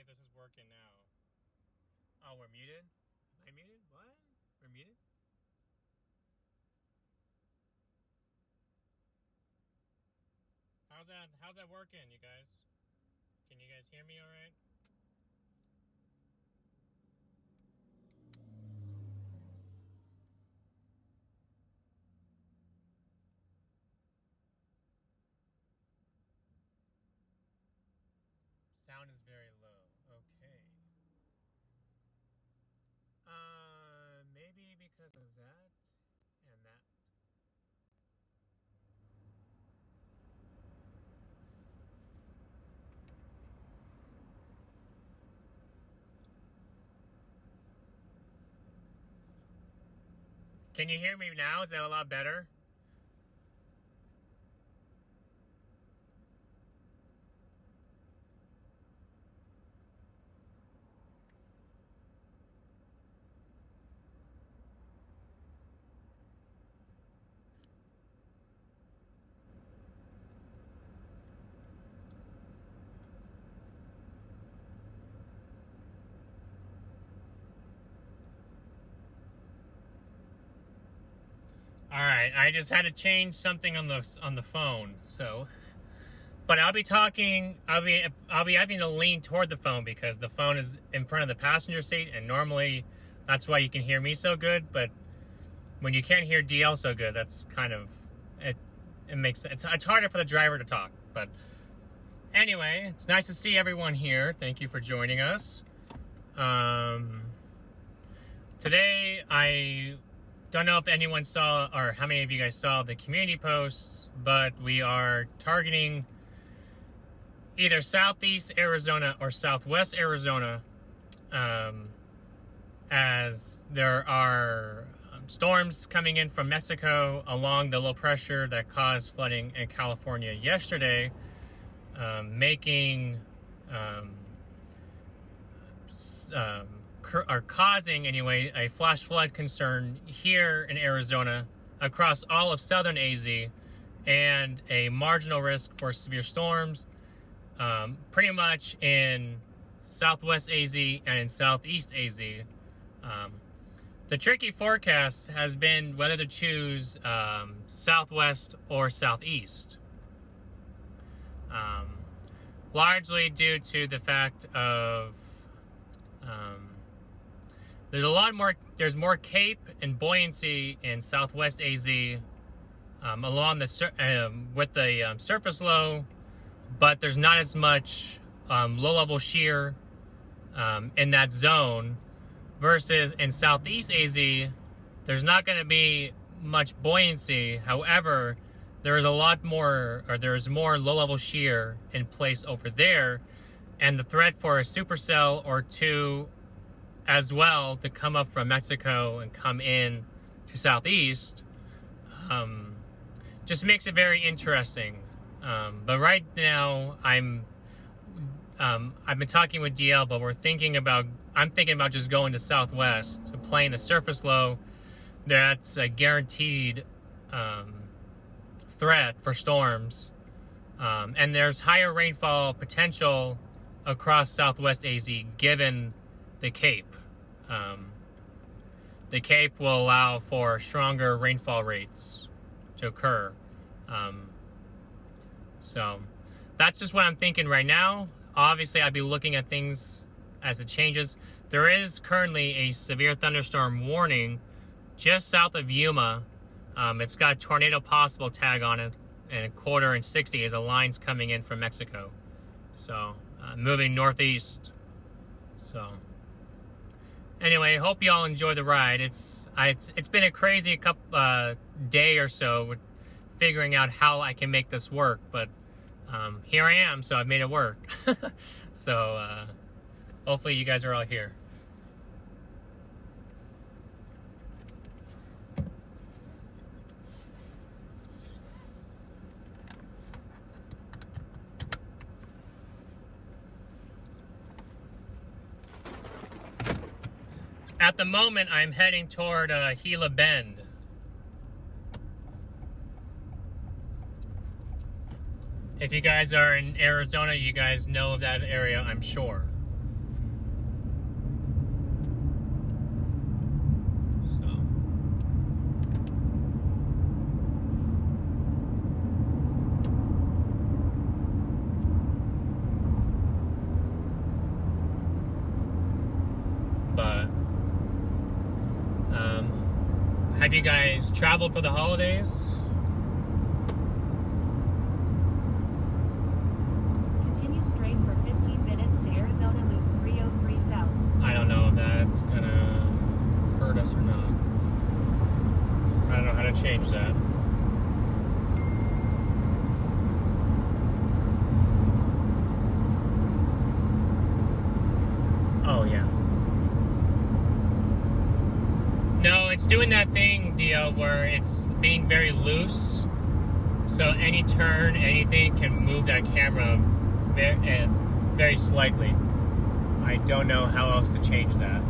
this is working now. Oh, we're muted? Am I muted? What? We're muted? How's that working, you guys? Can you guys hear me all right? Sound is very low. Okay. Maybe because of that and that. Can you hear me now? Is that a lot better? All right, I just had to change something on the phone. So, but I'll be having to lean toward the phone because the phone is in front of the passenger seat, and normally that's why you can hear me so good. But when you can't hear DL so good, that's kind of it. It makes it's harder for the driver to talk. But anyway, it's nice to see everyone here. Thank you for joining us. Today I don't know if anyone saw or how many of you guys saw the community posts, but we are targeting either southeast Arizona or southwest Arizona, as there are storms coming in from Mexico along the low pressure that caused flooding in California yesterday, causing anyway a flash flood concern here in Arizona across all of southern AZ, and a marginal risk for severe storms pretty much in southwest AZ and in southeast AZ. The tricky forecast has been whether to choose southwest or southeast, largely due to the fact of there's more cape and buoyancy in southwest AZ along the with the surface low, but there's not as much low-level shear in that zone, versus in southeast AZ there's not going to be much buoyancy. However, there's more low-level shear in place over there, and the threat for a supercell or two as well to come up from Mexico and come in to southeast just makes it very interesting. But right now I've been talking with DL, but I'm thinking about just going to southwest, playing the surface low. That's a guaranteed threat for storms, and there's higher rainfall potential across southwest AZ given the Cape. The Cape will allow for stronger rainfall rates to occur. So that's just what I'm thinking right now. Obviously, I'd be looking at things as it changes. There is currently a severe thunderstorm warning just south of Yuma. It's got tornado possible tag on it, and a quarter and 60 as the line's coming in from Mexico. So moving northeast. So anyway, hope you all enjoy the ride. It's been a crazy day or so with figuring out how I can make this work, but here I am, so I've made it work. So hopefully you guys are all here. At the moment, I'm heading toward Gila Bend. If you guys are in Arizona, you guys know of that area, I'm sure. but have you guys traveled for the holidays? Continue straight for 15 minutes to Arizona Loop 303 South. I don't know if that's gonna hurt us or not. I don't know how to change that. Oh, yeah. No, it's doing that thing, Dio, where it's being very loose. So any turn, anything can move that camera very slightly. I don't know how else to change that.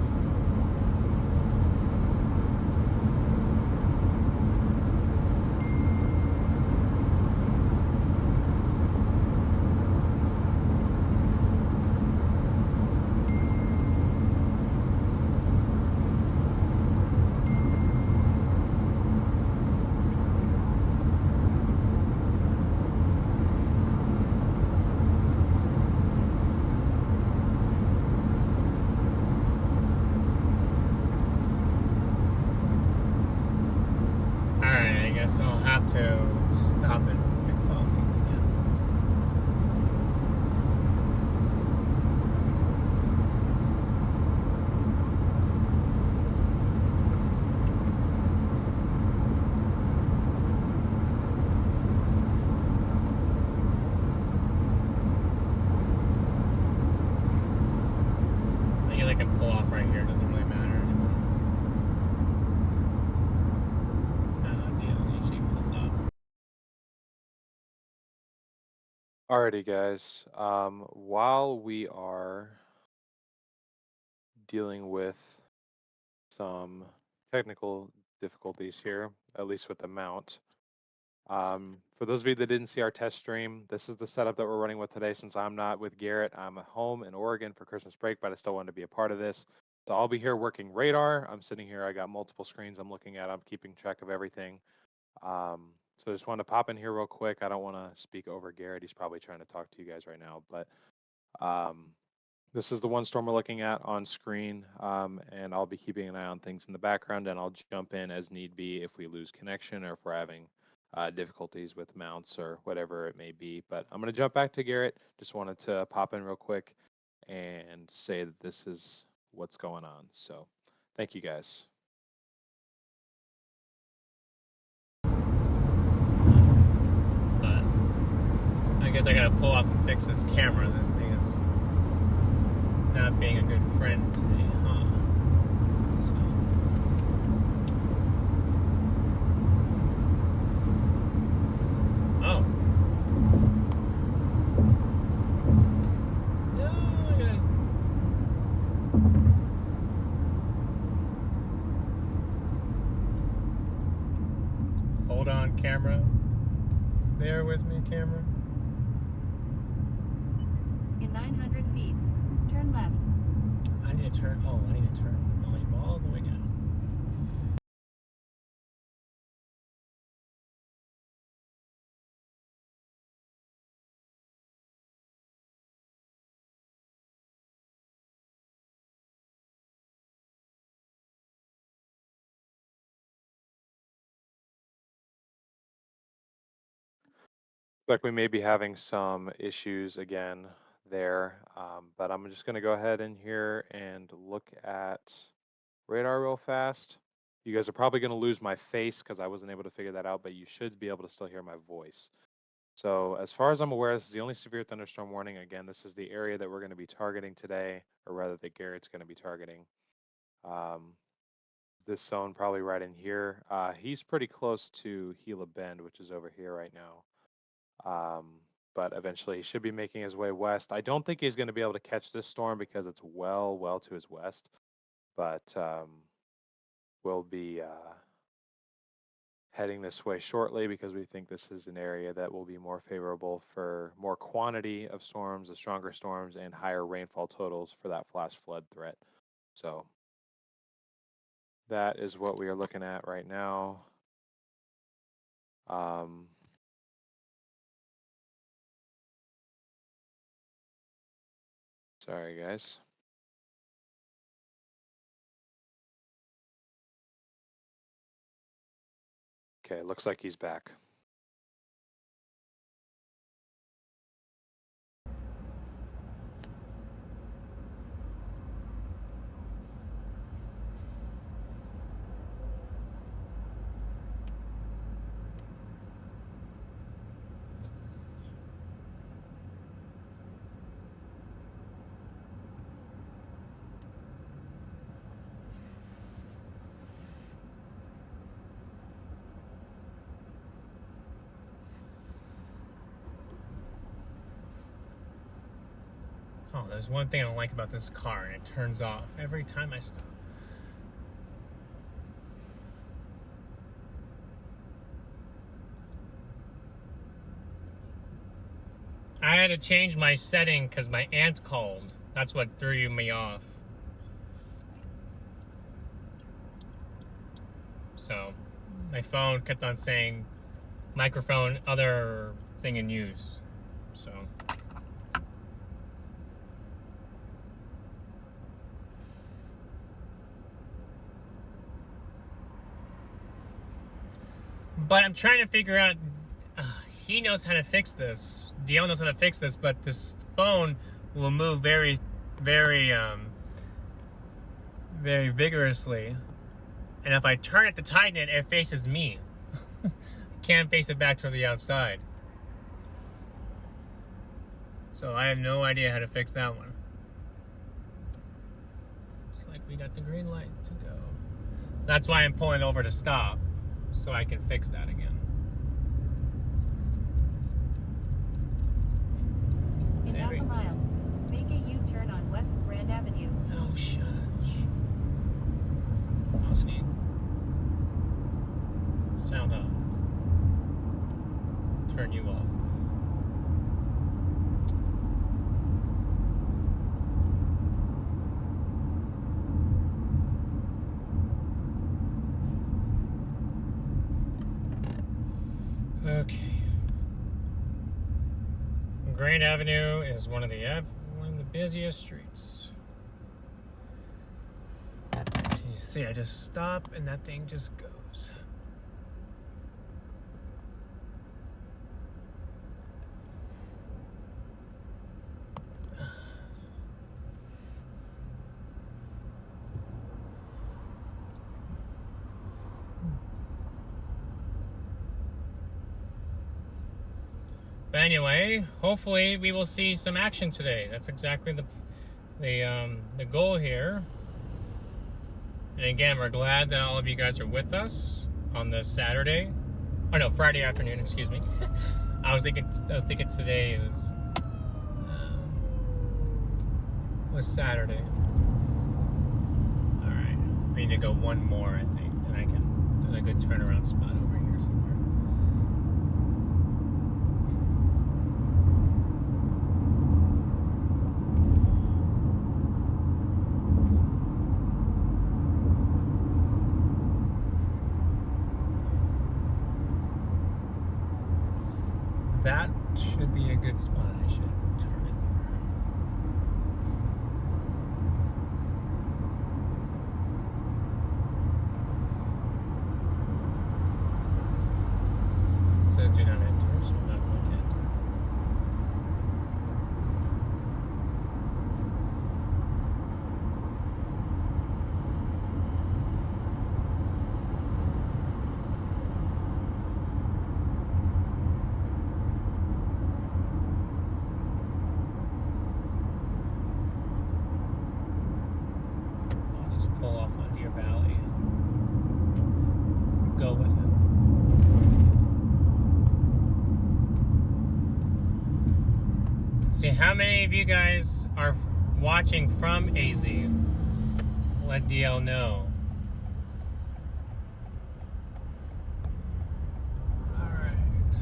So I'll have to stop and fix all these again. I guess I can pull off right here, it doesn't really matter anymore. Alrighty, guys. While we are dealing with some technical difficulties here, at least with the mount, for those of you that didn't see our test stream, this is the setup that we're running with today. Since I'm not with Garrett, I'm at home in Oregon for Christmas break, but I still wanted to be a part of this. So I'll be here working radar. I'm sitting here. I got multiple screens I'm looking at. I'm keeping track of everything. So I just want to pop in here real quick. I don't want to speak over Garrett. He's probably trying to talk to you guys right now, but this is the one storm we're looking at on screen, and I'll be keeping an eye on things in the background, and I'll jump in as need be if we lose connection or if we're having difficulties with mounts or whatever it may be. But I'm going to jump back to Garrett. Just wanted to pop in real quick and say that this is what's going on. So thank you, guys. I guess I gotta pull off and fix this camera. This thing is not being a good friend to me, huh? Oh. No, I gotta... Hold on, camera. Bear with me, camera. In 900 feet, turn left. I need to turn, I need to turn the volume all the way down. Like we may be having some issues again there, but I'm just going to go ahead in here and look at radar real fast. You guys are probably going to lose my face because I wasn't able to figure that out, but you should be able to still hear my voice. So as far as I'm aware, this is the only severe thunderstorm warning. Again, this is the area that we're going to be targeting today, or rather that Garrett's going to be targeting. This zone probably right in here. He's pretty close to Gila Bend, which is over here right now. But eventually he should be making his way west. I don't think he's going to be able to catch this storm because it's well to his west. But we'll be heading this way shortly because we think this is an area that will be more favorable for more quantity of storms, the stronger storms, and higher rainfall totals for that flash flood threat. So that is what we are looking at right now. Sorry, guys. Okay, looks like he's back. Oh, there's one thing I don't like about this car, and it turns off every time I stop. I had to change my setting because my aunt called. That's what threw me off. So, my phone kept on saying microphone, other thing in use. So. But I'm trying to figure out, he knows how to fix this. Dio knows how to fix this, but this phone will move very, very, very vigorously. And if I turn it to tighten it, it faces me. I can't face it back to the outside. So I have no idea how to fix that one. Looks like we got the green light to go. That's why I'm pulling over to stop, so I can fix that again. In half a mile, make a U-turn on West Grand Avenue. Oh, shush. Also need sound off. Turn you off. Okay. Grand Avenue is one of the busiest streets. You see, I just stop and that thing just goes. But anyway, hopefully we will see some action today. That's exactly the goal here. And again, we're glad that all of you guys are with us on this Saturday. Oh no, Friday afternoon. Excuse me. I was thinking today was Saturday. All right, we need to go one more, I think, and I can do a good turnaround spot over here somewhere. That should be a good spot. I should turn it there. It says do not enter, so I'm not going to enter. Pull off on Deer Valley. Go with it. See, how many of you guys are watching from AZ? Let DL know. Alright.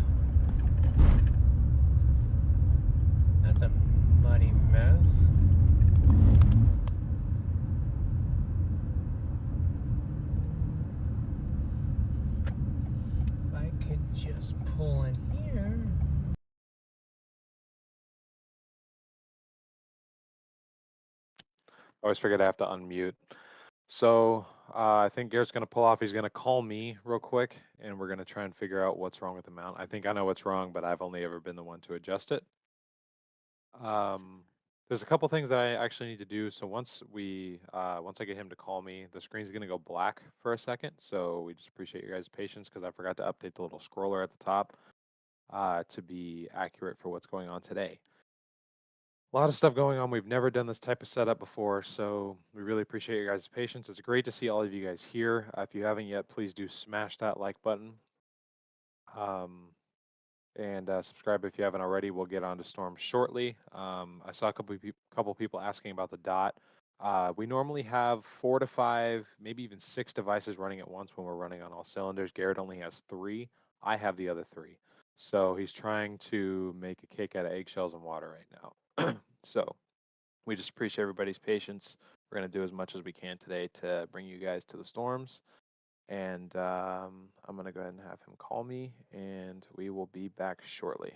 That's a muddy mess. Just pull in here. I always forget I have to unmute. So I think Garrett's going to pull off. He's going to call me real quick, and we're going to try and figure out what's wrong with the mount. I think I know what's wrong, but I've only ever been the one to adjust it. There's a couple things that I actually need to do. So once I get him to call me, the screen's going to go black for a second. So we just appreciate your guys' patience because I forgot to update the little scroller at the top to be accurate for what's going on today. A lot of stuff going on. We've never done this type of setup before, so we really appreciate your guys' patience. It's great to see all of you guys here. If you haven't yet, please do smash that like button. And subscribe if you haven't already. We'll get on to Storm shortly. I saw a couple people asking about the dot. We normally have 4 to 5, maybe even 6 devices running at once when we're running on all cylinders. Garrett only has 3. I have the other 3. So he's trying to make a cake out of eggshells and water right now. So we just appreciate everybody's patience. We're going to do as much as we can today to bring you guys to the storms. And I'm going to go ahead and have him call me, and we will be back shortly.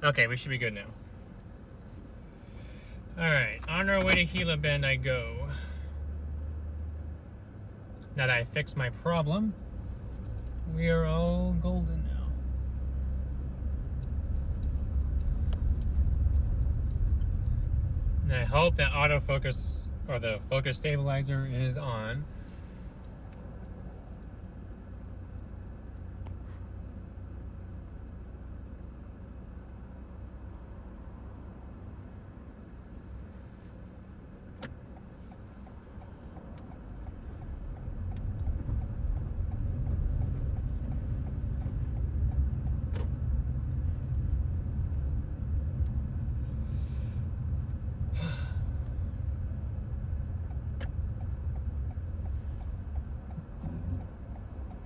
Okay, we should be good now. Alright, on our way to Gila Bend I go. Now that I fixed my problem, we are all golden now. And I hope that autofocus or the focus stabilizer is on.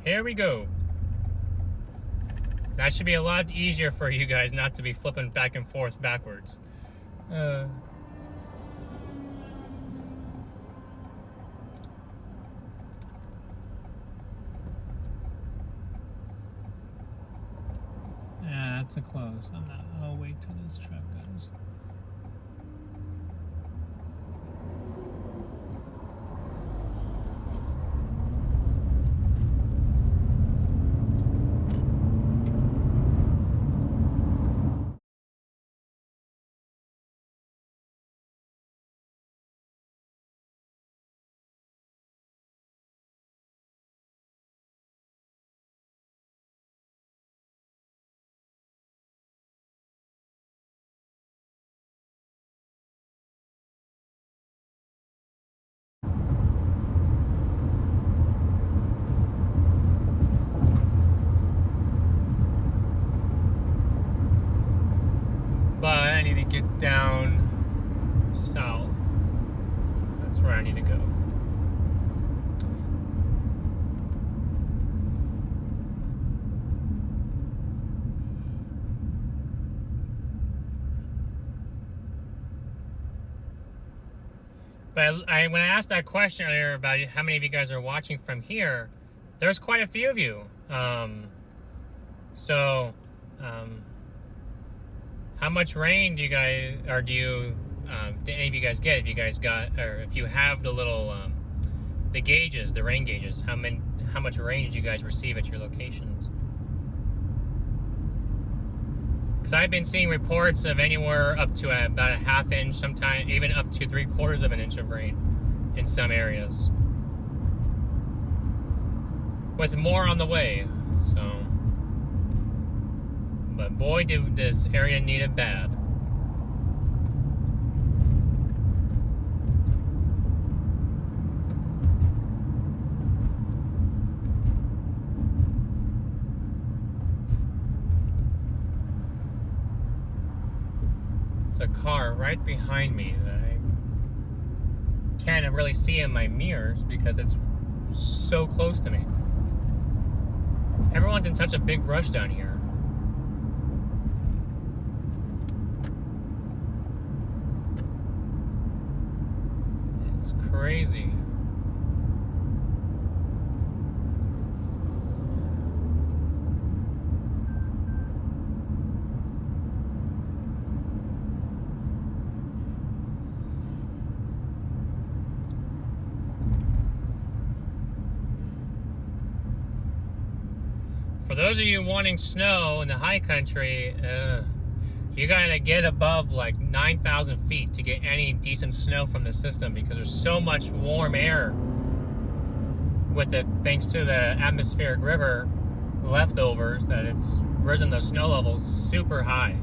Here we go. That should be a lot easier for you guys not to be flipping back and forth backwards. not to close. I'll wait till this truck goes. But I need to get down south. That's where I need to go. But when I asked that question earlier about how many of you guys are watching from here, there's quite a few of you. How much rain do you guys, or do any of you guys get? If you guys got, or if you have the little, the gauges, the rain gauges, how much rain did you guys receive at your locations? Because I've been seeing reports of anywhere up to about a ½ inch, sometimes even up to 3/4 of an inch of rain in some areas, with more on the way. So. But boy, did this area need it bad. There's a car right behind me that I can't really see in my mirrors because it's so close to me. Everyone's in such a big rush down here. Crazy. For those of you wanting snow in the high country, you gotta get above like 9,000 feet to get any decent snow from the system, because there's so much warm air with it, thanks to the atmospheric river leftovers, that it's risen the snow levels super high.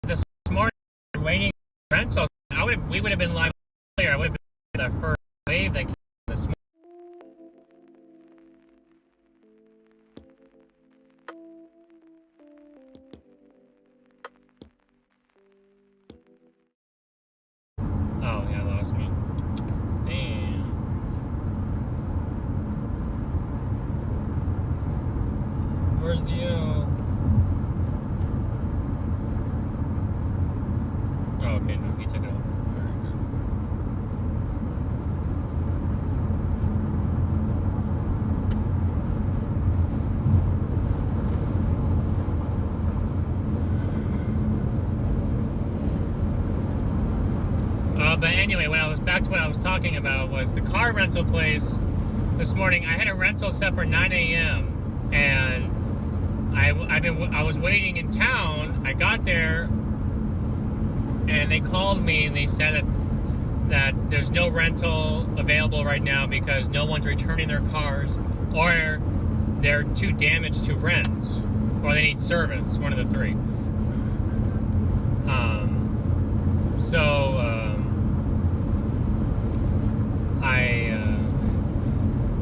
This morning, waiting for rentals, we would have been live earlier. I would have been the first wave that came this morning. Oh, yeah, I lost me. Damn. Where's Dio? Oh, okay, no, he took it over. Very good. But anyway, back to what I was talking about was the car rental place this morning. I had a rental set for 9 a.m. and I was waiting in town. I got there and they called me and they said that there's no rental available right now because no one's returning their cars, or they're too damaged to rent, or they need service, one of the three.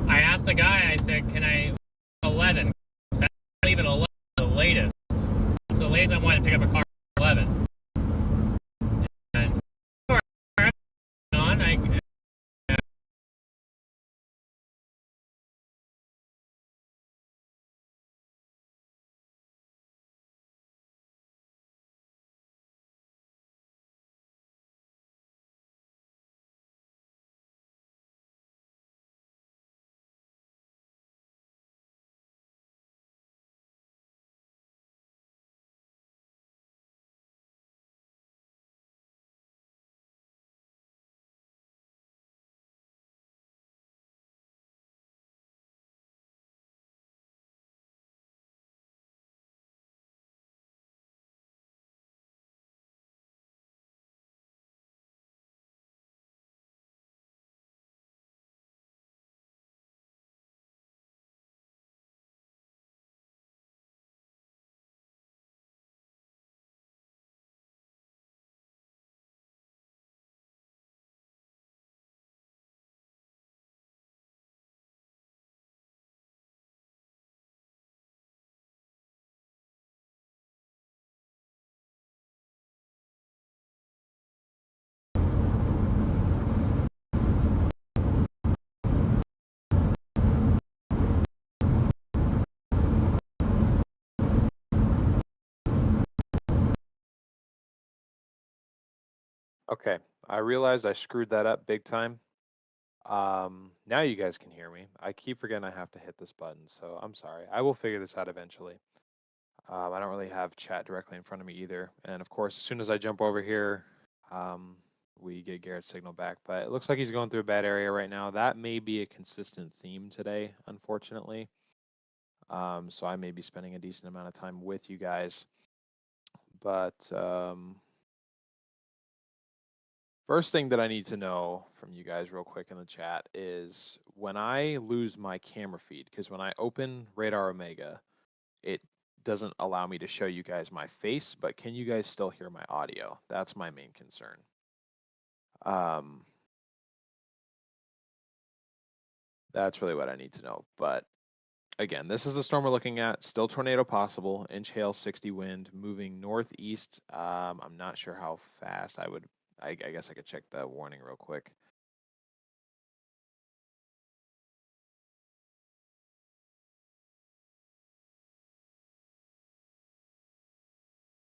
I asked the guy, I said, can I 11? I leave at 11 the latest. It's the latest I want to pick up a car at 11. And on, Okay, I realized I screwed that up big time. Now you guys can hear me. I keep forgetting I have to hit this button, so I'm sorry. I will figure this out eventually. I don't really have chat directly in front of me either. And of course, as soon as I jump over here, we get Garrett's signal back. But it looks like he's going through a bad area right now. That may be a consistent theme today, unfortunately. So I may be spending a decent amount of time with you guys. But first thing that I need to know from you guys real quick in the chat is when I lose my camera feed, because when I open Radar Omega, it doesn't allow me to show you guys my face, but can you guys still hear my audio? That's my main concern. That's really what I need to know. But again, this is the storm we're looking at. Still tornado possible, inch hail, 60 wind, moving northeast. I'm not sure how fast I guess I could check the warning real quick.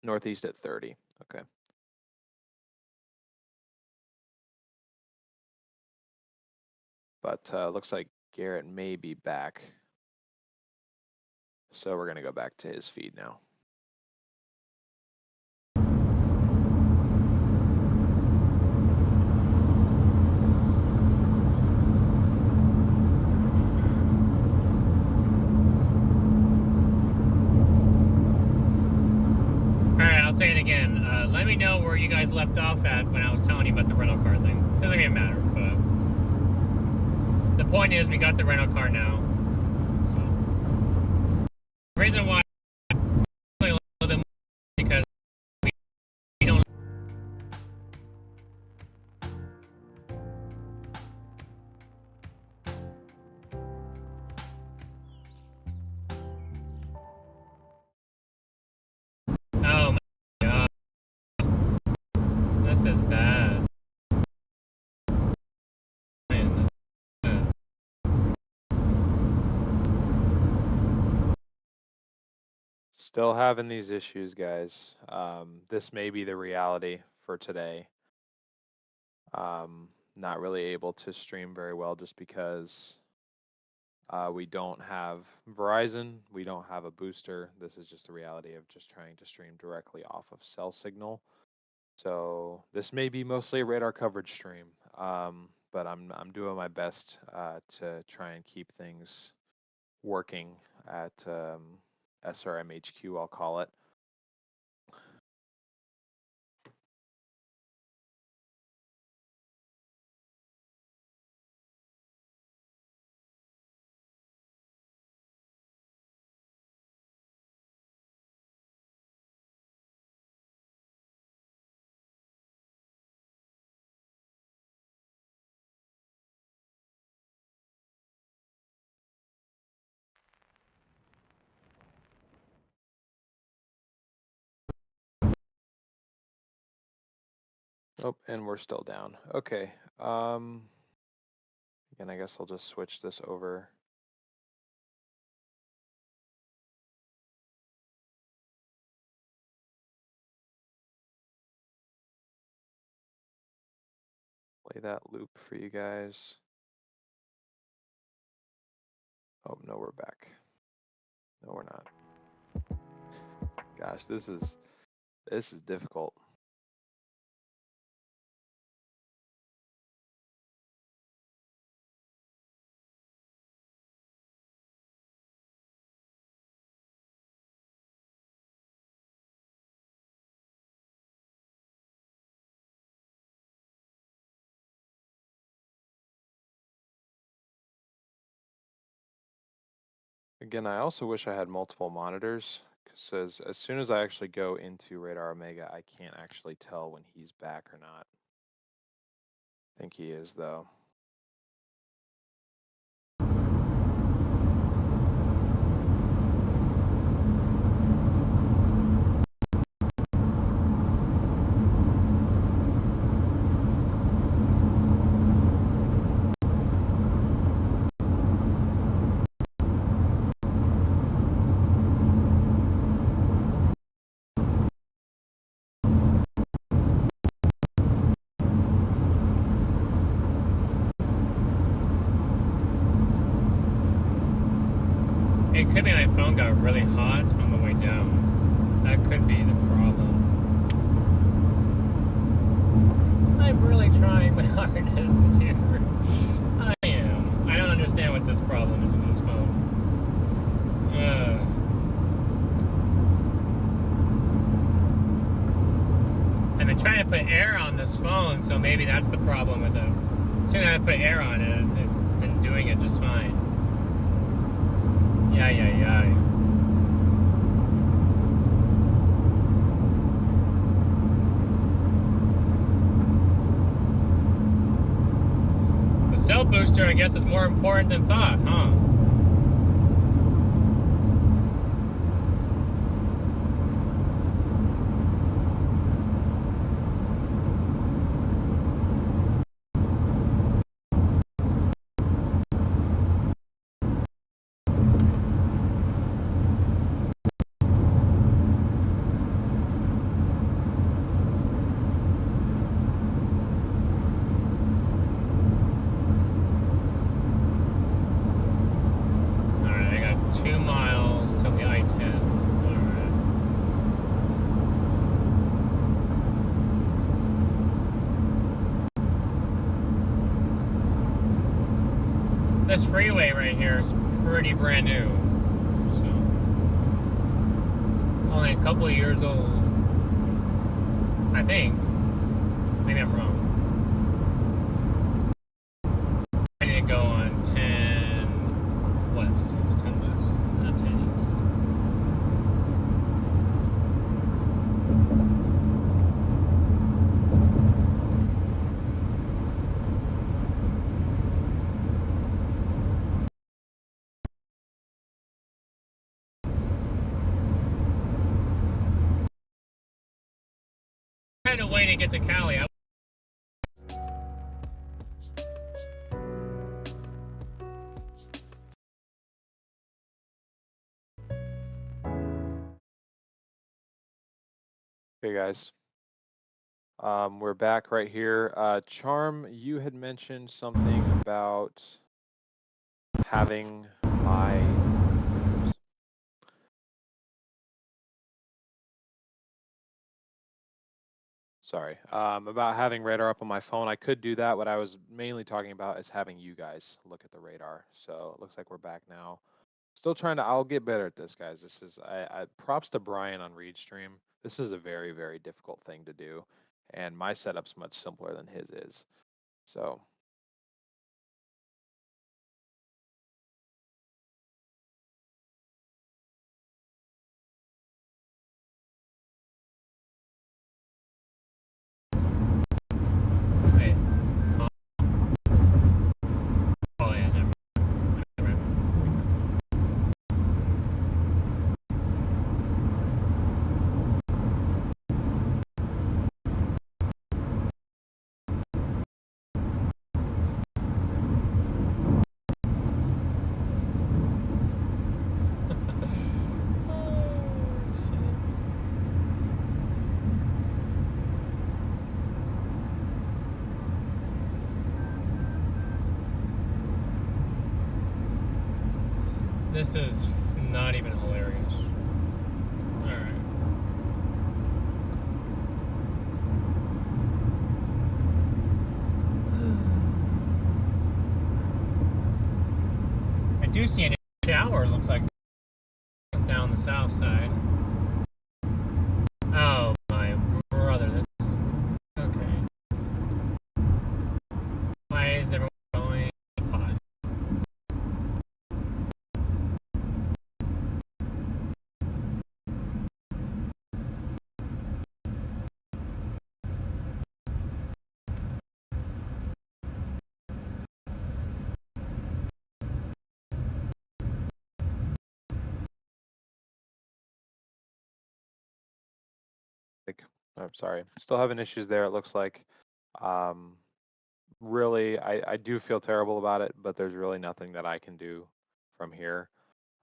Northeast at 30, okay. But looks like Garrett may be back. So we're gonna go back to his feed now. say it again. Let me know where you guys left off at when I was telling you about the rental car thing. Doesn't even matter, but the point is we got the rental car now. So the reason why a little bit more because we don't. Oh my god, this is bad. Man, this is bad. Still having these issues, guys. This may be the reality for today. Not really able to stream very well just because we don't have Verizon, we don't have a booster. This is just the reality of just trying to stream directly off of cell signal. So this may be mostly a radar coverage stream, but I'm doing my best to try and keep things working at SRM HQ, I'll call it. Oh, and we're still down. Okay. Again, I guess I'll just switch this over. Play that loop for you guys. Oh, no, we're back. No, we're not. Gosh, this is difficult. Again, I also wish I had multiple monitors, because as soon as I actually go into Radar Omega, I can't actually tell when he's back or not. I think he is, though. It could be my phone got really hot on the way down. That could be the problem. I'm really trying my hardest here. I am. I don't understand what this problem is with this phone. I've been trying to put air on this phone, so maybe that's the problem with it. As soon as I put air on it, it's been doing it just fine. Yeah. The cell booster, I guess, is more important than thought, huh? This freeway right here is pretty brand new, so only a couple of years old, I think. Maybe I'm wrong. I need to go on 10 west. It's 10 west, not 10 east. Kind of way to get to Cali. Okay, guys. We're back right here. Charm, you had mentioned something about having my... Sorry, about having radar up on my phone. I could do that. What I was mainly talking about is having you guys look at the radar. So it looks like we're back now. Still trying to, I'll get better at this, guys. This is, I props to Brian on ReadStream. This is a very, very difficult thing to do. And my setup's much simpler than his is. So This is not even hilarious. Alright. I do see an shower, looks like, down the south side. Oh my brother, this is... Okay. Why is everyone going 5? I'm sorry. Still having issues there, it looks like. Really, I do feel terrible about it, but there's really nothing that I can do from here.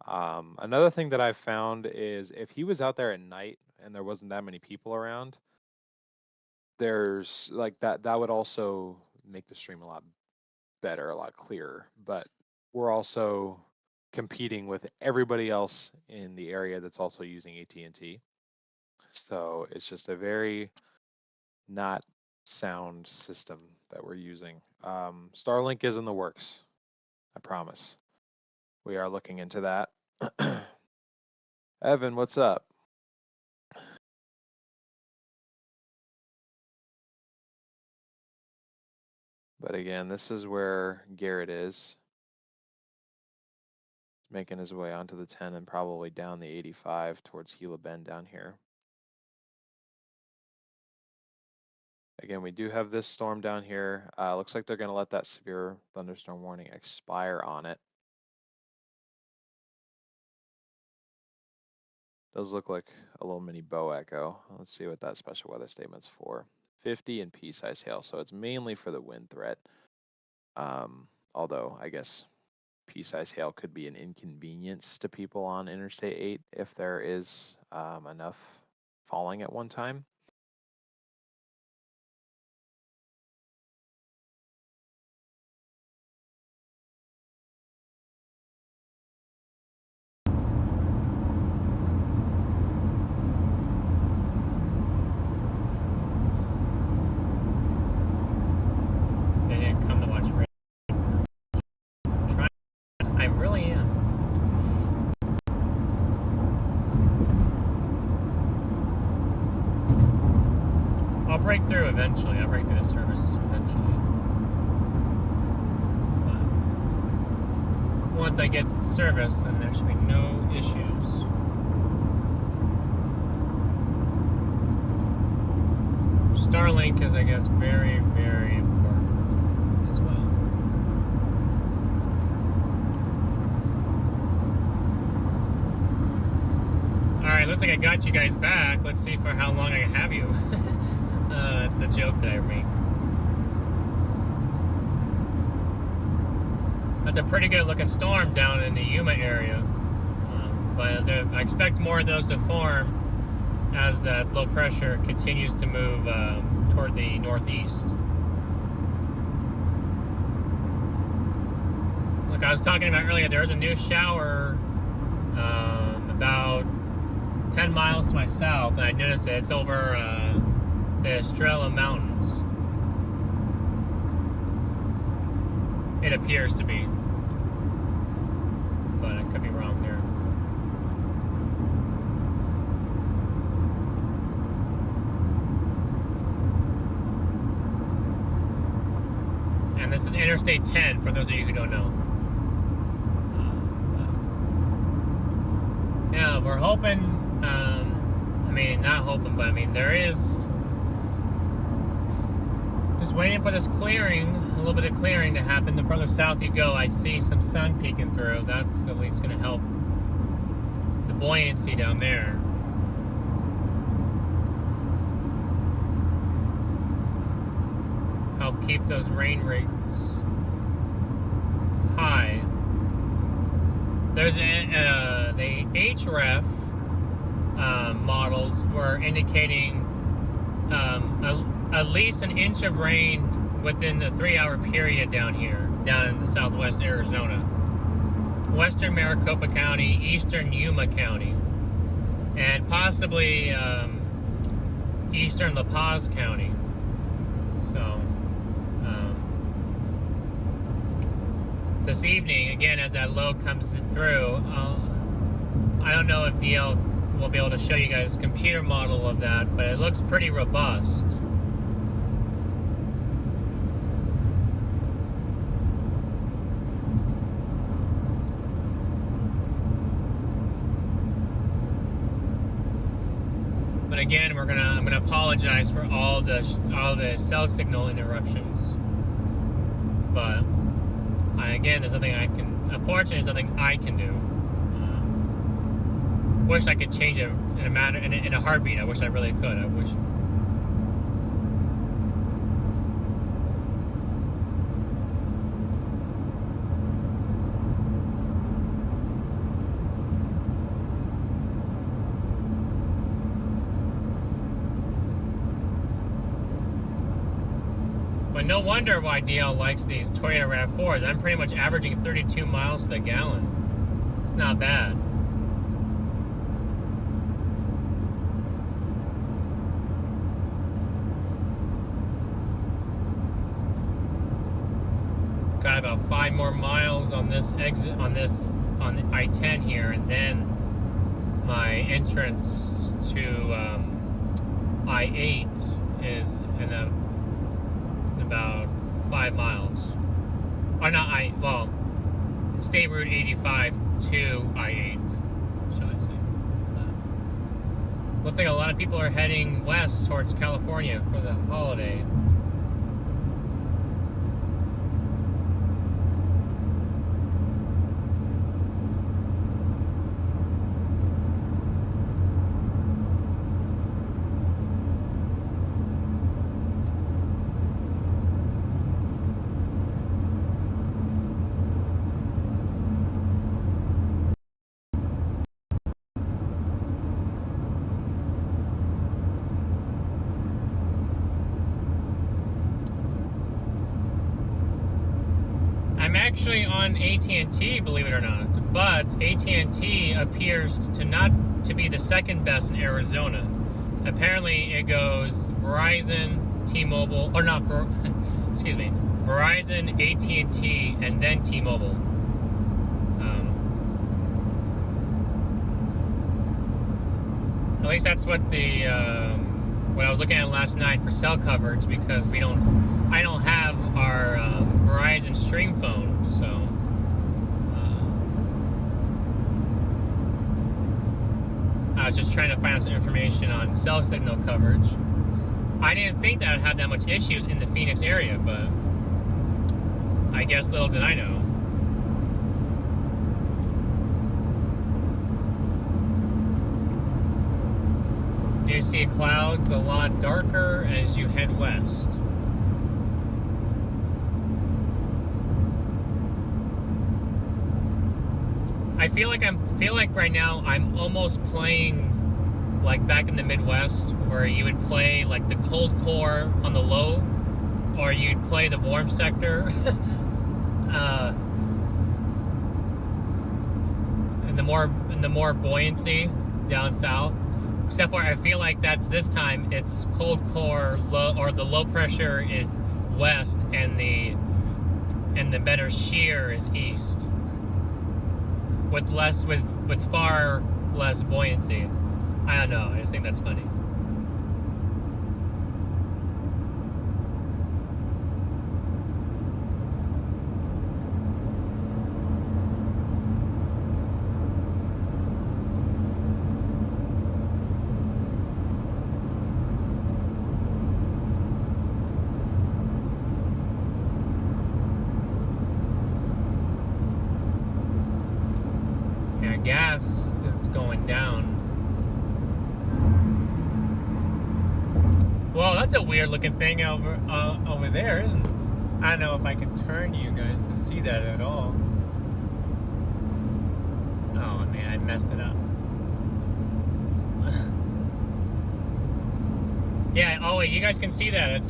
Another thing that I've found is if he was out there at night and there wasn't that many people around, there's like that would also make the stream a lot better, a lot clearer. But we're also competing with everybody else in the area that's also using AT&T. So it's just a very not sound system that we're using. Starlink is in the works, I promise. We are looking into that. Evan, what's up? But again, this is where Garrett is. Making his way onto the 10 and probably down the 85 towards Gila Bend down here. Again, we do have this storm down here. Looks like they're going to let that severe thunderstorm warning expire on it. Does look like a little mini bow echo. Let's see what that special weather statement's for. 50 and pea-size hail, so it's mainly for the wind threat. Although I guess pea-size hail could be an inconvenience to people on Interstate 8 if there is enough falling at one time. They didn't come to watch rain. I really am. I'll break through eventually. I'll break through the service eventually. But once I get service, then there should be no issues. Starlink is, I guess, very, very important as well. Alright, looks like I got you guys back. Let's see for how long I have you. That's the joke that I make. That's a pretty good looking storm down in the Yuma area. But I expect more of those to form as that low pressure continues to move toward the northeast. Look, I was talking about earlier, there's a new shower about 10 miles to my south, and I noticed that it's over the Estrella Mountains. It appears to be, but I could be wrong there. And this is Interstate 10, for those of you who don't know. Yeah, we're hoping, I mean, not hoping, but I mean, there is just waiting for this clearing, a little bit of clearing to happen. The further south you go, I see some sun peeking through. That's at least going to help the buoyancy down there. Help keep those rain rates high. There's the HREF models were indicating at least an inch of rain within the 3-hour period down here, down in the southwest Arizona. western Maricopa County, eastern Yuma County, and possibly eastern La Paz County. So this evening, again, as that low comes through, I don't know if DL will be able to show you guys a computer model of that, but it looks pretty robust. But again, I'm gonna apologize for all the cell signal interruptions. But again, there's nothing I can. Unfortunately, there's nothing I can do. Wish I could change it in a heartbeat. I wish I really could. I wish. But no wonder why DL likes these Toyota RAV4s. I'm pretty much averaging 32 miles to the gallon. It's not bad. Got about 5 more miles on this exit, on the I-10 here, and then my entrance to I-8 is in about 5 miles. Or not State Route 85 to I-8, shall I say. Looks like a lot of people are heading west towards California for the holiday. I'm actually on AT&T, believe it or not, but AT&T appears to be the second best in Arizona. Apparently, it goes Verizon, T-Mobile, or not, excuse me, Verizon, AT&T, and then T-Mobile. At least that's what what I was looking at last night for cell coverage, because I don't have our Verizon Stream phone, so I was just trying to find out some information on cell signal coverage. I didn't think that I'd have that much issues in the Phoenix area, but I guess little did I know. Do you see clouds a lot darker as you head west? I feel like right now I'm almost playing like back in the Midwest, where you would play like the cold core on the low, or you'd play the warm sector, and the more buoyancy down south. Except for I feel like this time it's cold core low, or the low pressure is west, and the better shear is east, with far less buoyancy. I don't know. I just think that's funny. Gas is going down. Well, that's a weird looking thing over there, isn't it? I don't know if I can turn you guys to see that at all. Oh man, I messed it up. Yeah, oh wait, you guys can see that. It's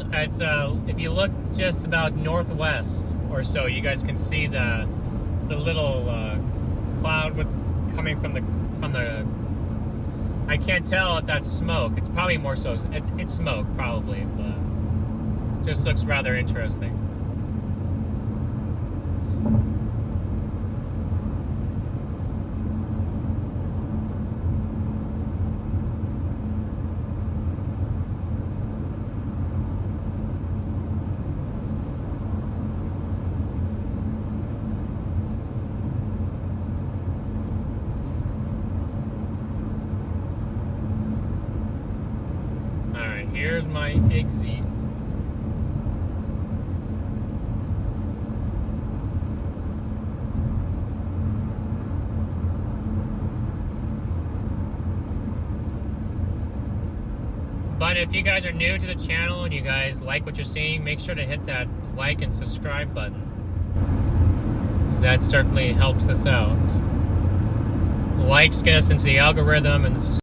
if you look just about northwest or so, you guys can see the little cloud coming from the I can't tell if that's smoke. It's probably more so it's smoke probably, but just looks rather interesting. Here's my exit. But if you guys are new to the channel and you guys like what you're seeing, make sure to hit that like and subscribe button. That certainly helps us out. Likes get us into the algorithm and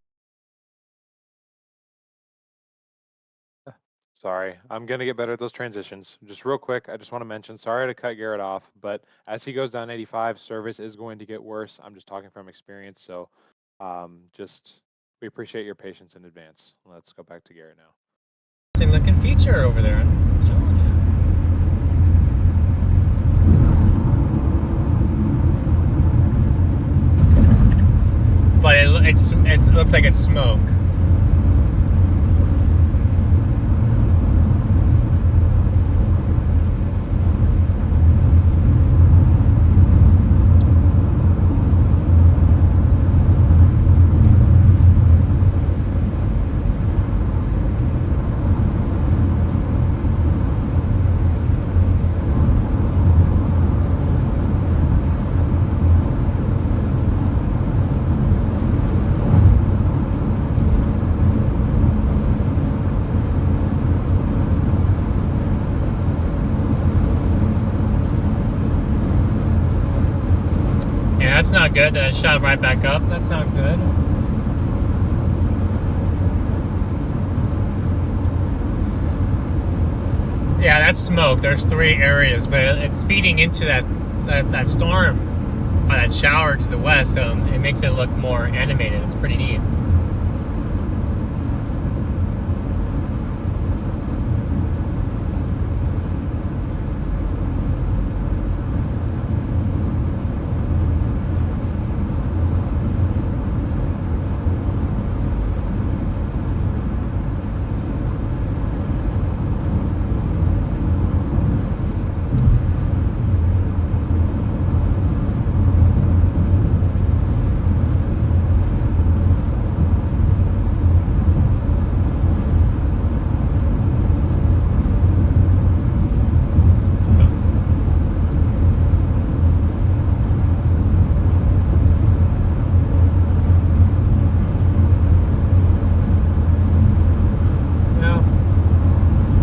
Sorry, I'm going to get better at those transitions. Just real quick, I just want to mention, sorry to cut Garrett off, but as he goes down 85, service is going to get worse. I'm just talking from experience, so we appreciate your patience in advance. Let's go back to Garrett now. Interesting looking feature over there, I'm telling you. But it looks like it's smoke. That's not good. That shot right back up. That's not good. Yeah, that's smoke. There's 3 areas, but it's feeding into that storm, or that shower to the west, so it makes it look more animated. It's pretty neat.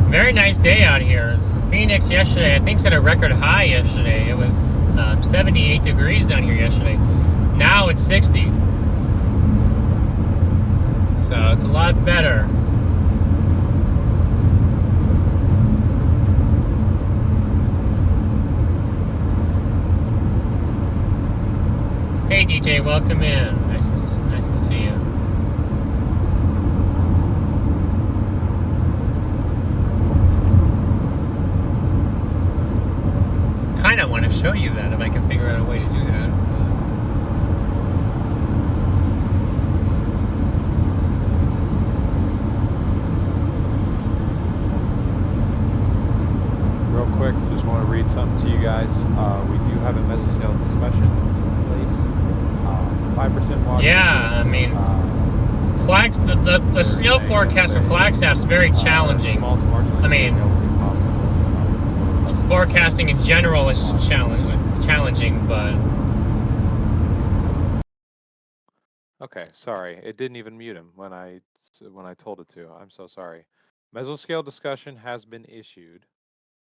Very nice day out here. Phoenix yesterday, I think, set a record high yesterday. It was 78 degrees down here yesterday. Now it's 60. So it's a lot better. Hey DJ, welcome in. Nice to see you. I want to show you that if I can figure out a way to do that. Real quick, just want to read something to you guys. We do have a mesoscale discussion in place. 5% water. Yeah, I mean, the snow forecast for Flagstaff is very challenging. I mean, forecasting in general is challenging, but okay, sorry, it didn't even mute him when I told it to. I'm so sorry. Mesoscale discussion has been issued.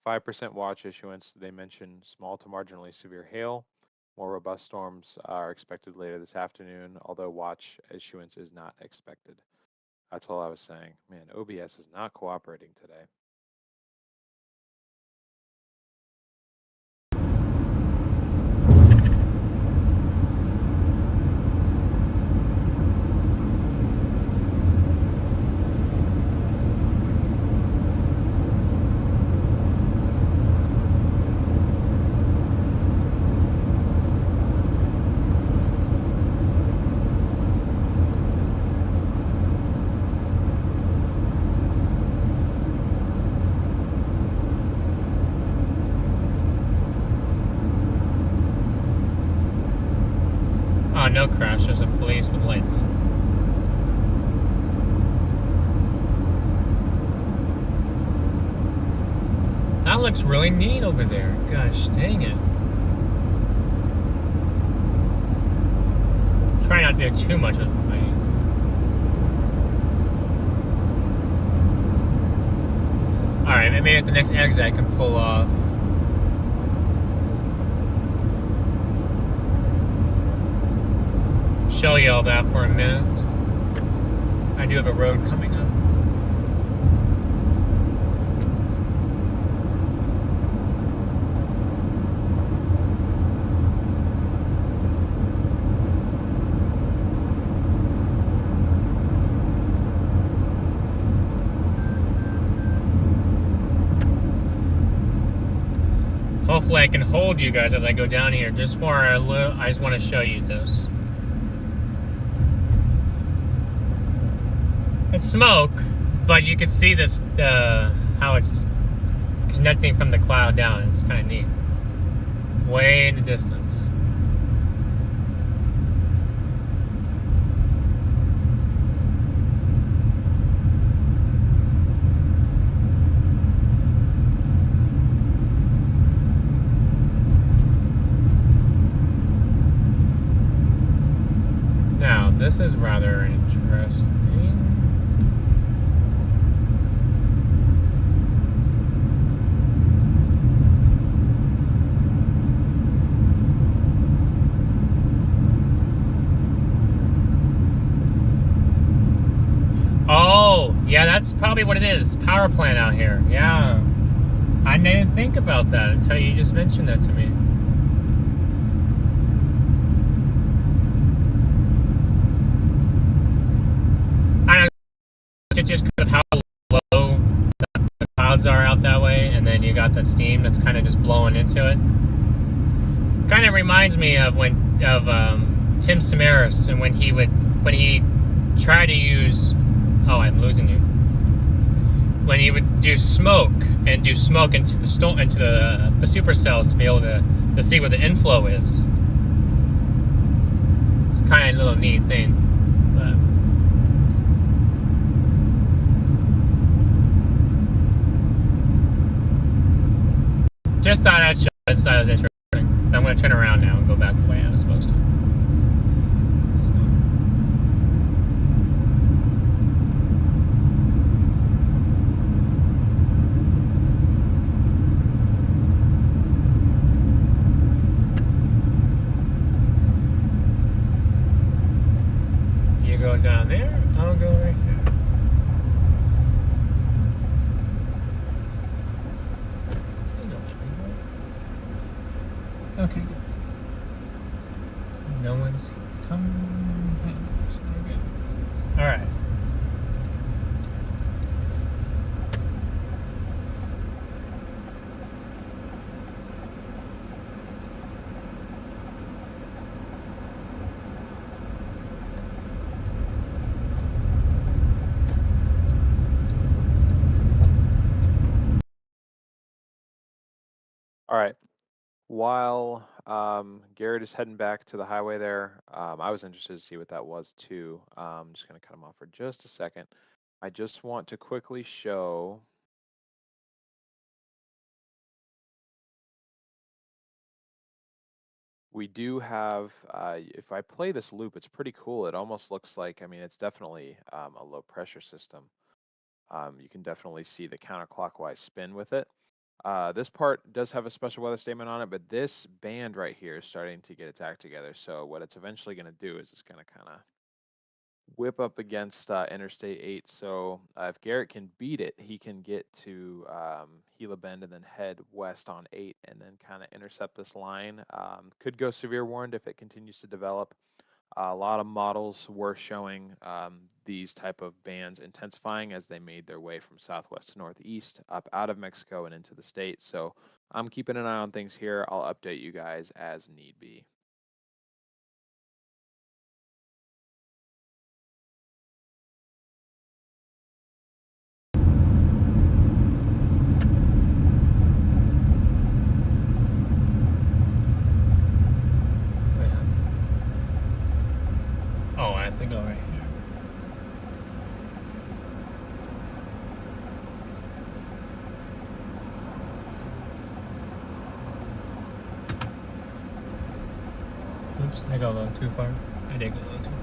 5% watch issuance. They mention small to marginally severe hail. More robust storms are expected later this afternoon, although watch issuance is not expected. That's all I was saying. Man, OBS is not cooperating today. no crash. There's a police with lights. That looks really neat over there. Gosh, dang it. Try not to do too much with my... Alright, maybe at the next exit I can pull off. Show you all that for a minute. I do have a road coming up. Hopefully I can hold you guys as I go down here. Just for a little, I just want to show you this. It's smoke, but you can see this, how it's connecting from the cloud down. It's kind of neat. Way in the distance. Now, this is rather interesting. Oh, yeah, that's probably what it is. Power plant out here. Yeah. I didn't think about that until you just mentioned that to me. I don't know, just because of how low the clouds are out that way, and then you got that steam that's kind of just blowing into it. Kind of reminds me of Tim Samaras, and when he tried to use... Oh, I'm losing you. When he would do smoke into the supercells to be able to see where the inflow is. It's kind of a little neat thing. But just thought I'd show that side was interesting. I'm going to turn around now and go back the way I was supposed to. Go down there, I'll go right here. Okay, good. No one's coming. So we're good. All right. All right. While Garrett is heading back to the highway there, I was interested to see what that was too. I'm just going to cut him off for just a second. I just want to quickly show. We do have, if I play this loop, it's pretty cool. It almost looks like, I mean, it's definitely a low pressure system. You can definitely see the counterclockwise spin with it. This part does have a special weather statement on it, but this band right here is starting to get its act together. So what it's eventually going to do is it's going to kind of whip up against Interstate 8. So if Garrett can beat it, he can get to Gila Bend and then head west on 8 and then kind of intercept this line. Could go severe warned if it continues to develop. A lot of models were showing these type of bands intensifying as they made their way from southwest to northeast, up out of Mexico and into the state. So I'm keeping an eye on things here. I'll update you guys as need be. Oops, I got a little too far. I did go a little too far.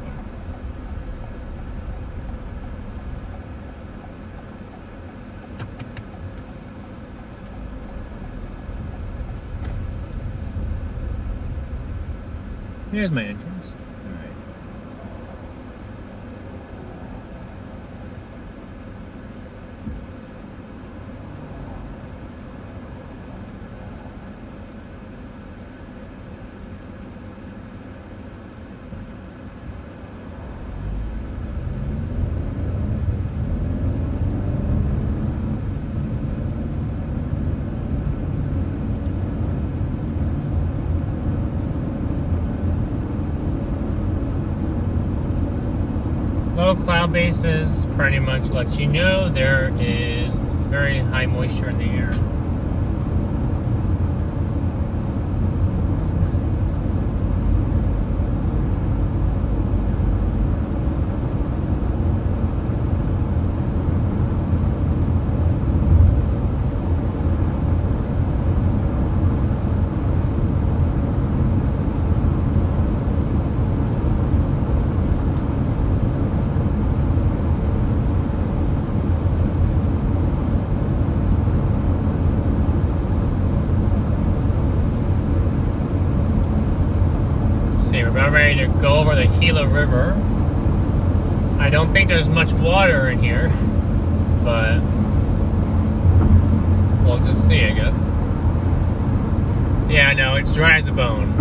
Here's my entrance. Alright. Low cloud bases pretty much let you know there is very high moisture in the air. We're about ready to go over the Gila River. I don't think there's much water in here, but we'll just see, I guess. Yeah, no, it's dry as a bone.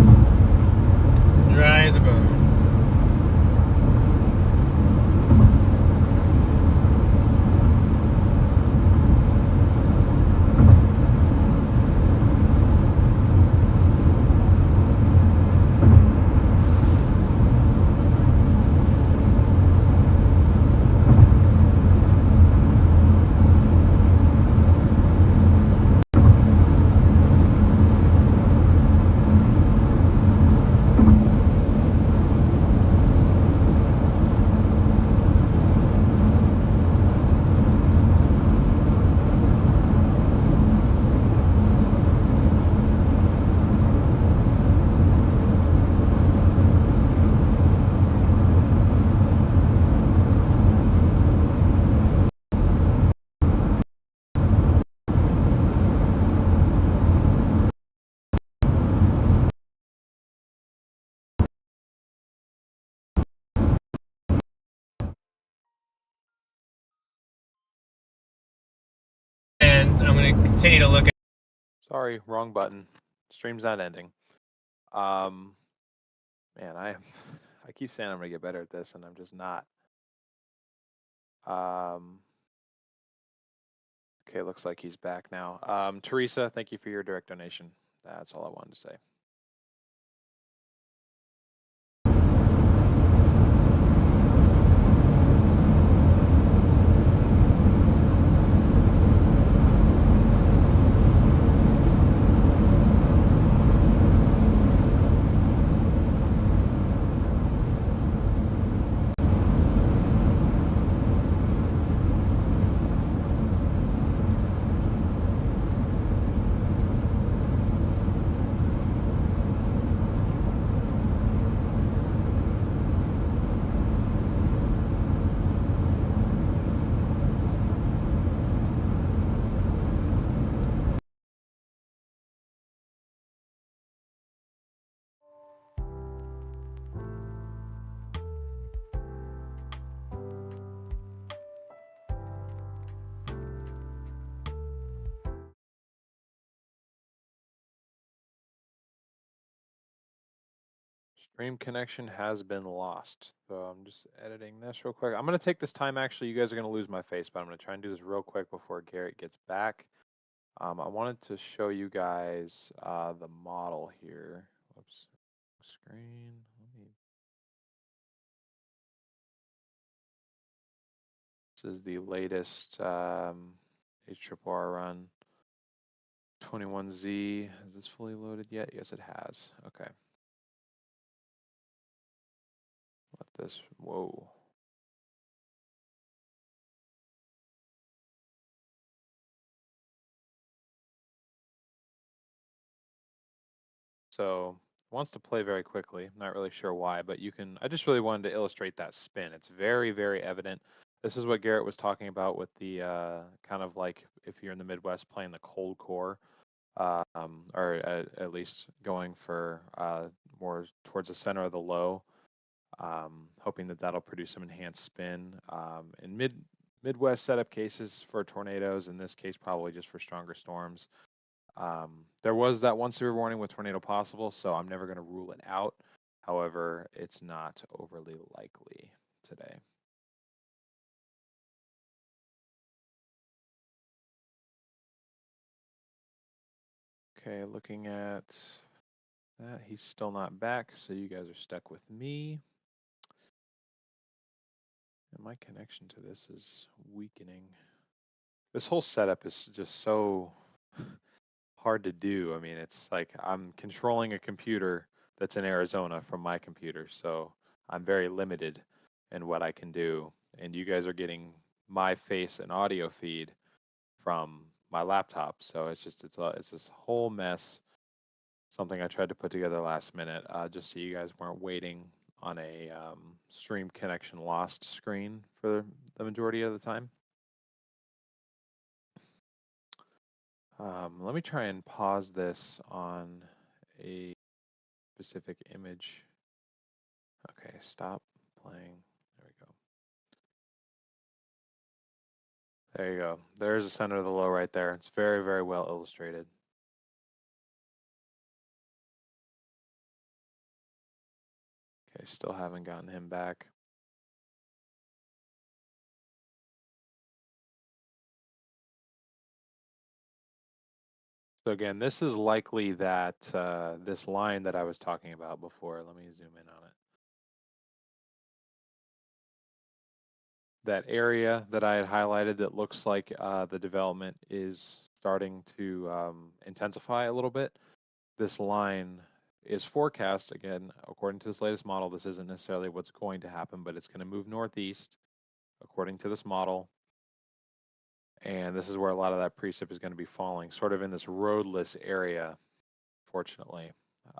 Dry as a bone. And I'm going to continue to look at... Sorry, wrong button. Stream's not ending. Man, I keep saying I'm gonna get better at this, and I'm just not. Okay, looks like he's back now. Teresa, thank you for your direct donation. That's all I wanted to say. Stream connection has been lost. So I'm just editing this real quick. I'm going to take this time. Actually, you guys are going to lose my face, but I'm going to try and do this real quick before Garrett gets back. I wanted to show you guys the model here. Whoops. Screen. This is the latest HRRR run. 21Z. Is this fully loaded yet? Yes, it has. Okay. Let this, whoa. So wants to play very quickly. I'm not really sure why, but you can, I just really wanted to illustrate that spin. It's very, very evident. This is what Garrett was talking about with the kind of like if you're in the Midwest playing the cold core, or at least going for more towards the center of the low, hoping that that'll produce some enhanced spin. In Midwest setup cases for tornadoes, in this case probably just for stronger storms. There was that one severe warning with tornado possible, so I'm never going to rule it out. However, it's not overly likely today. Okay, looking at that, he's still not back, so you guys are stuck with me. And my connection to this is weakening. This whole setup is just so hard to do. I mean, it's like I'm controlling a computer that's in Arizona from my computer, so I'm very limited in what I can do. And you guys are getting my face and audio feed from my laptop, so it's this whole mess. Something I tried to put together last minute, just so you guys weren't waiting on a stream connection lost screen for the majority of the time. Let me try and pause this on a specific image. Okay, stop playing. There we go. There you go. There's the center of the low right there. It's very, very well illustrated. Okay, still haven't gotten him back. So again, this is likely that this line that I was talking about before. Let me zoom in on it. That area that I had highlighted that looks like the development is starting to intensify a little bit. This line is forecast, again, according to this latest model, this isn't necessarily what's going to happen, but it's going to move northeast according to this model. And this is where a lot of that precip is going to be falling, sort of in this roadless area, fortunately.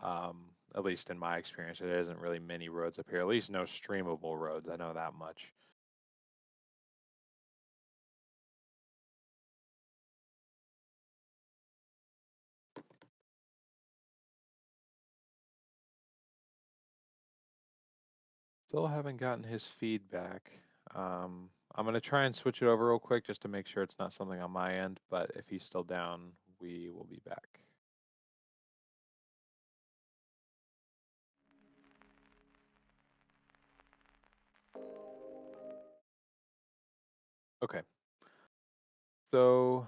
At least in my experience, there isn't really many roads up here, at least no streamable roads. I know that much. Still haven't gotten his feedback. I'm going to try and switch it over real quick just to make sure it's not something on my end, but if he's still down, we will be back. Okay. So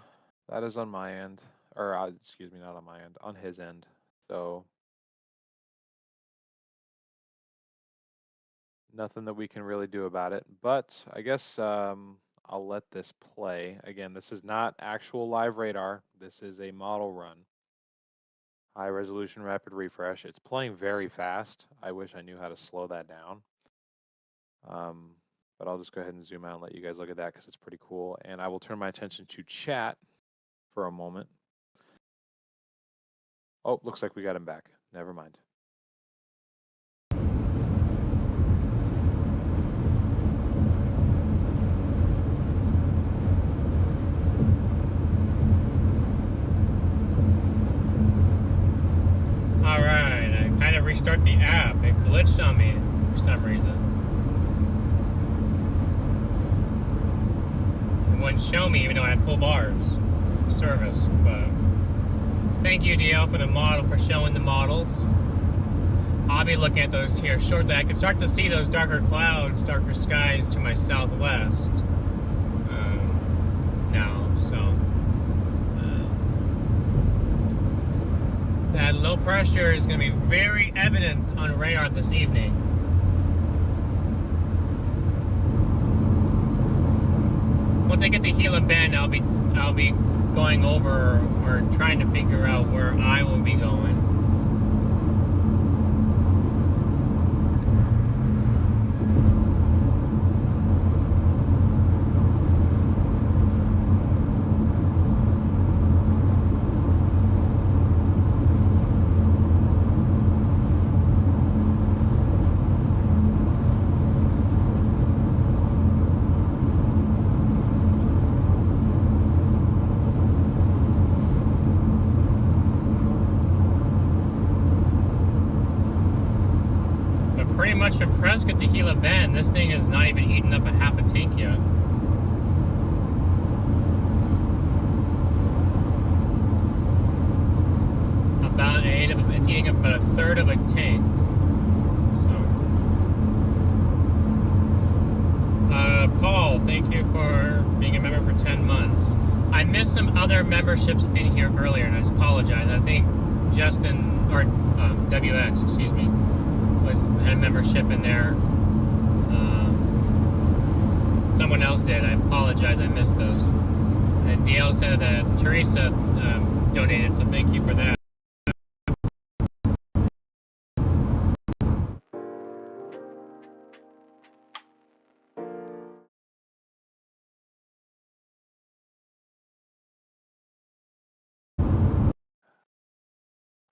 that is on my end, or excuse me, not on my end, on his end. So nothing that we can really do about it, but I guess I'll let this play. Again, this is not actual live radar. This is a model run. High resolution rapid refresh. It's playing very fast. I wish I knew how to slow that down. But I'll just go ahead and zoom out and let you guys look at that because it's pretty cool. And I will turn my attention to chat for a moment. Oh, looks like we got him back. Never mind. All right, I kind of restart the app. It glitched on me for some reason. It wouldn't show me even though I had full bars of service. But thank you, DL, for the model, for showing the models. I'll be looking at those here shortly. I can start to see those darker clouds, darker skies to my southwest now. So that low pressure is going to be very evident on radar this evening. Once I get to Gila Bend, I'll be going over or trying to figure out where I will be going. Prescott to Gila Bend, this thing has not even eaten up a half a tank yet. It's eating up about a third of a tank. So. Paul, thank you for being a member for 10 months. I missed some other memberships in here earlier, and I apologize. I think Justin, or WX, excuse me, had a membership in there. Someone else did. I apologize. I missed those. And DL said that Teresa donated, so thank you for that.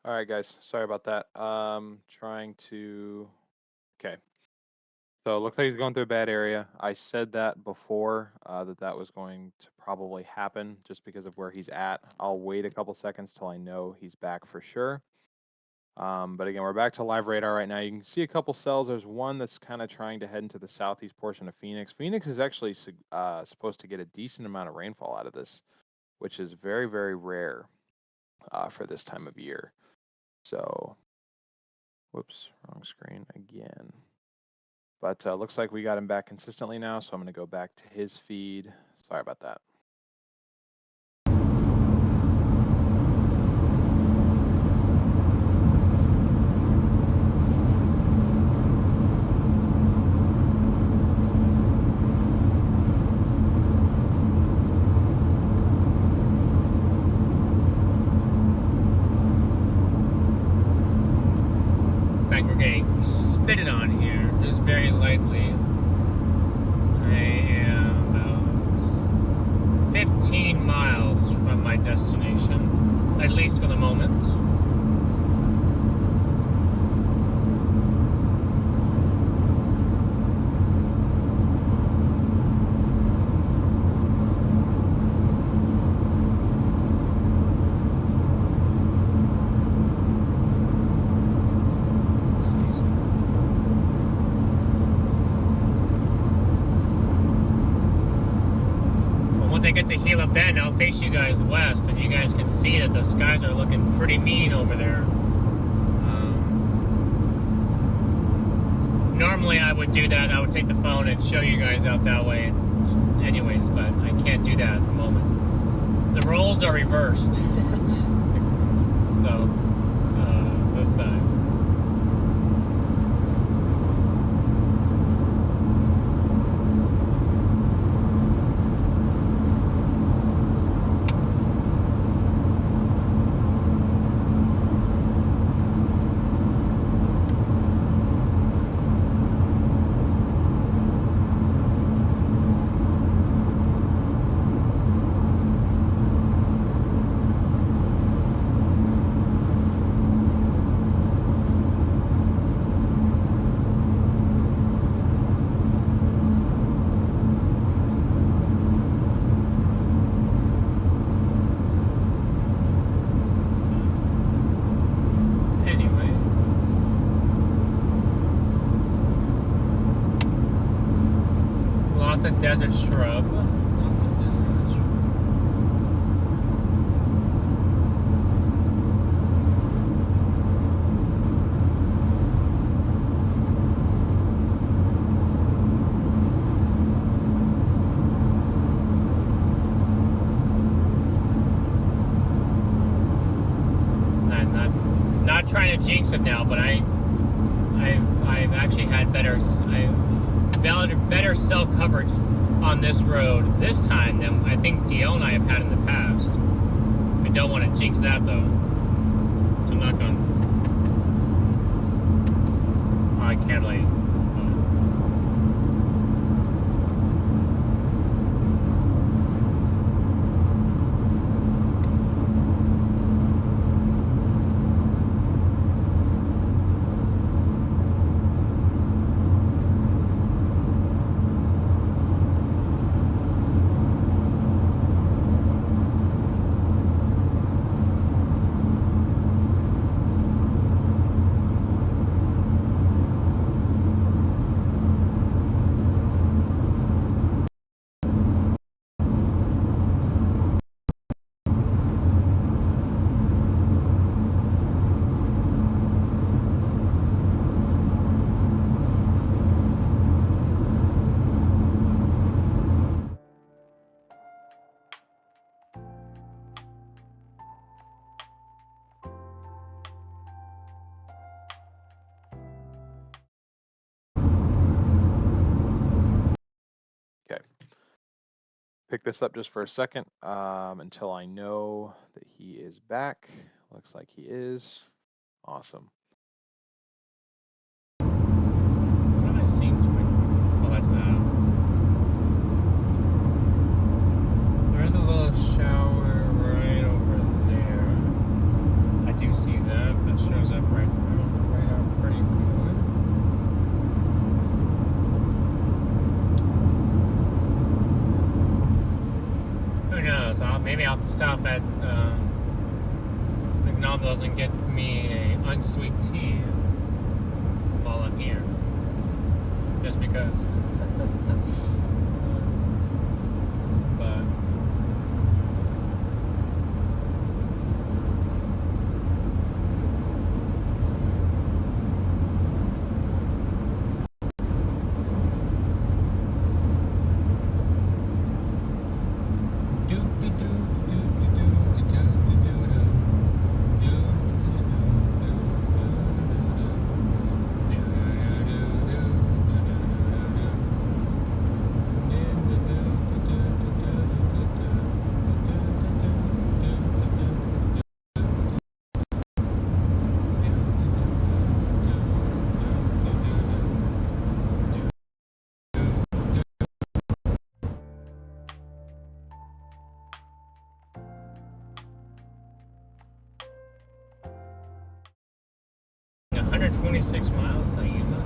All right, guys. Sorry about that. Trying to. Okay. So it looks like he's going through a bad area. I said that before, that was going to probably happen just because of where he's at. I'll wait a couple seconds till I know he's back for sure. But again, we're back to live radar right now. You can see a couple cells. There's one that's kind of trying to head into the southeast portion of Phoenix. Phoenix is actually supposed to get a decent amount of rainfall out of this, which is very, very rare for this time of year. So, whoops, wrong screen again. But looks like we got him back consistently now, so I'm going to go back to his feed. Sorry about that. We're getting spitted on here, just very lightly. I am about 15 miles from my destination, at least for the moment. Once I get to Gila Bend, I'll face you guys west, and you guys can see that the skies are looking pretty mean over there. Normally I would do that. I would take the phone and show you guys out that way anyways, but I can't do that at the moment. The roles are reversed. So, this time. Desert shrub. Lots of desert shrub. I'm not trying to jinx it now, but I've actually had better cell coverage on this road this time than I think DL and I have had in the past. I don't want to jinx that though. So I'm not going. Oh, I can't really. pick this up just for a second until I know that he is back. Looks like he is. Awesome. What am I seeing? Oh, that's that. There's a little shower right over there. I do see that. That shows up right out pretty good. Who knows? Maybe I'll have to stop at McDonald's and get me a unsweet tea while I'm here. Just because. But $126 miles to Yuma.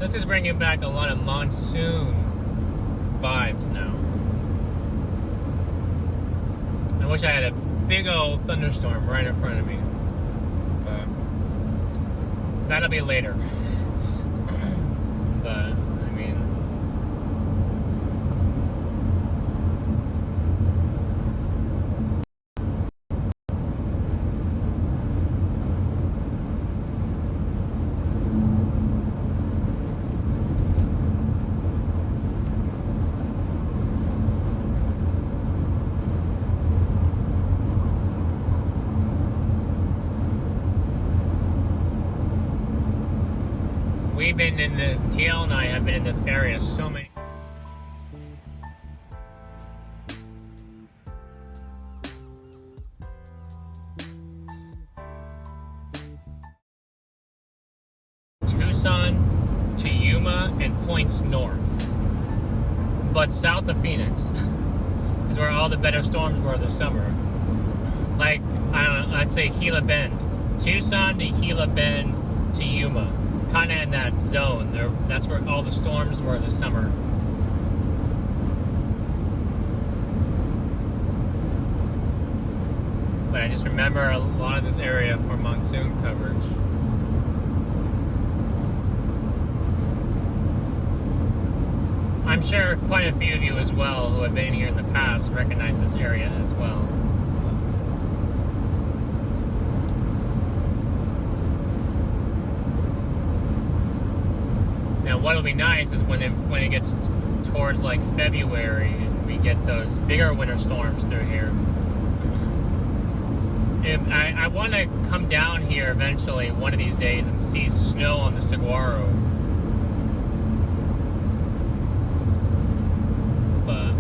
This is bringing back a lot of monsoon vibes now. I wish I had a big old thunderstorm right in front of me, but that'll be later. But, I mean, we've been in the TL and I have been in this area so many. Tucson to Yuma and points north, but south of Phoenix is where all the better storms were this summer. Like, I don't know, I'd say Gila Bend, Tucson to Gila Bend to Yuma. Kind of in that zone. That's where all the storms were this summer. But I just remember a lot of this area for monsoon coverage. I'm sure quite a few of you as well who have been here in the past recognize this area as well. Now, what'll be nice is when it gets towards like February, we get those bigger winter storms through here. I want to come down here eventually one of these days and see snow on the saguaro. But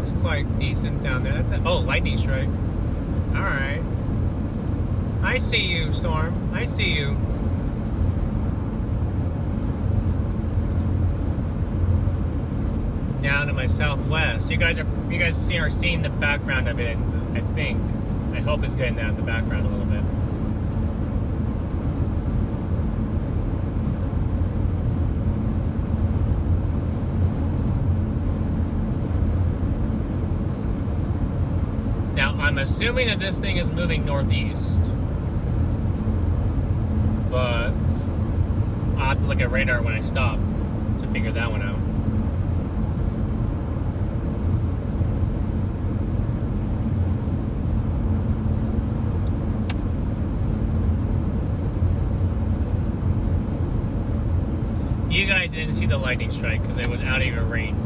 looks quite decent down there. Oh, lightning strike. All right. I see you, Storm. I see you. Down to my southwest. You guys are seeing the background of it, I think. I hope it's getting that in the background a little bit. Now, I'm assuming that this thing is moving northeast. But I'll have to look at radar when I stop to figure that one out. You guys didn't see the lightning strike because it was out of your range.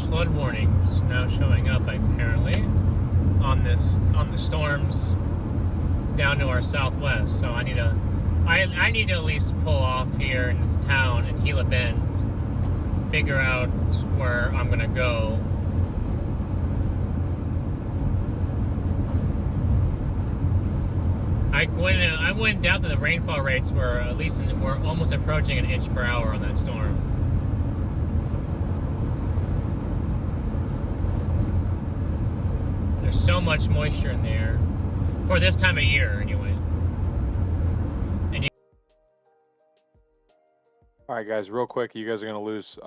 Flood warnings now showing up apparently on the storms down to our southwest. So I need to at least pull off here in this town in Gila Bend, figure out where I'm gonna go. I went down to the rainfall rates were we're almost approaching an inch per hour on that storm. There's so much moisture in the air for this time of year, anyway. And All right, guys, real quick, you guys are going to lose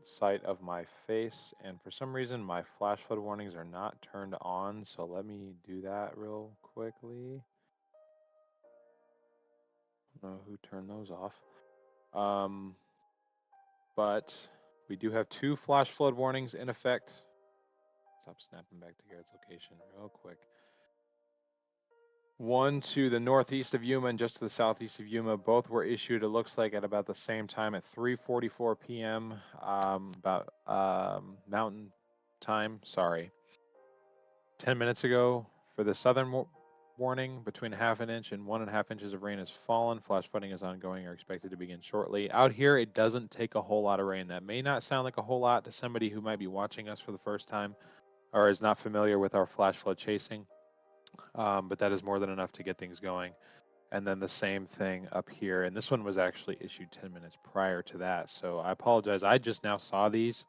sight of my face, and for some reason, my flash flood warnings are not turned on, so let me do that real quickly. I don't know who turned those off. But we do have 2 flash flood warnings in effect. Stop snapping back to Garrett's location real quick. One to the northeast of Yuma and just to the southeast of Yuma. Both were issued, it looks like, at about the same time at 3:44 p.m. About Mountain Time. Sorry. 10 minutes ago for the southern warning, between 1/2 inch and 1.5 inches of rain has fallen. Flash flooding is ongoing or expected to begin shortly. Out here, it doesn't take a whole lot of rain. That may not sound like a whole lot to somebody who might be watching us for the first time or is not familiar with our flash flood chasing, but that is more than enough to get things going. And then the same thing up here, and this one was actually issued 10 minutes prior to that, so I apologize. I just now saw these.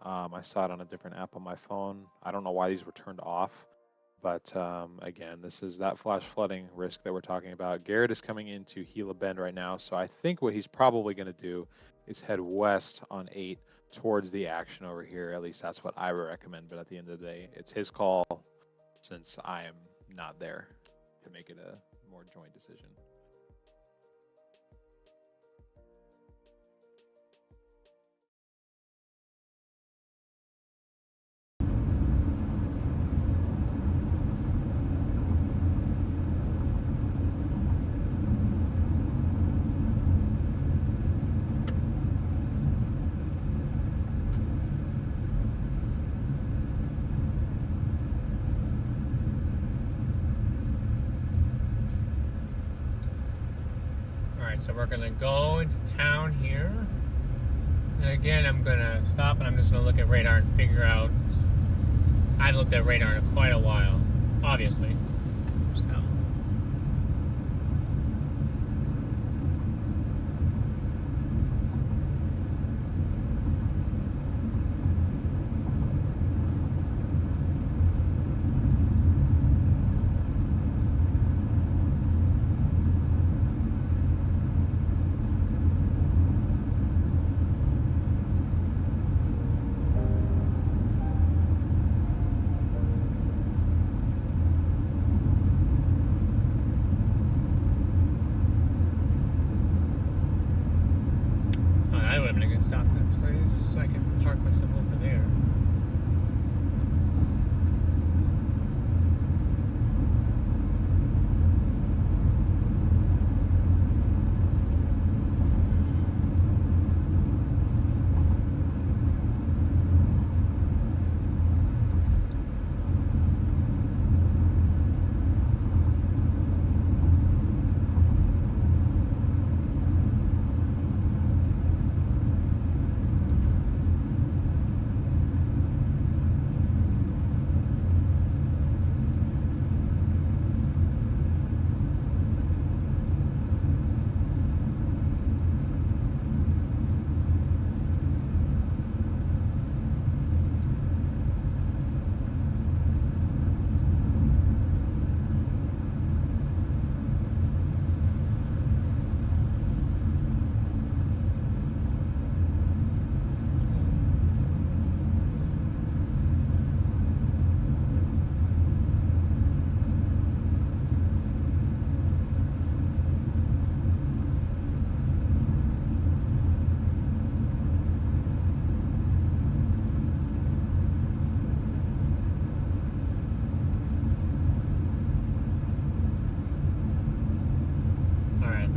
I saw it on a different app on my phone. I don't know why these were turned off, but again, this is that flash flooding risk that we're talking about. Garrett is coming into Gila Bend right now, so I think what he's probably going to do is head west on 8 towards the action over here. At least that's what I would recommend, but at the end of the day, it's his call since I am not there to make it a more joint decision. so we're gonna go into town here. And again, I'm gonna stop and I'm just gonna look at radar and figure out. I haven't looked at radar in quite a while, obviously. So.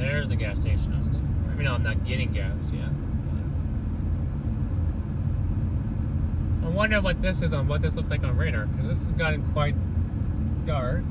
There's the gas station I was looking for. I mean, no, I'm not getting gas yet. I wonder what this is on, what this looks like on radar, because this has gotten quite dark.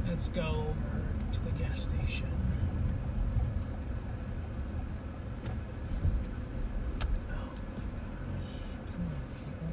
Let's go over to the gas station. Oh, come on, people.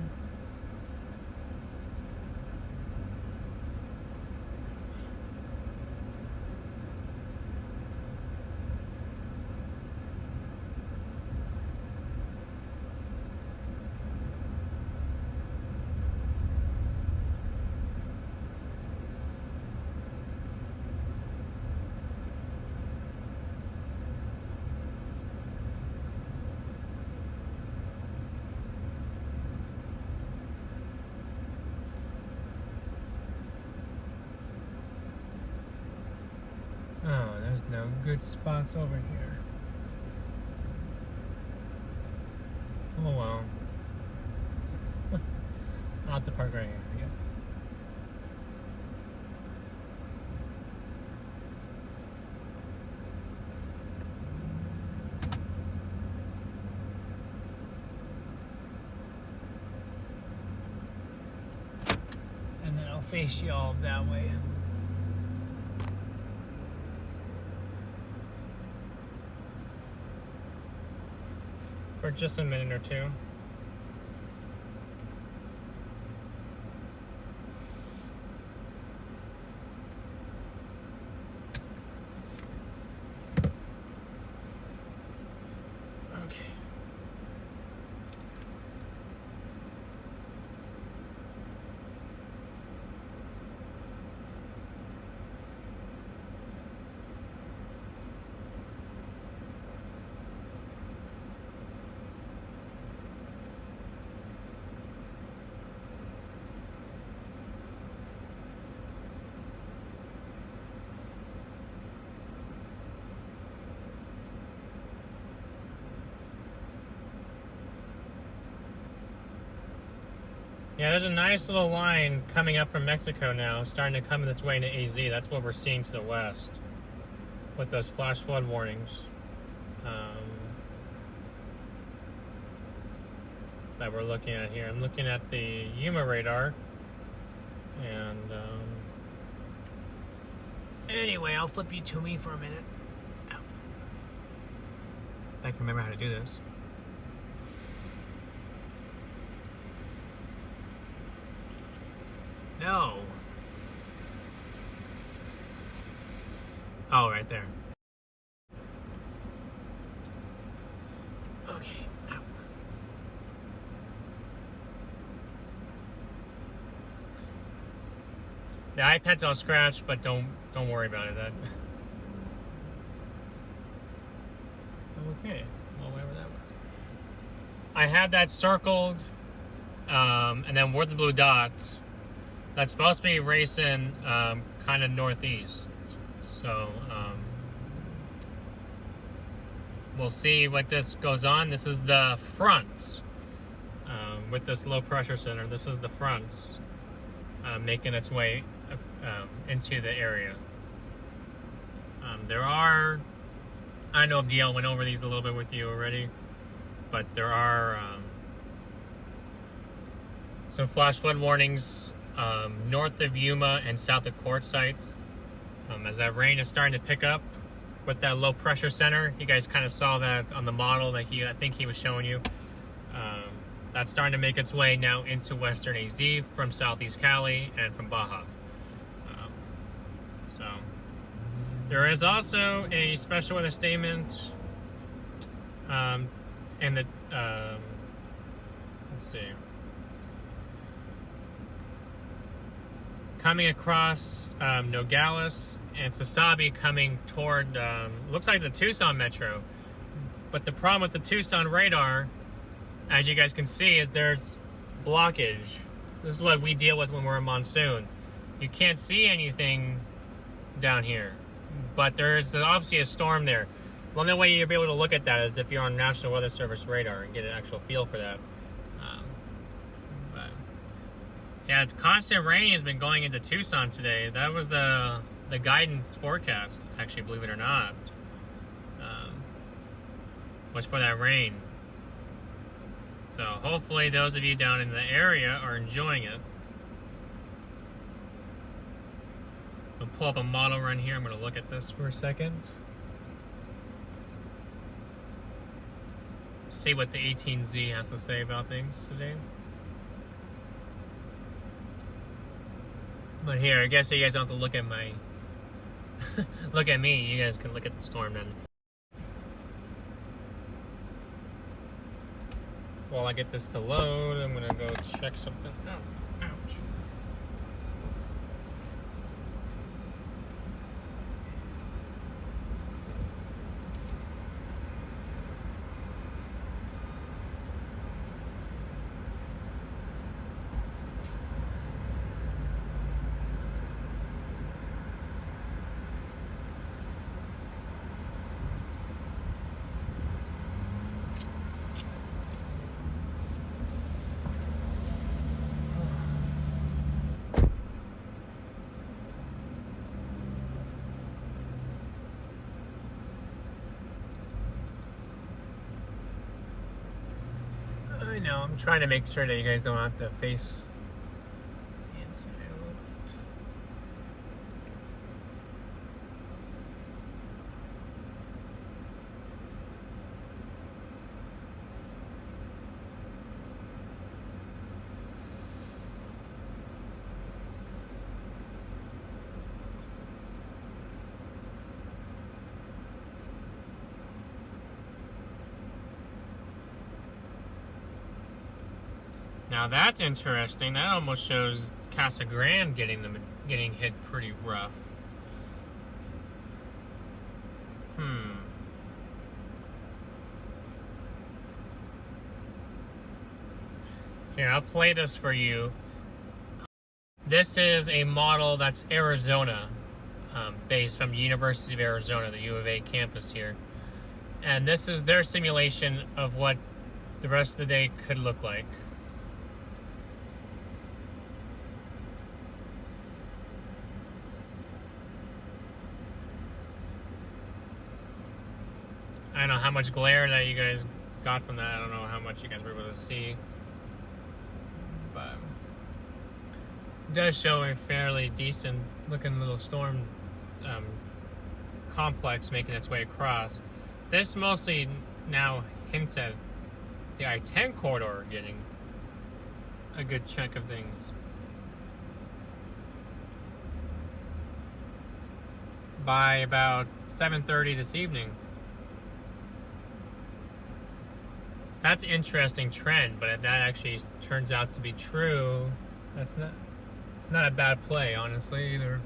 Oh, there's no good spots over here. Oh well. I'll have to park right here, I guess. And then I'll face y'all that way. For just a minute or two. Okay. Yeah, there's a nice little line coming up from Mexico now, starting to come its way into AZ. That's what we're seeing to the west with those flash flood warnings that we're looking at here. I'm looking at the Yuma radar, and anyway, I'll flip you to me for a minute. If I can remember how to do this. No. Oh, right there. Okay. Ow. The iPad's all scratched, but don't worry about it. That. Okay. Well, whatever that was. I had that circled, and then where the blue dots. That's supposed to be racing kind of northeast. So we'll see what this goes on. This is the fronts with this low pressure center. This is the fronts making its way into the area. There are, I know DL went over these a little bit with you already, but there are some flash flood warnings north of Yuma and south of Quartzsite. As that rain is starting to pick up with that low pressure center. You guys kind of saw that on the model that I think he was showing you. That's starting to make its way now into western AZ from southeast Cali and from Baja. So there is also a special weather statement in the let's see, coming across Nogales and Sasabi, coming toward looks like the Tucson metro. But the problem with the Tucson radar, as you guys can see, is there's blockage. This is what we deal with when we're in monsoon. You can't see anything down here, but there's obviously a storm there. The only way you'll be able to look at that is if you're on National Weather Service radar and get an actual feel for that. But yeah, constant rain has been going into Tucson today. That was the guidance forecast, actually, believe it or not, was for that rain. So hopefully those of you down in the area are enjoying it. I'll pull up a model run here. I'm going to look at this for a second. See what the 18Z has to say about things today. But here, I guess you guys don't have to look at my look at me. You guys can look at the storm then. While I get this to load, I'm gonna go check something out. Ouch. I know, I'm trying to make sure that you guys don't have to face the inside a little bit. Now that's interesting. That almost shows Casa Grande getting hit pretty rough. Here, I'll play this for you. This is a model that's Arizona based from the University of Arizona, the U of A campus here. And this is their simulation of what the rest of the day could look like. I don't know how much glare that you guys got from that. I don't know how much you guys were able to see. But it does show a fairly decent looking little storm complex making its way across. This mostly now hints at the I-10 corridor getting a good chunk of things. By about 7:30 this evening. That's an interesting trend, but if that actually turns out to be true, that's not a bad play, honestly, either.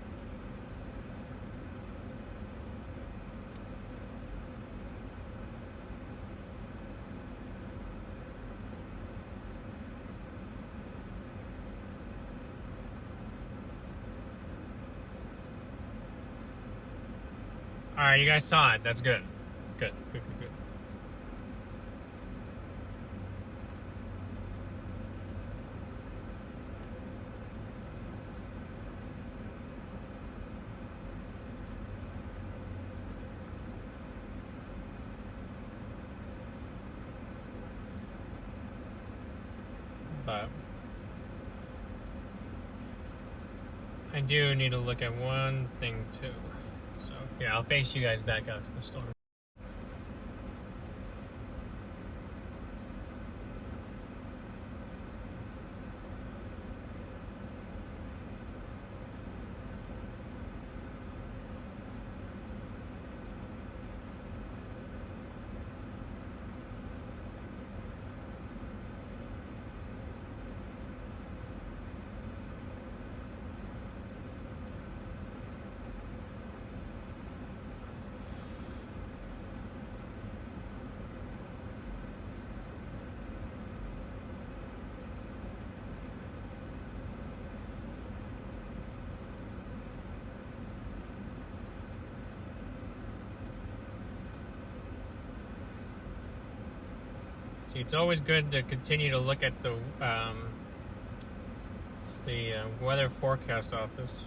Alright, you guys saw it. That's good. Good. But I do need to look at one thing too. So yeah, I'll face you guys back out to the storm. See, it's always good to continue to look at the weather forecast office.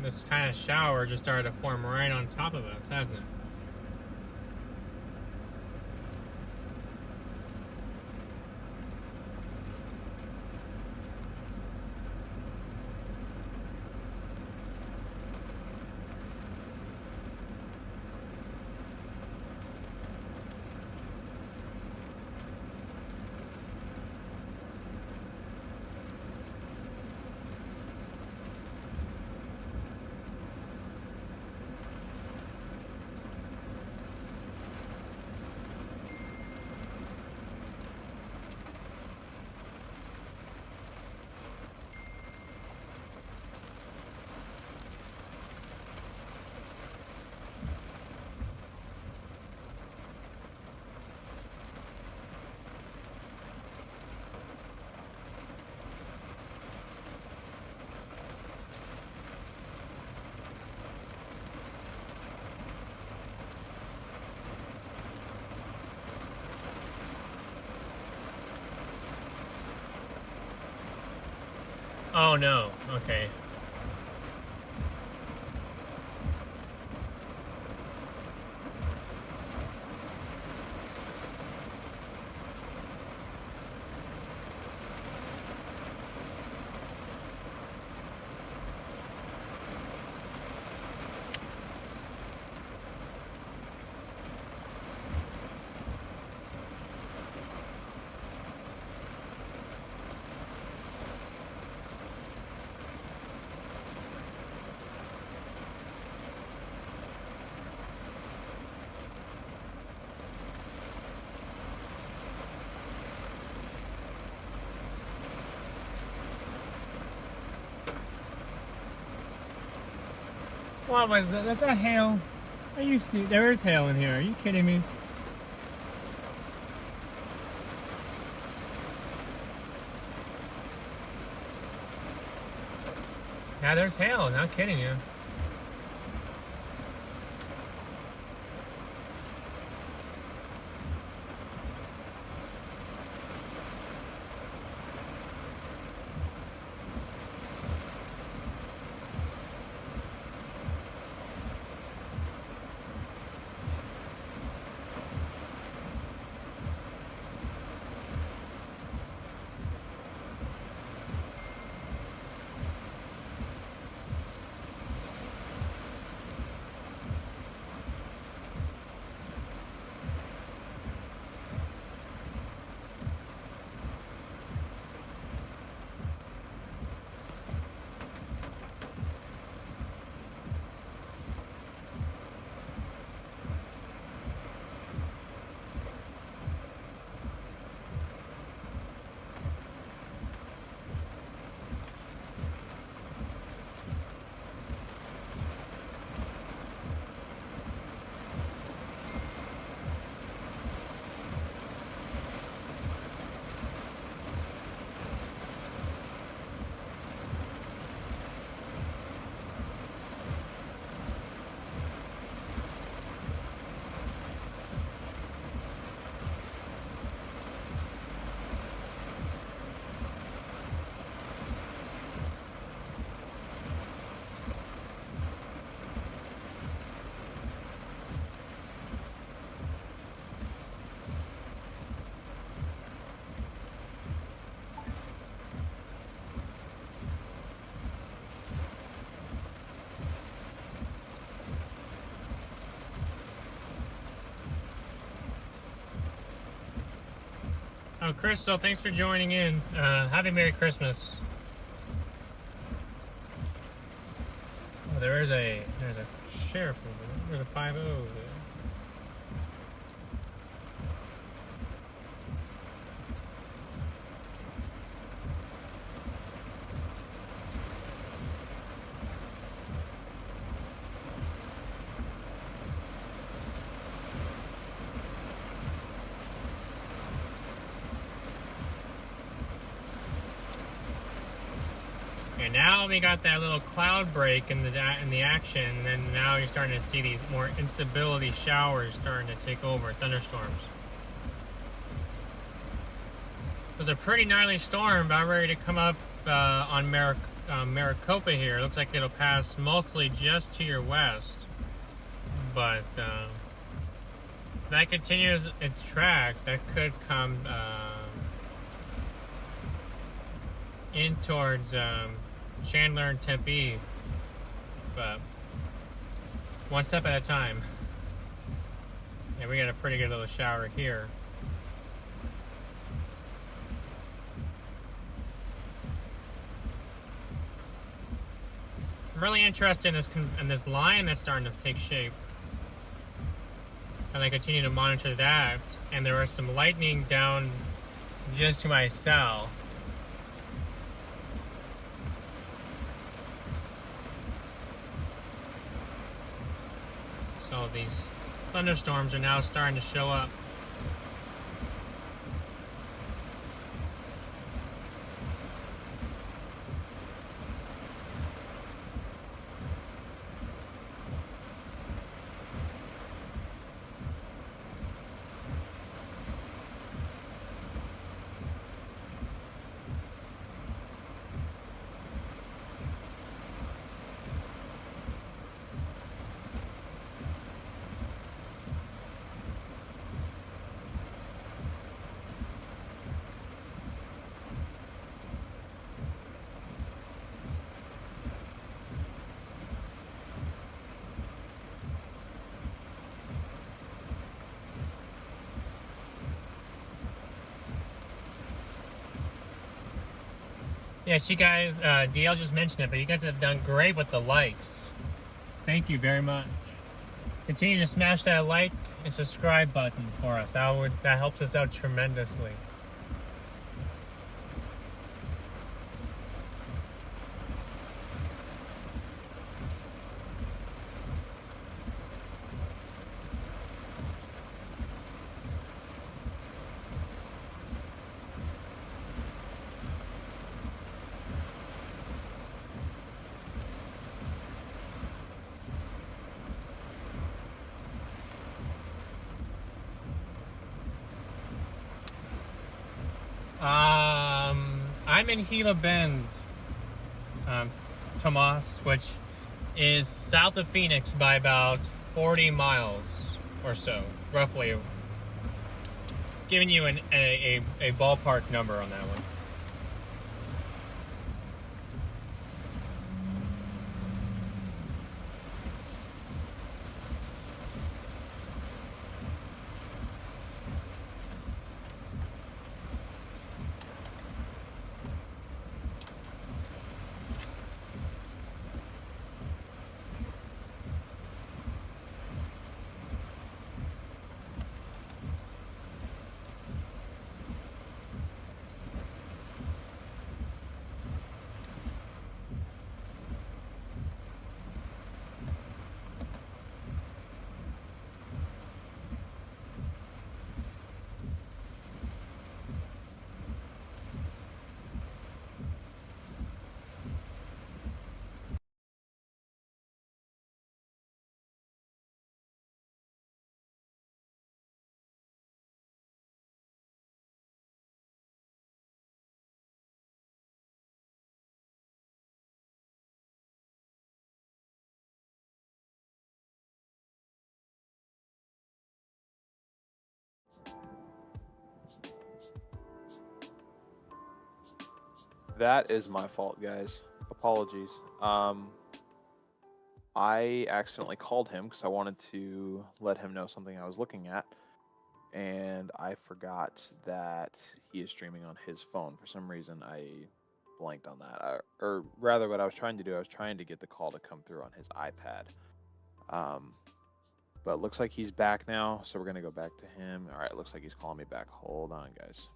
This kind of shower just started to form right on top of us, hasn't it? Oh no, okay. What was that? That's not hail. Are you serious? There is hail in here. Are you kidding me? Yeah, there's hail. Not kidding you. Oh, Crystal, thanks for joining in. Happy Merry Christmas. Oh, there's a sheriff over there. There's a 5-0 over there. And now we got that little cloud break in the action, and then now you're starting to see these more instability showers starting to take over, thunderstorms. It was a pretty gnarly storm about ready to come up on Maricopa here. It looks like it'll pass mostly just to your west, but if that continues its track, that could come in towards Chandler and Tempe, but one step at a time. And we got a pretty good little shower here. I'm really interested in this line that's starting to take shape, and I continue to monitor that. And there was some lightning down just to my south. So these thunderstorms are now starting to show up. Yes, you guys, DL just mentioned it, but you guys have done great with the likes. Thank you very much. Continue to smash that like and subscribe button for us. That helps us out tremendously. I'm in Gila Bend, Tomas, which is south of Phoenix by about 40 miles or so, roughly. Giving you a ballpark number on that one. That is my fault, guys. Apologies. I accidentally called him because I wanted to let him know something I was looking at. and I forgot that he is streaming on his phone. For some reason, I blanked on that. Or rather, what I was trying to do, I was trying to get the call to come through on his iPad. But it looks like he's back now, so we're going to go back to him. All right, looks like he's calling me back. Hold on, guys.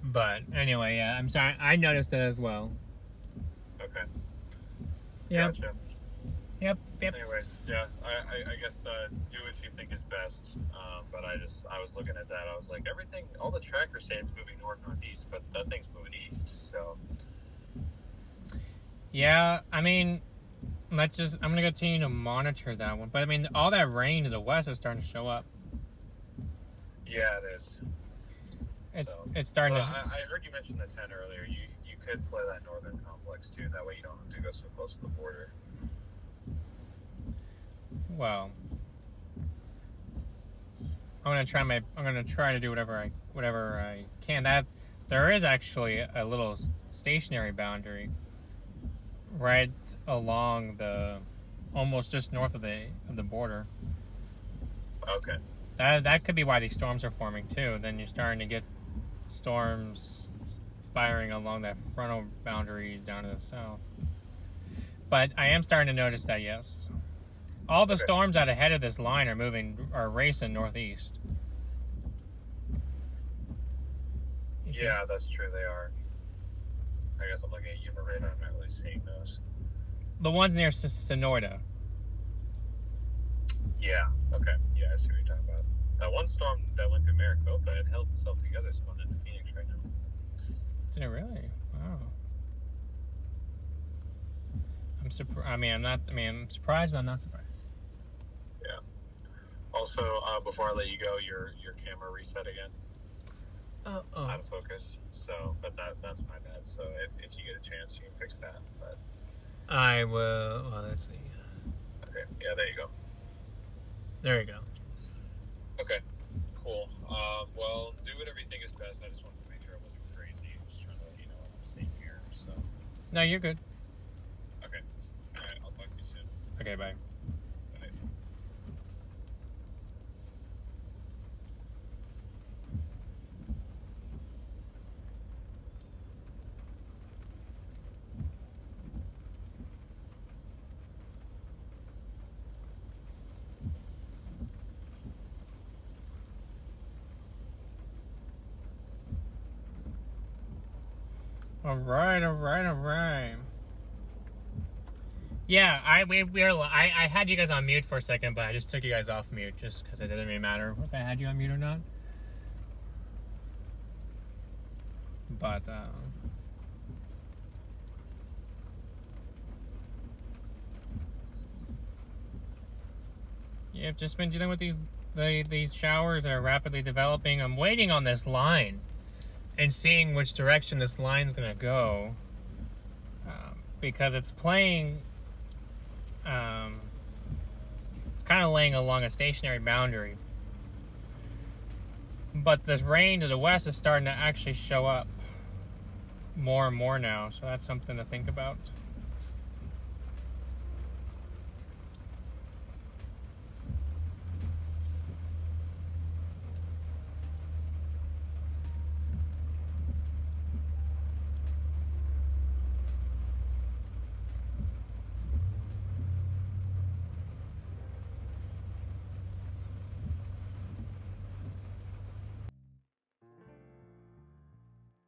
But anyway, yeah, I'm sorry. I noticed it as well. Okay. Yep. Gotcha. Yep. Anyways, yeah, I guess do what you think is best. But I was looking at that. I was like, everything, all the trackers say it's moving northeast, but that thing's moving east. So. Yeah, I mean, I'm gonna continue to monitor that one. But I mean, all that rain to the west is starting to show up. Yeah, it is. It's starting to. I heard you mention the 10 earlier. You could play that northern complex too. That way you don't have to go so close to the border. Well, I'm gonna try to do whatever I can. That there is actually a little stationary boundary right along the almost just north of the border. Okay. That could be why these storms are forming too. Then you're starting to get storms firing along that frontal boundary down to the south. But I am starting to notice that, yes. All the storms out ahead of this line are racing northeast. Yeah, that's true. They are. I guess I'm looking at Yuma radar. I'm not really seeing those. The ones near Sonoida. Yeah. Okay. Yeah, I see what you're talking about. That one storm that went through Maricopa, it held itself together. It's going into Phoenix right now. Did it really? Wow. I'm surprised. I'm surprised, but I'm not surprised. Yeah. Also, before I let you go, your camera reset again. Out of focus. So, but that's my bad. So if you get a chance, you can fix that. But I will. Well, let's see. Okay. Yeah. There you go. There you go. Okay. Cool. Well, do whatever you think is best. I just wanted to make sure I wasn't crazy. I'm just trying to let you know what I'm seeing here. So. No, you're good. Okay. All right. I'll talk to you soon. Okay. Bye. Bye. All right. Yeah, I had you guys on mute for a second, but I just took you guys off mute just because it didn't really matter if I had you on mute or not. But yeah, I've just been dealing with these showers that are rapidly developing. I'm waiting on this line and seeing which direction this line's gonna go, because it's playing. It's kind of laying along a stationary boundary, but this rain to the west is starting to actually show up more and more now, so that's something to think about.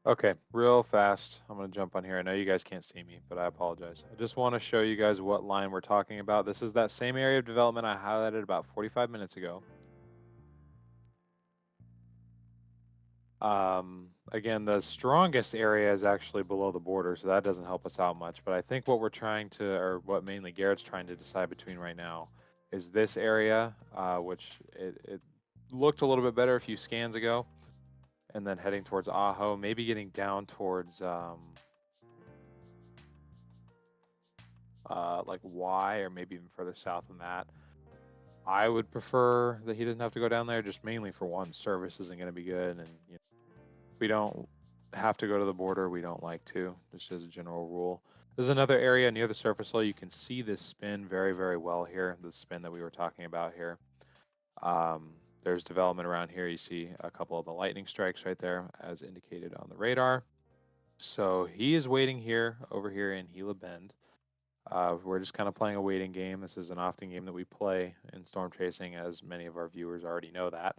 Okay, real fast. I'm going to jump on here. I know you guys can't see me, but I apologize. I just want to show you guys what line we're talking about. This is that same area of development I highlighted about 45 minutes ago. Again, the strongest area is actually below the border, so that doesn't help us out much. But I think what we're trying to, or what mainly Garrett's trying to decide between right now, is this area, which it looked a little bit better a few scans ago. And then heading towards Ajo, maybe getting down towards like Y, or maybe even further south than that. I would prefer that he doesn't have to go down there, just mainly for one, service isn't going to be good, and you know, we don't have to go to the border. We don't like to, just as a general rule. There's another area near the surface low. You can see this spin very, very well here, the spin that we were talking about here. There's development around here. You see a couple of the lightning strikes right there as indicated on the radar. So he is waiting here, over here in Gila Bend. We're just kind of playing a waiting game. This is an often game that we play in storm chasing, as many of our viewers already know that.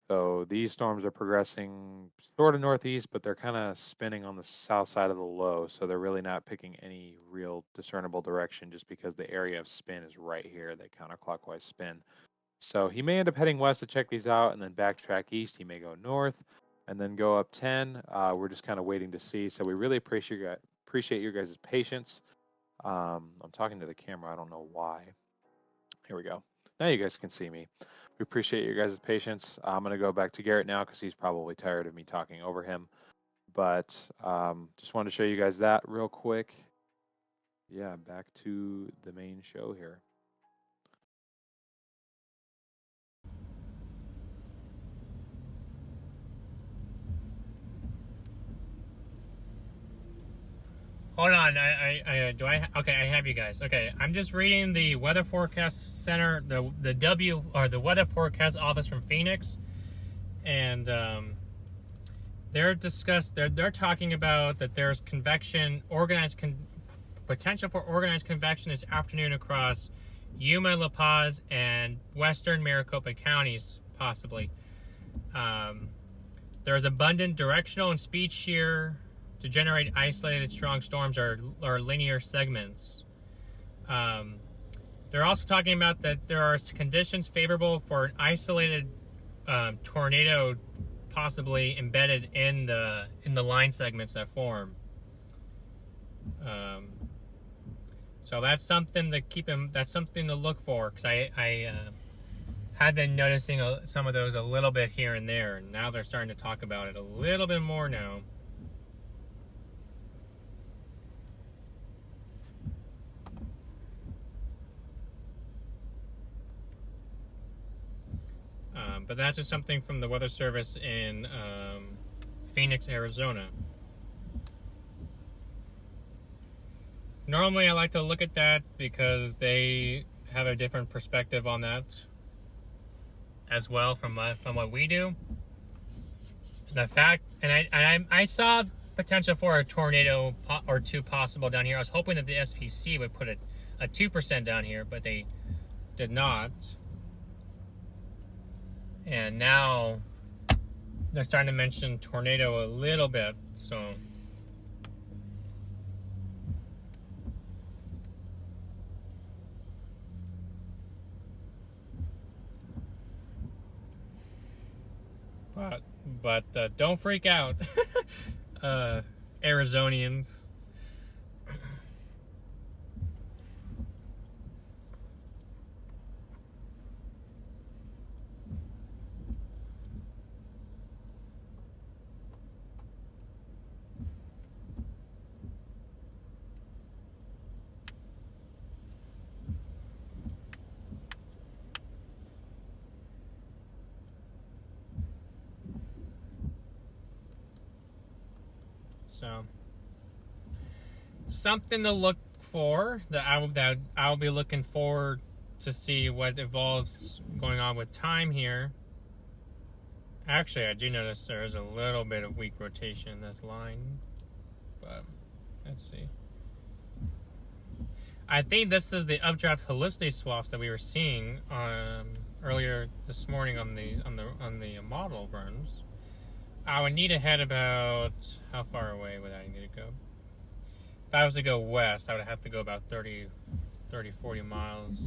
So these storms are progressing sort of northeast, but they're kind of spinning on the south side of the low. So they're really not picking any real discernible direction, just because the area of spin is right here, that counterclockwise spin. So he may end up heading west to check these out and then backtrack east. He may go north and then go up 10. We're just kind of waiting to see. So we really appreciate your guys' patience. I'm talking to the camera. I don't know why. Here we go. Now you guys can see me. We appreciate your guys' patience. I'm going to go back to Garrett now because he's probably tired of me talking over him. But just wanted to show you guys that real quick. Yeah, back to the main show here. Hold on, okay, I have you guys. Okay, I'm just reading the Weather Forecast Center, the Weather Forecast Office from Phoenix, and they're talking about that there's potential for organized convection this afternoon across Yuma, La Paz, and western Maricopa counties, possibly. There's abundant directional and speed shear to generate isolated strong storms or linear segments. They're also talking about that there are conditions favorable for an isolated tornado possibly embedded in the line segments that form. So that's something to that's something to look for, because I have been noticing some of those a little bit here and there, and now they're starting to talk about it a little bit more now. But that's just something from the Weather Service in Phoenix, Arizona. Normally I like to look at that because they have a different perspective on that as well from what we do. The fact, and I saw potential for a tornado or two possible down here. I was hoping that the SPC would put a 2% down here, but they did not. And now they're starting to mention tornado a little bit, so. But don't freak out, Arizonians. So, something to look for that I'll be looking forward to see what evolves going on with time here. Actually, I do notice there is a little bit of weak rotation in this line, but let's see. I think this is the updraft helicity swaths that we were seeing earlier this morning on the model runs. I would need to head about, how far away would I need to go? If I was to go west, I would have to go about 30, 40 miles.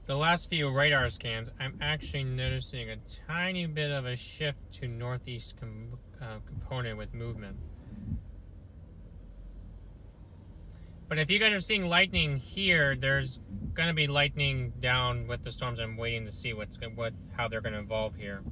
The last few radar scans, I'm actually noticing a tiny bit of a shift to northeast component with movement. But if you guys are seeing lightning here, there's going to be lightning down with the storms. I'm waiting to see how they're going to evolve here.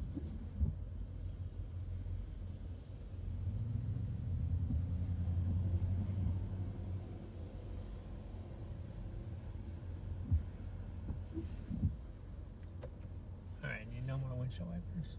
No more windshield wipers.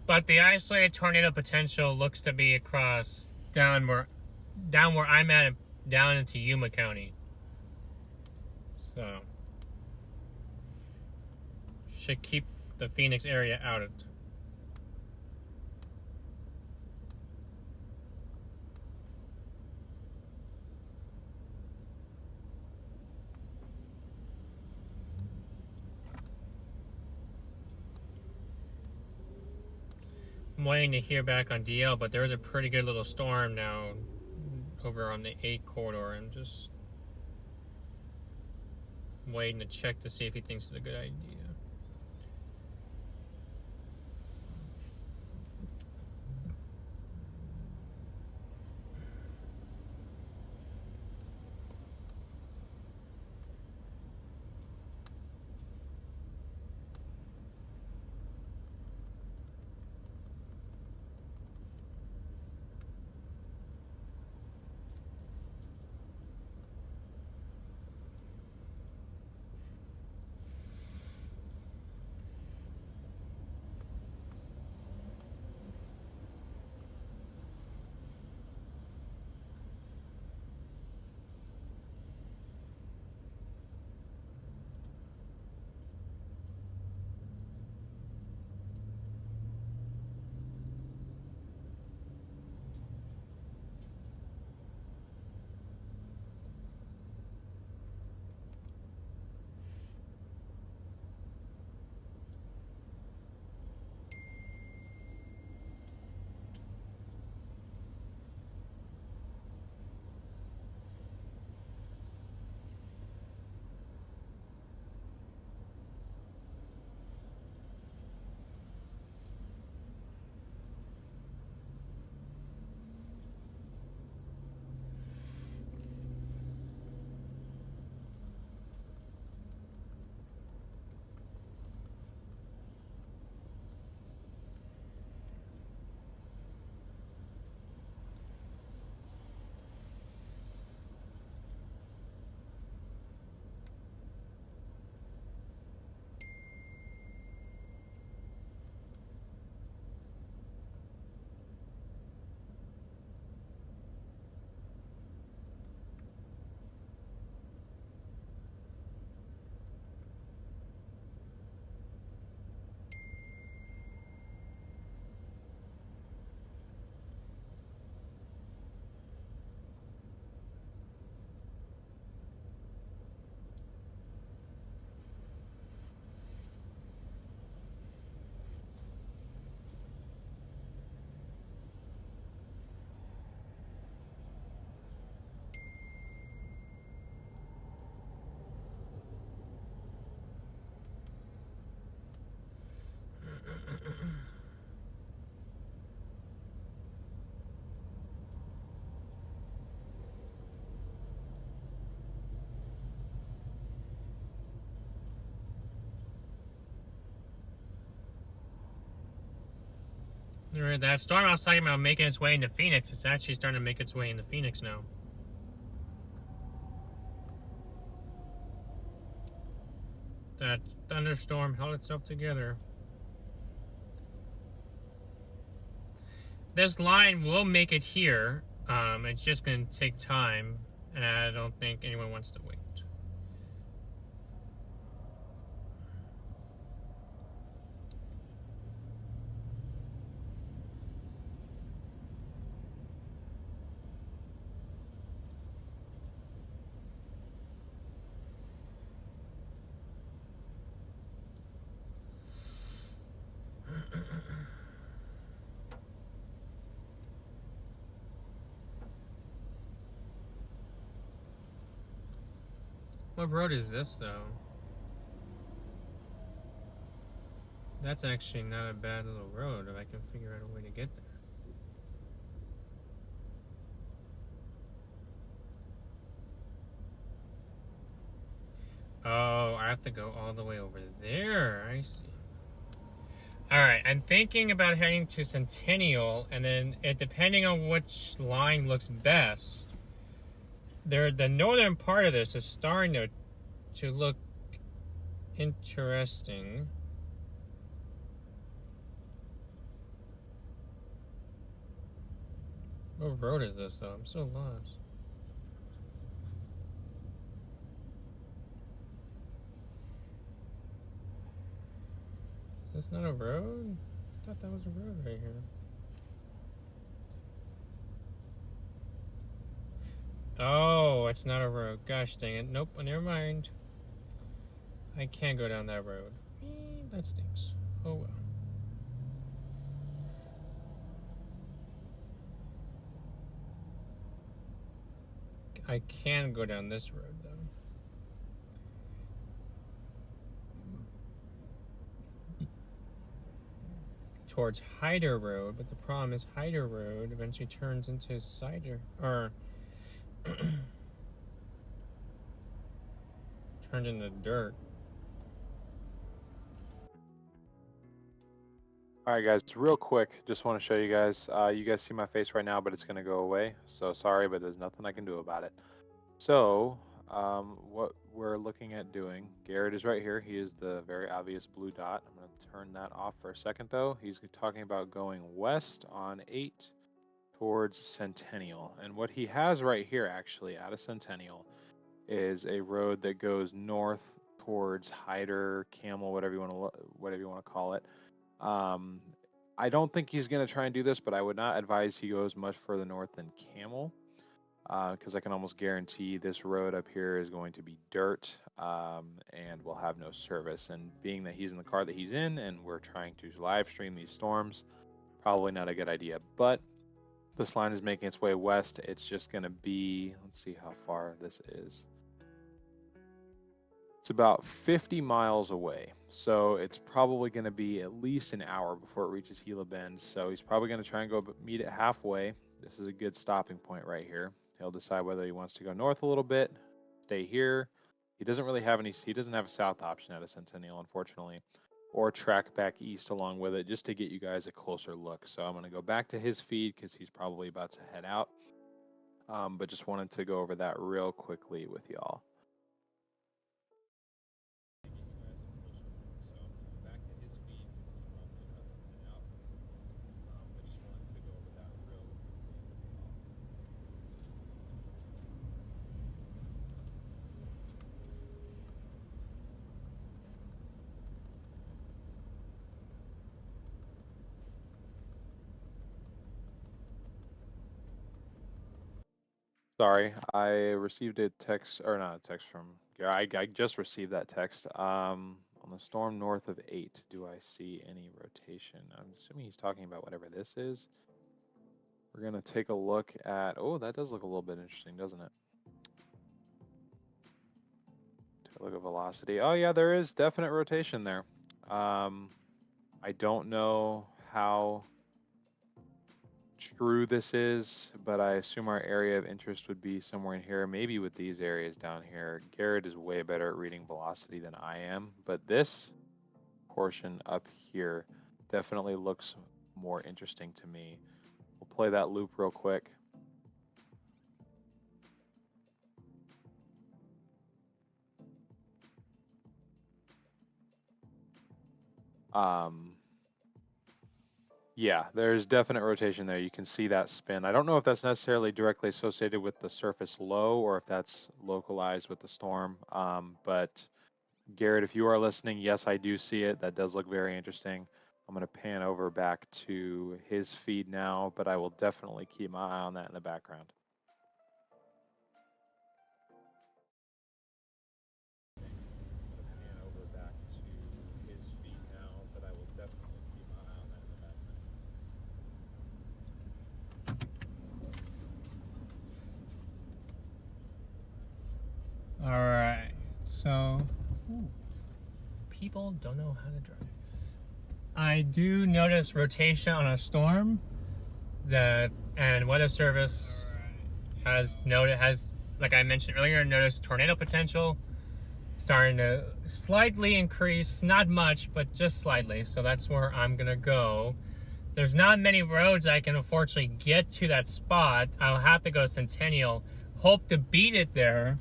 But the isolated tornado potential looks to be across down where I'm at, down into Yuma County. So should keep the Phoenix area out of it. I'm waiting to hear back on DL, but there's a pretty good little storm now over on the 8 corridor. I'm just waiting to check to see if he thinks it's a good idea. Alright, that storm I was talking about making its way into Phoenix, it's actually starting to make its way into Phoenix now. That thunderstorm held itself together. This line will make it here. It's just going to take time, and I don't think anyone wants to wait. What road is this, though? That's actually not a bad little road if I can figure out a way to get there. Oh, I have to go all the way over there. I see. Alright, I'm thinking about heading to Centennial, and then depending on which line looks best, the northern part of this is starting to look interesting. What road is this, though? I'm so lost. Is this not a road? I thought that was a road right here. Oh, it's not a road. Gosh dang it. Nope, never mind. I can't go down that road. That stinks. Oh well. I can go down this road, though. Towards Hyder Road, but the problem is Hyder Road eventually turns into Cider, or turned into dirt. All right, guys, real quick, just want to show you guys. You guys see my face right now, but it's going to go away. So sorry, but there's nothing I can do about it. So what we're looking at doing, Garrett is right here. He is the very obvious blue dot. I'm going to turn that off for a second, though. He's talking about going west on 8 towards Centennial. And what he has right here, actually, out of Centennial, is a road that goes north towards Hyder, Camel, whatever you want to call it. I don't think he's going to try and do this, but I would not advise he goes much further north than Camel, because I can almost guarantee this road up here is going to be dirt, and will have no service. And being that he's in the car that he's in and we're trying to live stream these storms, probably not a good idea. But this line is making its way west. It's just going to be, let's see how far this is. It's about 50 miles away, so it's probably going to be at least an hour before it reaches Gila Bend. So he's probably going to try and go meet it halfway. This is a good stopping point right here. He'll decide whether he wants to go north a little bit, stay here. He doesn't really have he doesn't have a south option out of Centennial, unfortunately, or track back east along with it just to get you guys a closer look. So I'm going to go back to his feed because he's probably about to head out, but just wanted to go over that real quickly with y'all. Sorry, I received a text, or not a text from Gary. I just received that text. On the storm north of 8, do I see any rotation? I'm assuming he's talking about whatever this is. We're going to take a look at, oh, that does look a little bit interesting, doesn't it? Take a look at velocity. Oh yeah, there is definite rotation there. I don't know how true this is, but I assume our area of interest would be somewhere in here, maybe with these areas down here. Garrett is way better at reading velocity than I am, but this portion up here definitely looks more interesting to me. We'll play that loop real quick. Yeah, there's definite rotation there. You can see that spin. I don't know if that's necessarily directly associated with the surface low or if that's localized with the storm. But Garrett, if you are listening, yes, I do see it. That does look very interesting. I'm going to pan over back to his feed now, but I will definitely keep my eye on that in the background. All right, so people don't know how to drive. I do notice rotation on a storm and Weather Service has like I mentioned earlier, noticed tornado potential starting to slightly increase, not much, but just slightly. So that's where I'm gonna go. There's not many roads I can unfortunately get to that spot. I'll have to go Centennial, hope to beat it there.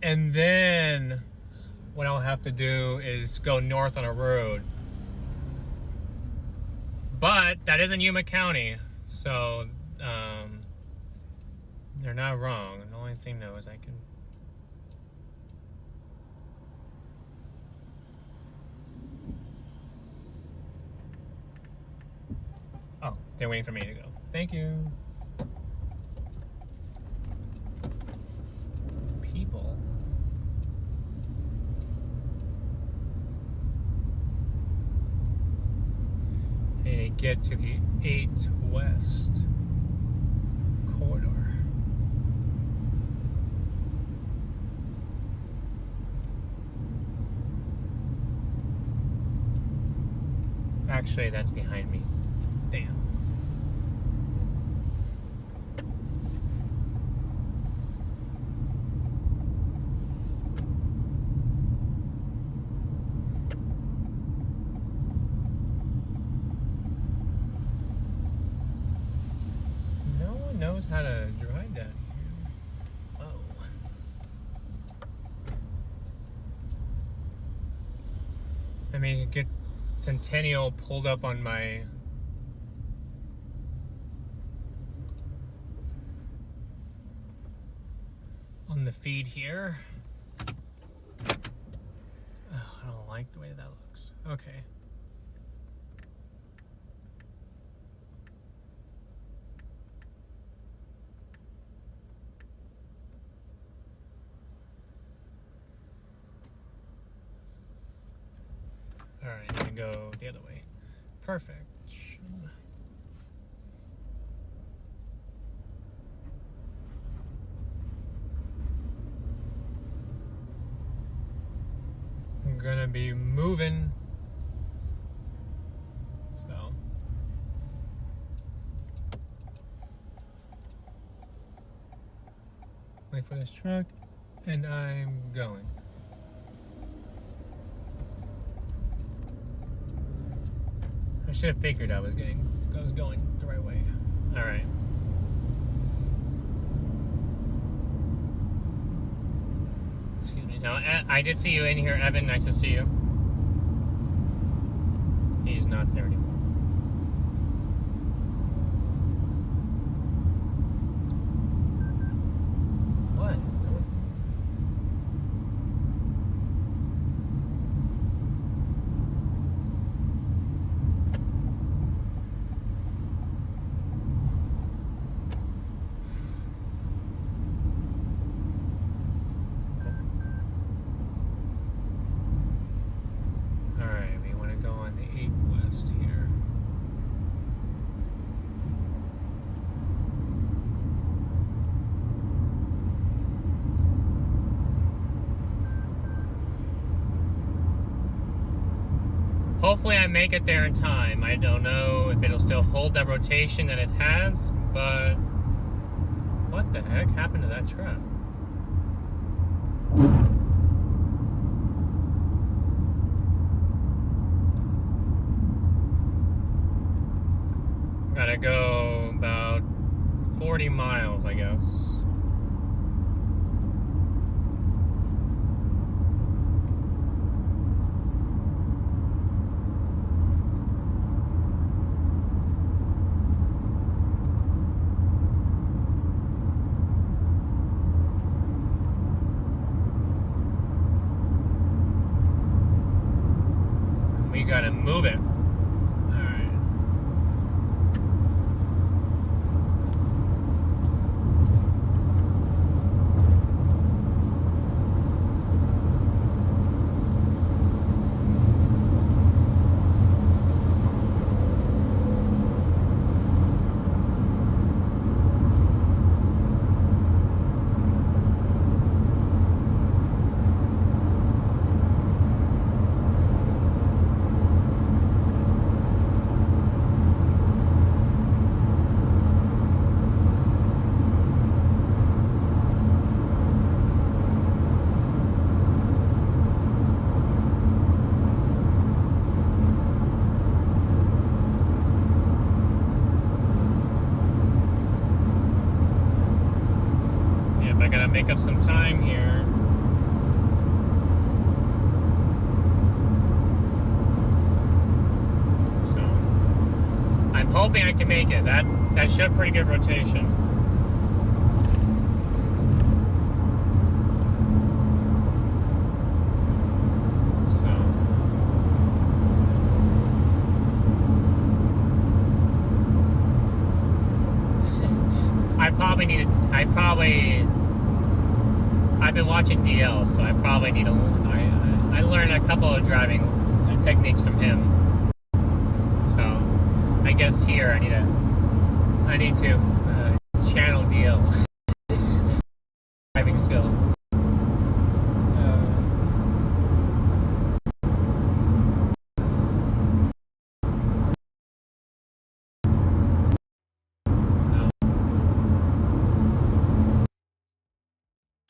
And then what I'll have to do is go north on a road. But that is in Yuma County, so they're not wrong. The only thing though is I can... Oh, they're waiting for me to go. Thank you. People. Hey, get to the 8 West corridor. Actually, that's behind me. Damn. Knows how to drive down here. Oh. I mean, get Centennial pulled up on my... on the feed here. Oh, I don't like the way that looks. Okay. Alright, I'm gonna go the other way. Perfect. I'm gonna be moving. So. Wait for this truck, and I'm going. I should have figured I was going the right way. All right. Excuse me. Now, I did see you in here, Evan. Nice to see you. He's not there anymore. What? Hopefully I make it there in time. I don't know if it'll still hold that rotation that it has, but what the heck happened to that truck? gonna go about 40 miles, I guess. We gotta move it. I gotta make up some time here. So I'm hoping I can make it. That showed pretty good rotation. So I've been watching DL, so I probably need I learned a couple of driving techniques from him. So I guess here I need to channel DL driving skills.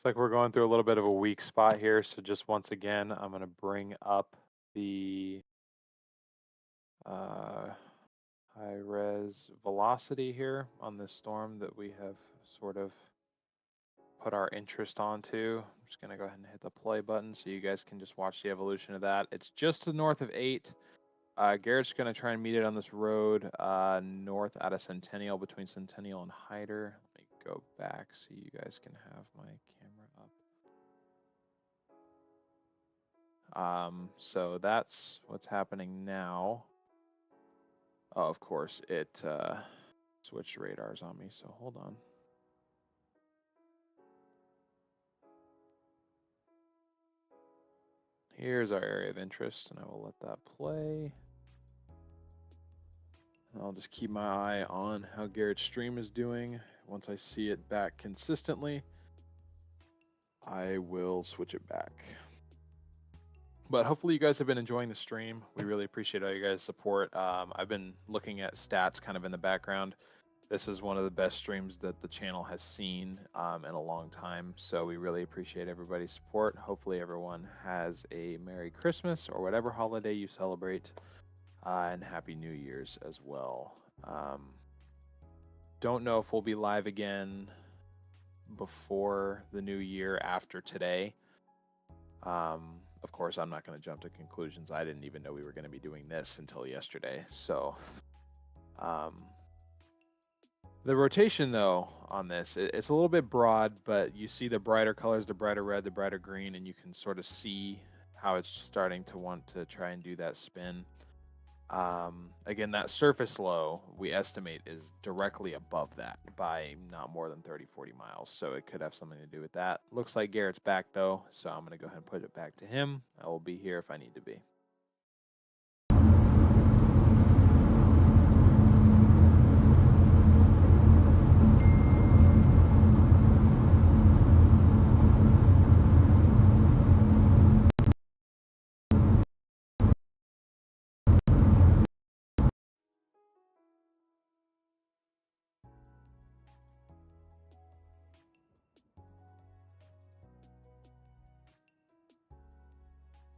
Like we're going through a little bit of a weak spot here, so just once again, I'm going to bring up the high res velocity here on this storm that we have sort of put our interest onto. I'm just going to go ahead and hit the play button so you guys can just watch the evolution of that. It's just to the north of 8. Garrett's going to try and meet it on this road north out of Centennial, between Centennial and Hyder. Let me go back so you guys can have my camera up. So that's what's happening now. Oh, of course, it switched radars on me, so hold on. Here's our area of interest, and I will let that play. I'll just keep my eye on how Garrett's stream is doing. Once I see it back consistently, I will switch it back. But hopefully you guys have been enjoying the stream. We really appreciate all you guys' support. I've been looking at stats kind of in the background. This is one of the best streams that the channel has seen in a long time. So we really appreciate everybody's support. Hopefully everyone has a Merry Christmas or whatever holiday you celebrate. And Happy New Year's as well. Don't know if we'll be live again before the new year after today. Of course, I'm not going to jump to conclusions. I didn't even know we were going to be doing this until yesterday. So the rotation, though, on this, it's a little bit broad, but you see the brighter colors, the brighter red, the brighter green, and you can sort of see how it's starting to want to try and do that spin. Again, that surface low we estimate is directly above that by not more than 30-40 miles, so it could have something to do with that. Looks like Garrett's back though, so I'm going to go ahead and put it back to him. I will be here if I need to be.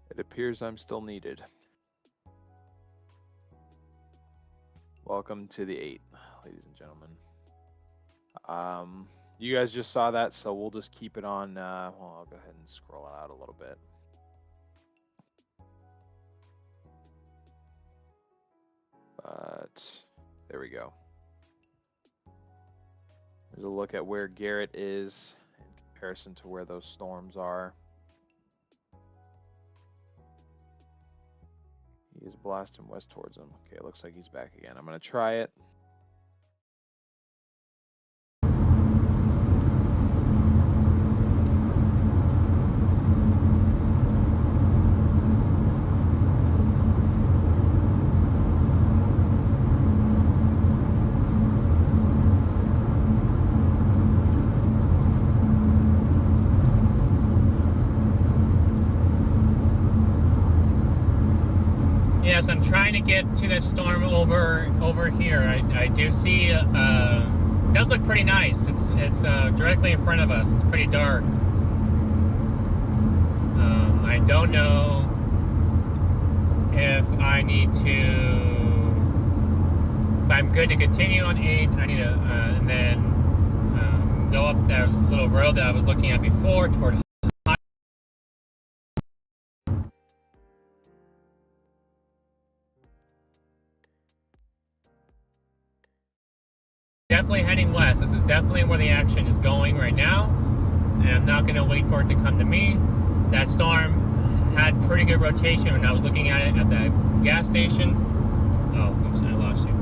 It appears I'm still needed. Welcome to the 8. ladies and gentlemen. You guys just saw that, so we'll just keep it on. Well, I'll go ahead and scroll out a little bit. But there we go. There's a look at where Garrett is in comparison to where those storms are. He is blasting west towards him. Okay, it looks like he's back again. I'm going to try it. Yes, I'm trying to get to that storm over here. I do see it does look pretty nice. It's directly in front of us. It's pretty dark. I don't know if I need to, if I'm good to continue on 8. I need to and then go up that little road that I was looking at before toward. Definitely heading west. This is definitely where the action is going right now, and I'm not going to wait for it to come to me. That storm had pretty good rotation when I was looking at it at the gas station. Oh, oops, I lost you.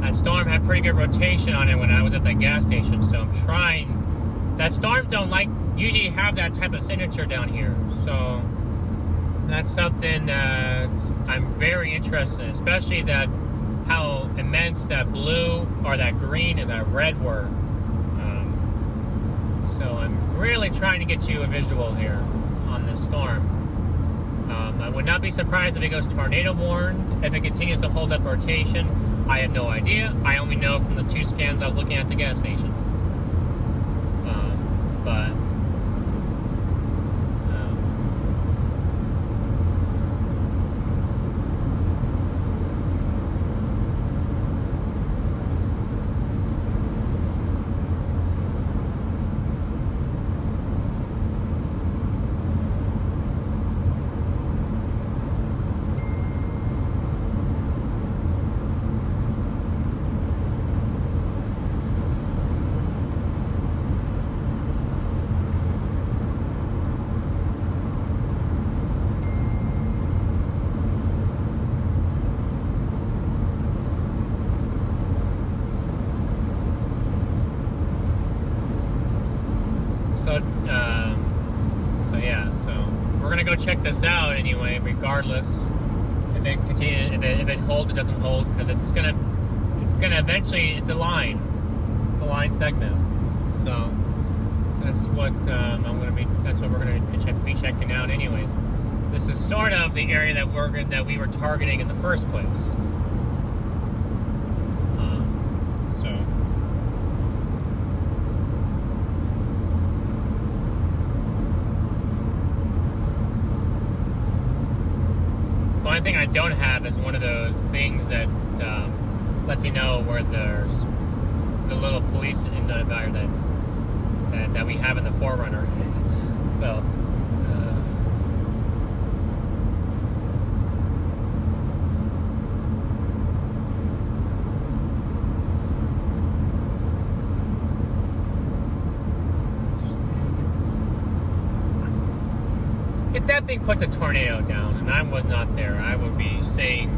That storm had pretty good rotation on it when I was at that gas station, so I'm trying. That storms don't usually have that type of signature down here, so that's something that I'm very interested in, especially that how immense that blue or that green and that red were. So I'm really trying to get you a visual here on this storm. I would not be surprised if it goes tornado warned, if it continues to hold up rotation. I have no idea. I only know from the 2 scans I was looking at the gas station. But check this out anyway, regardless if it continues, if it holds, it doesn't hold, because it's gonna eventually, it's a line segment. So that's what that's what we're gonna be checking out anyways. This is sort of the area that we were targeting in the first place. The only thing I don't have is one of those things that lets me know where there's the little police identifier that we have in the 4Runner. So if that thing puts a tornado down and I was not there, I would be saying,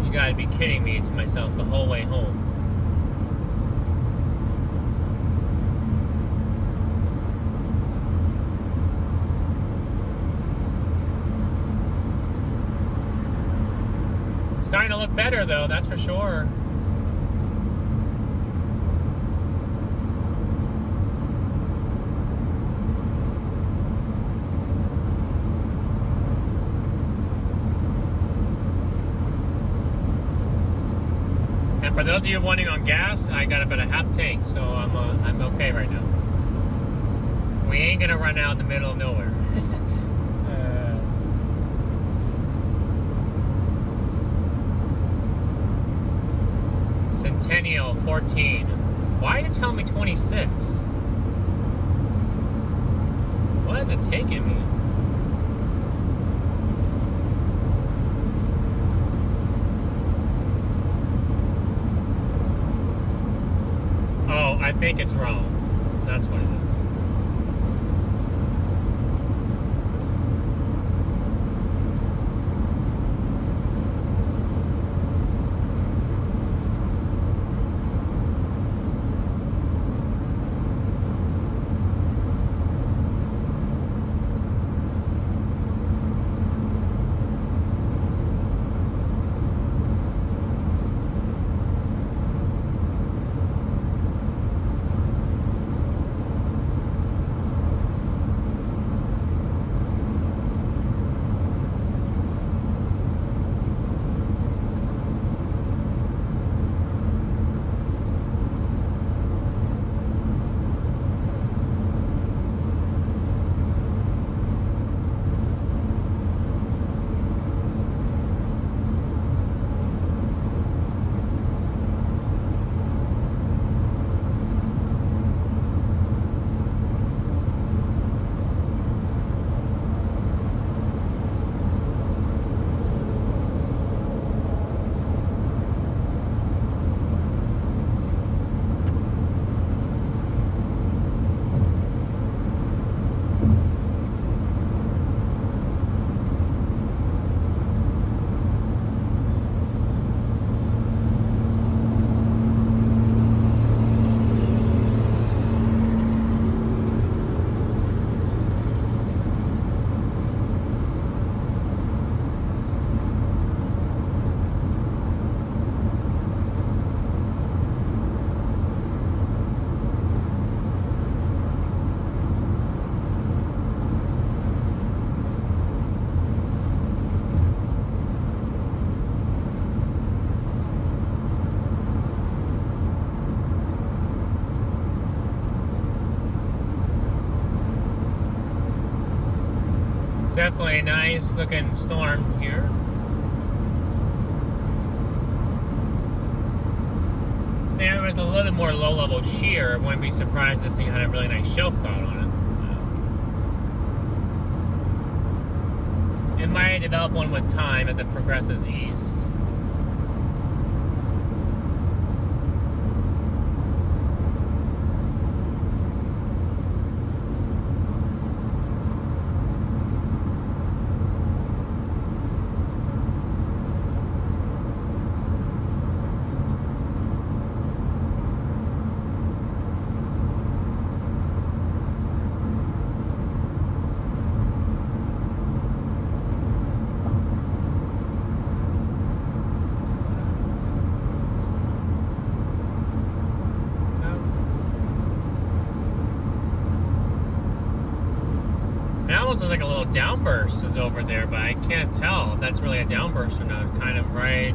you gotta be kidding me, to myself the whole way home. It's starting to look better though, that's for sure. For those of you wondering on gas, I got about a half tank, so I'm okay right now. we ain't gonna run out in the middle of nowhere. Centennial 14. Why are you telling me 26? What is it taking me? Oh, I think it's wrong. That's what it is. Definitely a nice looking storm here. There was a little bit more low level shear. Wouldn't be surprised this thing had a really nice shelf cloud on it. It might develop one with time as it progresses east. It almost looks like a little downburst is over there, but I can't tell if that's really a downburst or not. Kind of right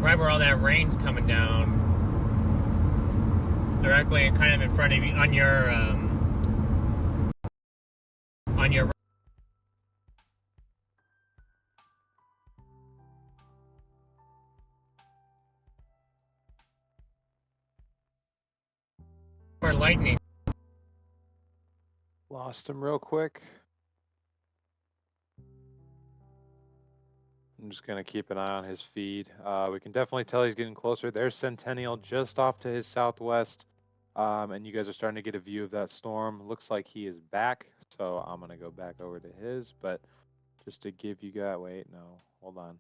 where all that rain's coming down. Directly and kind of in front of you on your where lightning. Lost him real quick. I'm just going to keep an eye on his feed. We can definitely tell he's getting closer. There's Centennial just off to his southwest. And you guys are starting to get a view of that storm. Looks like he is back. So I'm going to go back over to his. But just to give you guys, wait, no, hold on.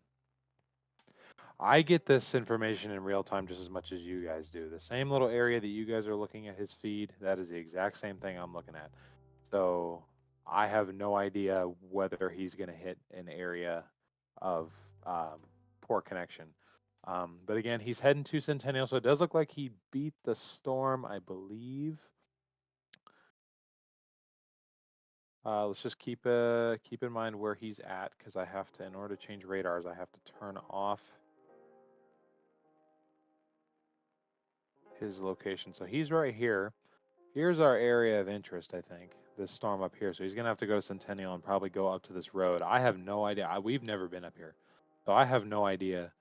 I get this information in real time just as much as you guys do. The same little area that you guys are looking at his feed, that is the exact same thing I'm looking at. So I have no idea whether he's going to hit an area of poor connection. But again, he's heading to Centennial, so it does look like he beat the storm, I believe. Let's just keep in mind where he's at, because I have to, in order to change radars, I have to turn off his location. So he's right here. Here's our area of interest, I think. This storm up here. So he's going to have to go to Centennial and probably go up to this road. I have no idea. We've never been up here. So I have no idea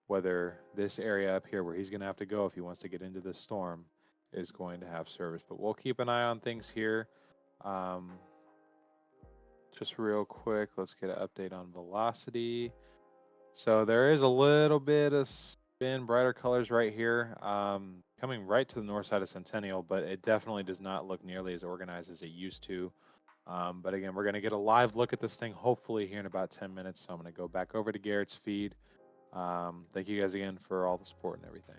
whether this area up here where he's going to have to go if he wants to get into this storm is going to have service. But we'll keep an eye on things here. Just real quick, let's get an update on velocity. So there is a little bit of spin, brighter colors right here, coming right to the north side of Centennial, but it definitely does not look nearly as organized as it used to. But again, we're going to get a live look at this thing hopefully here in about 10 minutes. So I'm going to go back over to Garrett's feed. Thank you guys again for all the support and everything.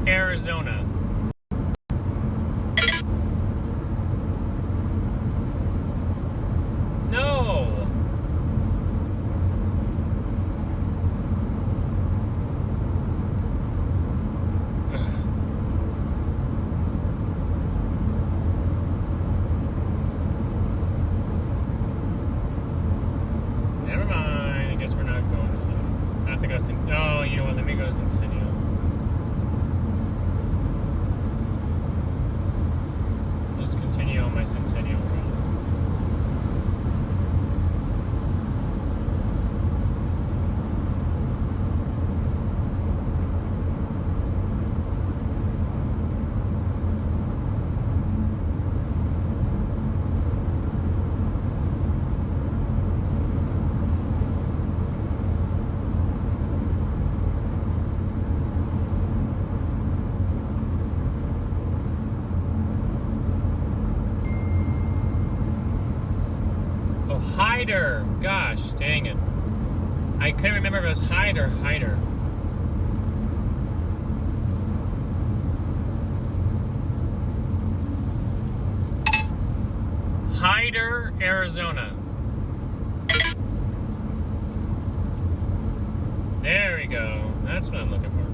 Arizona. No. Never mind. I guess we're not going. I have to go to. Oh, you know what? Let me go to Centennial. Just continue on my Centennial route. Hyder. Gosh, dang it. I couldn't remember if it was Hyde or Hyder. Hyder, Arizona. There we go. That's what I'm looking for.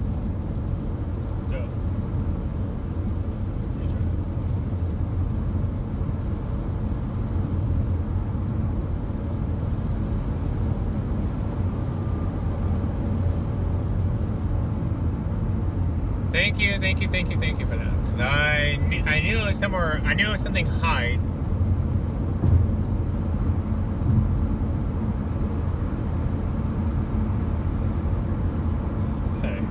Oh. Thank you for that. Because I knew it was somewhere. I knew it was something Hyde. Okay.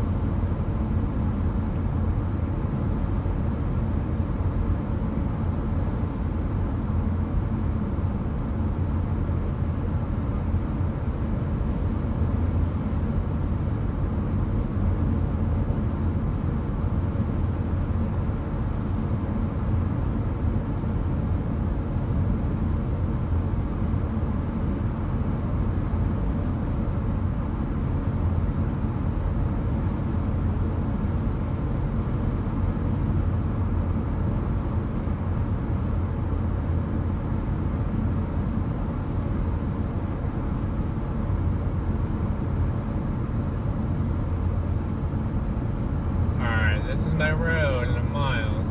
My road in a mile.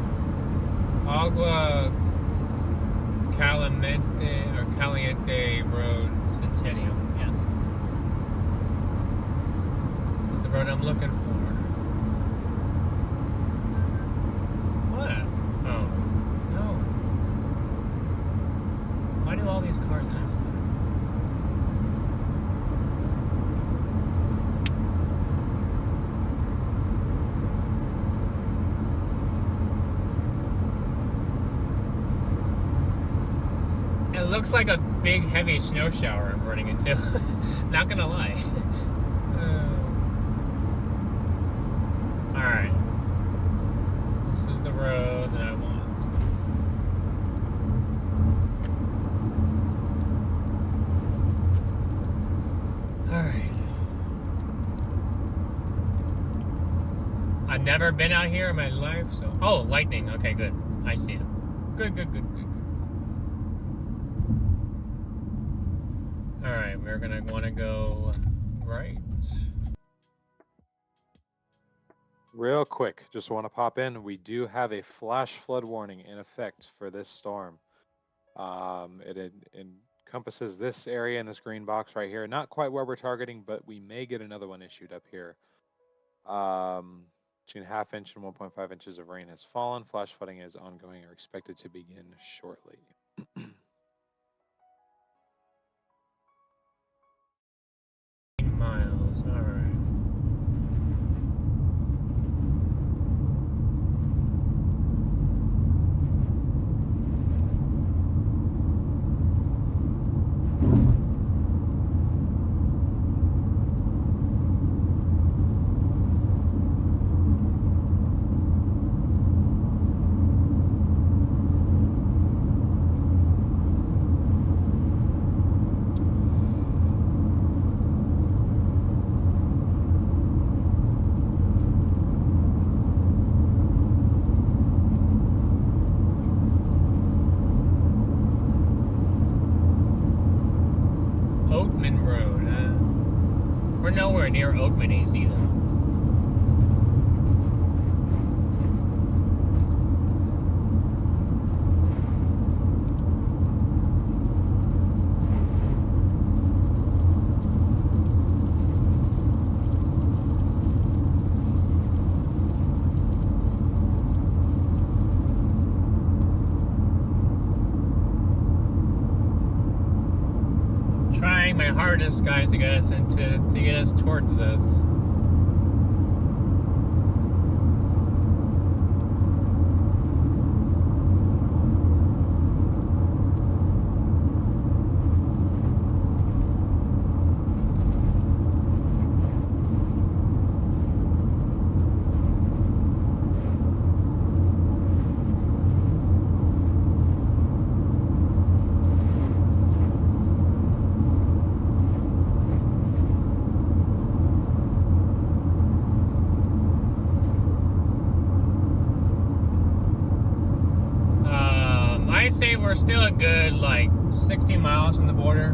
Agua Caliente Road, Centennial. Yes. This is the road I'm looking for. What? Oh. No. Why do all these cars ask that? It looks like a big, heavy snow shower I'm running into. Not gonna lie. Alright. This is the road that I want. Alright. I've never been out here in my life, so... Oh, lightning. Okay, good. I see it. Good. Alright, we're gonna want to go right. Real quick, just want to pop in. We do have a flash flood warning in effect for this storm. It encompasses this area in this green box right here. Not quite where we're targeting, but we may get another one issued up here. Between ½ inch and 1.5 inches of rain has fallen. Flash flooding is ongoing or expected to begin shortly. Miles, all right. Nowhere near Oakmanese either. Trying my hardest, guys, to get us to get us towards this. I'd say we're still a good, like, 60 miles from the border.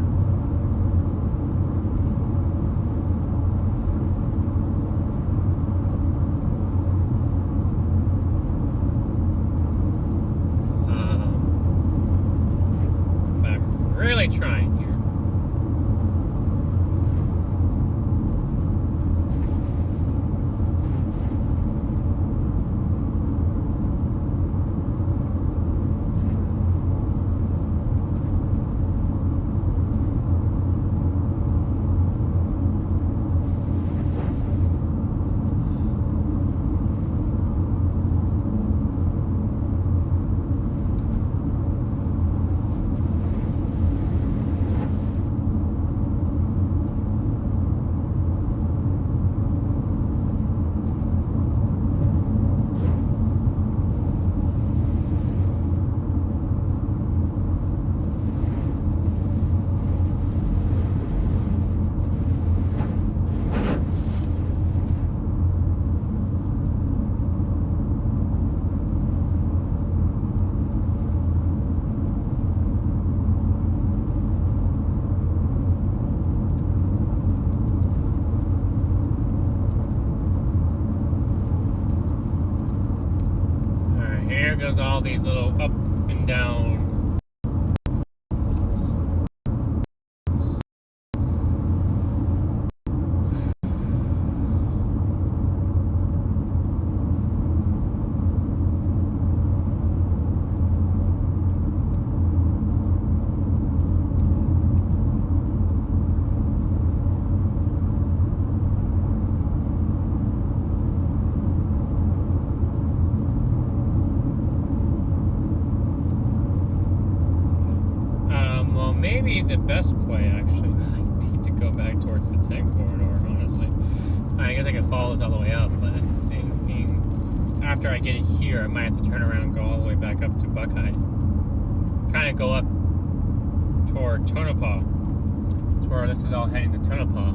But I'm really trying here. Goes all these little up and down. maybe the best play actually might be to go back towards the 10 corridor, honestly. I guess I could follow this all the way up, but I'm thinking after I get it here, I might have to turn around and go all the way back up to Buckeye. Kind of go up toward Tonopah. That's where this is all heading to Tonopah.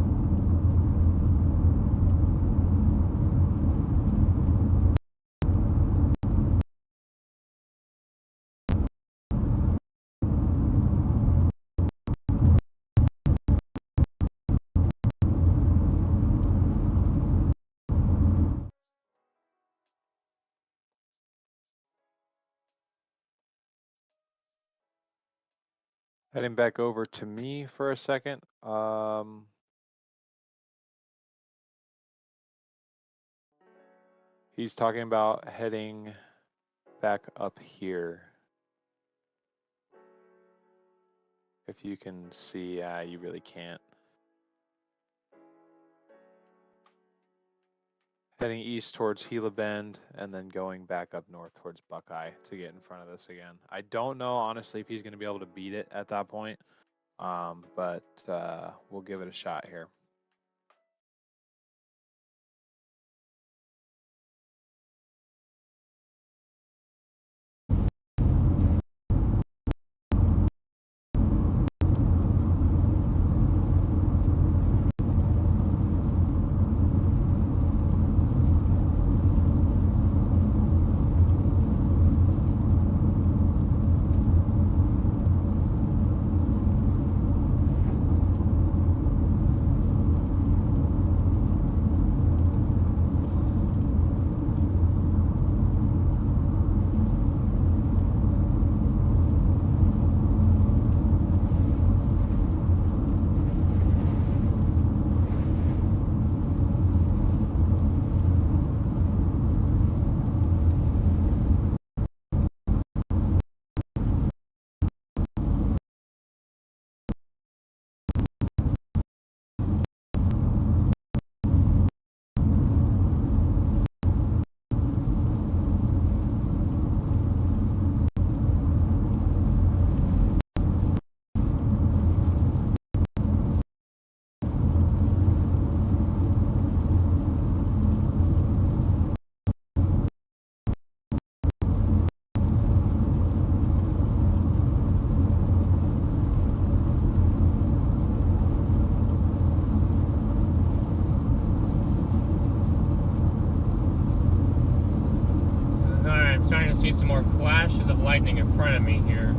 Heading back over to me for a second. He's talking about heading back up here. If you can see, you really can't. Heading east towards Gila Bend and then going back up north towards Buckeye to get in front of this again. I don't know, honestly, if he's going to be able to beat it at that point, but we'll give it a shot here. Starting to see some more flashes of lightning in front of me here.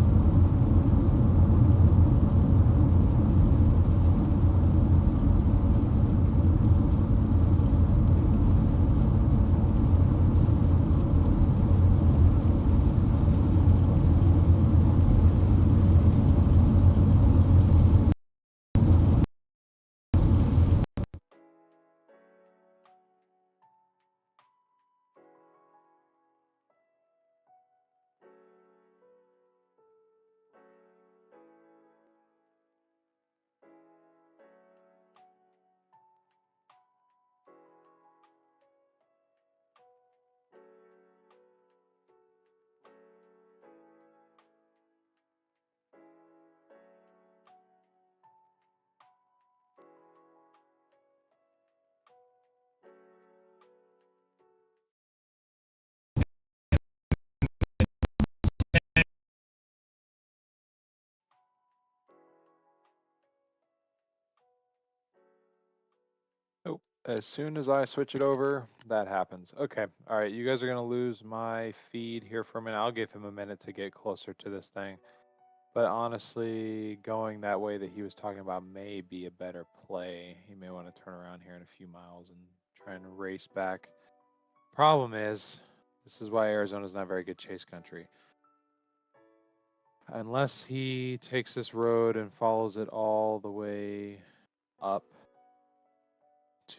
Oh, as soon as I switch it over, that happens. Okay, all right, you guys are gonna lose my feed here for a minute. I'll give him a minute to get closer to this thing. But honestly, going that way that he was talking about may be a better play. He may want to turn around here in a few miles and try and race back. Problem is, this is why Arizona's not very good chase country. Unless he takes this road and follows it all the way up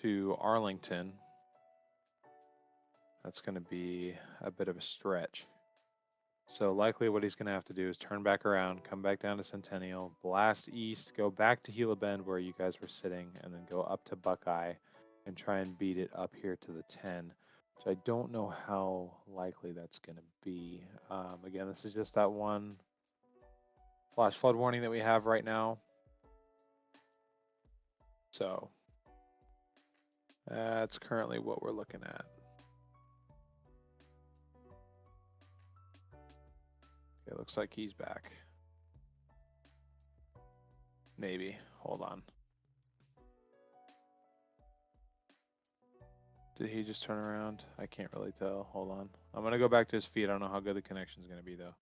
to Arlington, that's going to be a bit of a stretch. So likely what he's going to have to do is turn back around, come back down to Centennial, blast east, go back to Gila Bend where you guys were sitting, and then go up to Buckeye and try and beat it up here to the 10. So I don't know how likely that's going to be. Again, this is just that one flash flood warning that we have right now. So that's currently what we're looking at. It looks like he's back. Maybe. Hold on. Did he just turn around? I can't really tell. Hold on. I'm going to go back to his feed. I don't know how good the connection is going to be, though.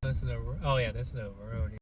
This is a, oh yeah, this is a road.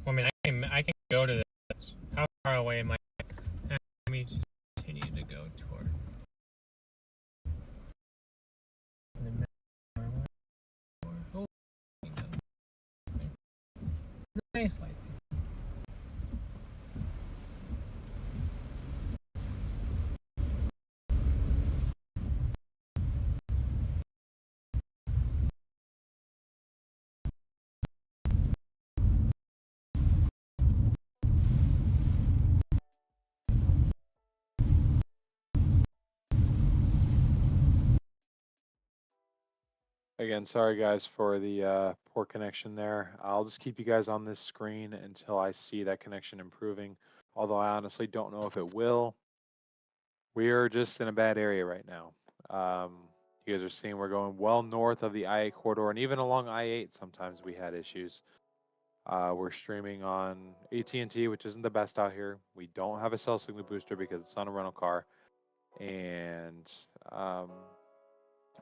I mean, I can go to this. How far away am I? Let me just continue to go toward. Oh, nice light. Again, sorry guys for the poor connection there. I'll just keep you guys on this screen until I see that connection improving, although I honestly don't know if it will. We are just in a bad area right now. You guys are seeing we're going well north of the I-8 corridor, and even along I-8 sometimes we had issues. We're streaming on AT&T, which isn't the best out here. We don't have a cell signal booster because it's on a rental car, and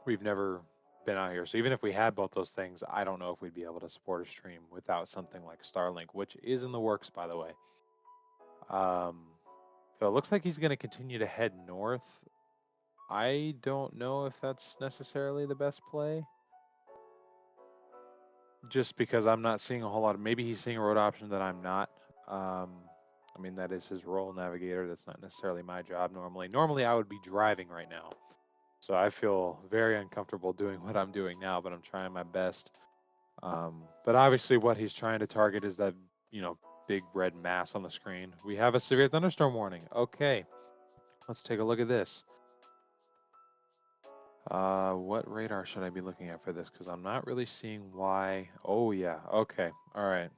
we've never been out here. So even if we had both those things, I don't know if we'd be able to support a stream without something like Starlink, which is in the works, by the way. So it looks like he's going to continue to head north. I don't know if that's necessarily the best play, just because I'm not seeing a whole lot of, maybe he's seeing a road option that I'm not. I mean, that is his role, navigator. That's not necessarily my job normally. Normally I would be driving right now. So I feel very uncomfortable doing what I'm doing now, but I'm trying my best. But obviously what he's trying to target is that, you know, big red mass on the screen. We have a severe thunderstorm warning. Okay, let's take a look at this. What radar should I be looking at for this? Because I'm not really seeing why. Oh yeah, okay, all right.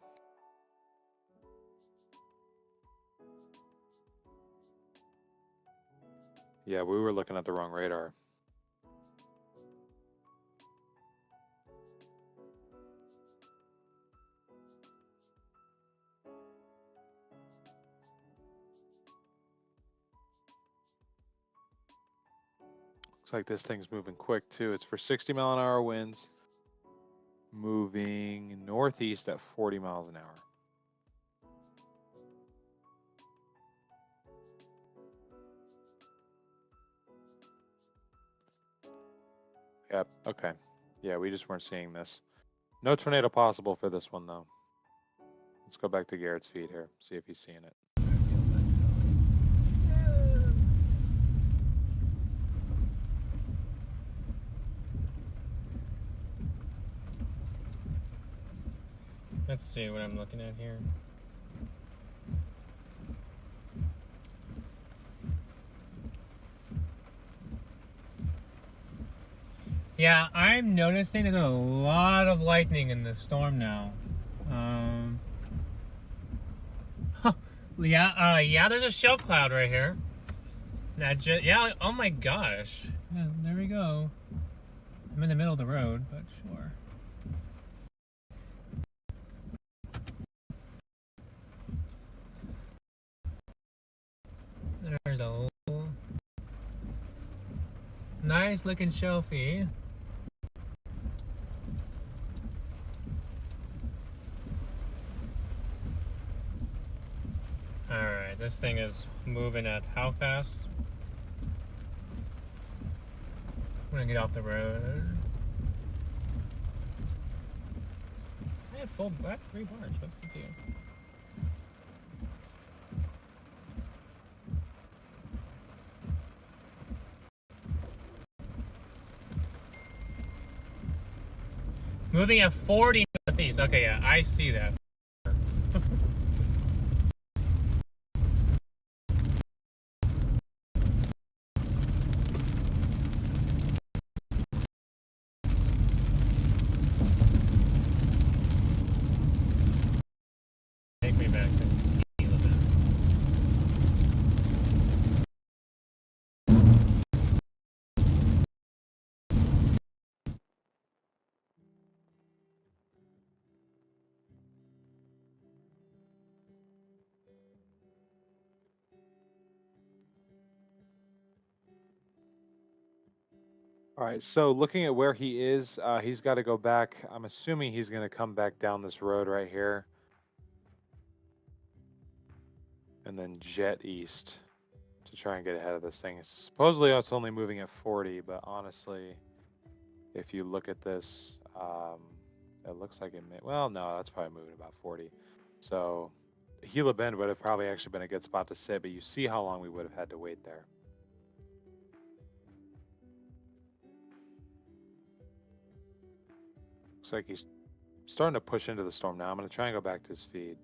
Yeah, we were looking at the wrong radar. Looks like this thing's moving quick too. It's for 60-mile-an-hour winds, moving northeast at 40 miles an hour. Yep, okay. Yeah, we just weren't seeing this. No tornado possible for this one though. Let's go back to Garrett's feed here, see if he's seeing it. Let's see what I'm looking at here. Yeah, I'm noticing there's a lot of lightning in this storm now. Yeah, there's a shelf cloud right here. Yeah, oh my gosh. Yeah, there we go. I'm in the middle of the road, but sure. There's a little nice looking shelfie. this thing is moving at how fast? I'm gonna get off the road. I have 3 bars. What's the deal? Moving at 40 northeast. Okay, yeah, I see that. Take me back to Heliman. All right, so looking at where he is, he's got to go back. I'm assuming he's going to come back down this road right here. And then jet east to try and get ahead of this thing. Supposedly it's only moving at 40, but honestly, if you look at this, it looks like it may, well, no, that's probably moving about 40. So Gila Bend would have probably actually been a good spot to sit, but you see how long we would have had to wait there. Looks like he's starting to push into the storm now. I'm going to try and go back to his feed.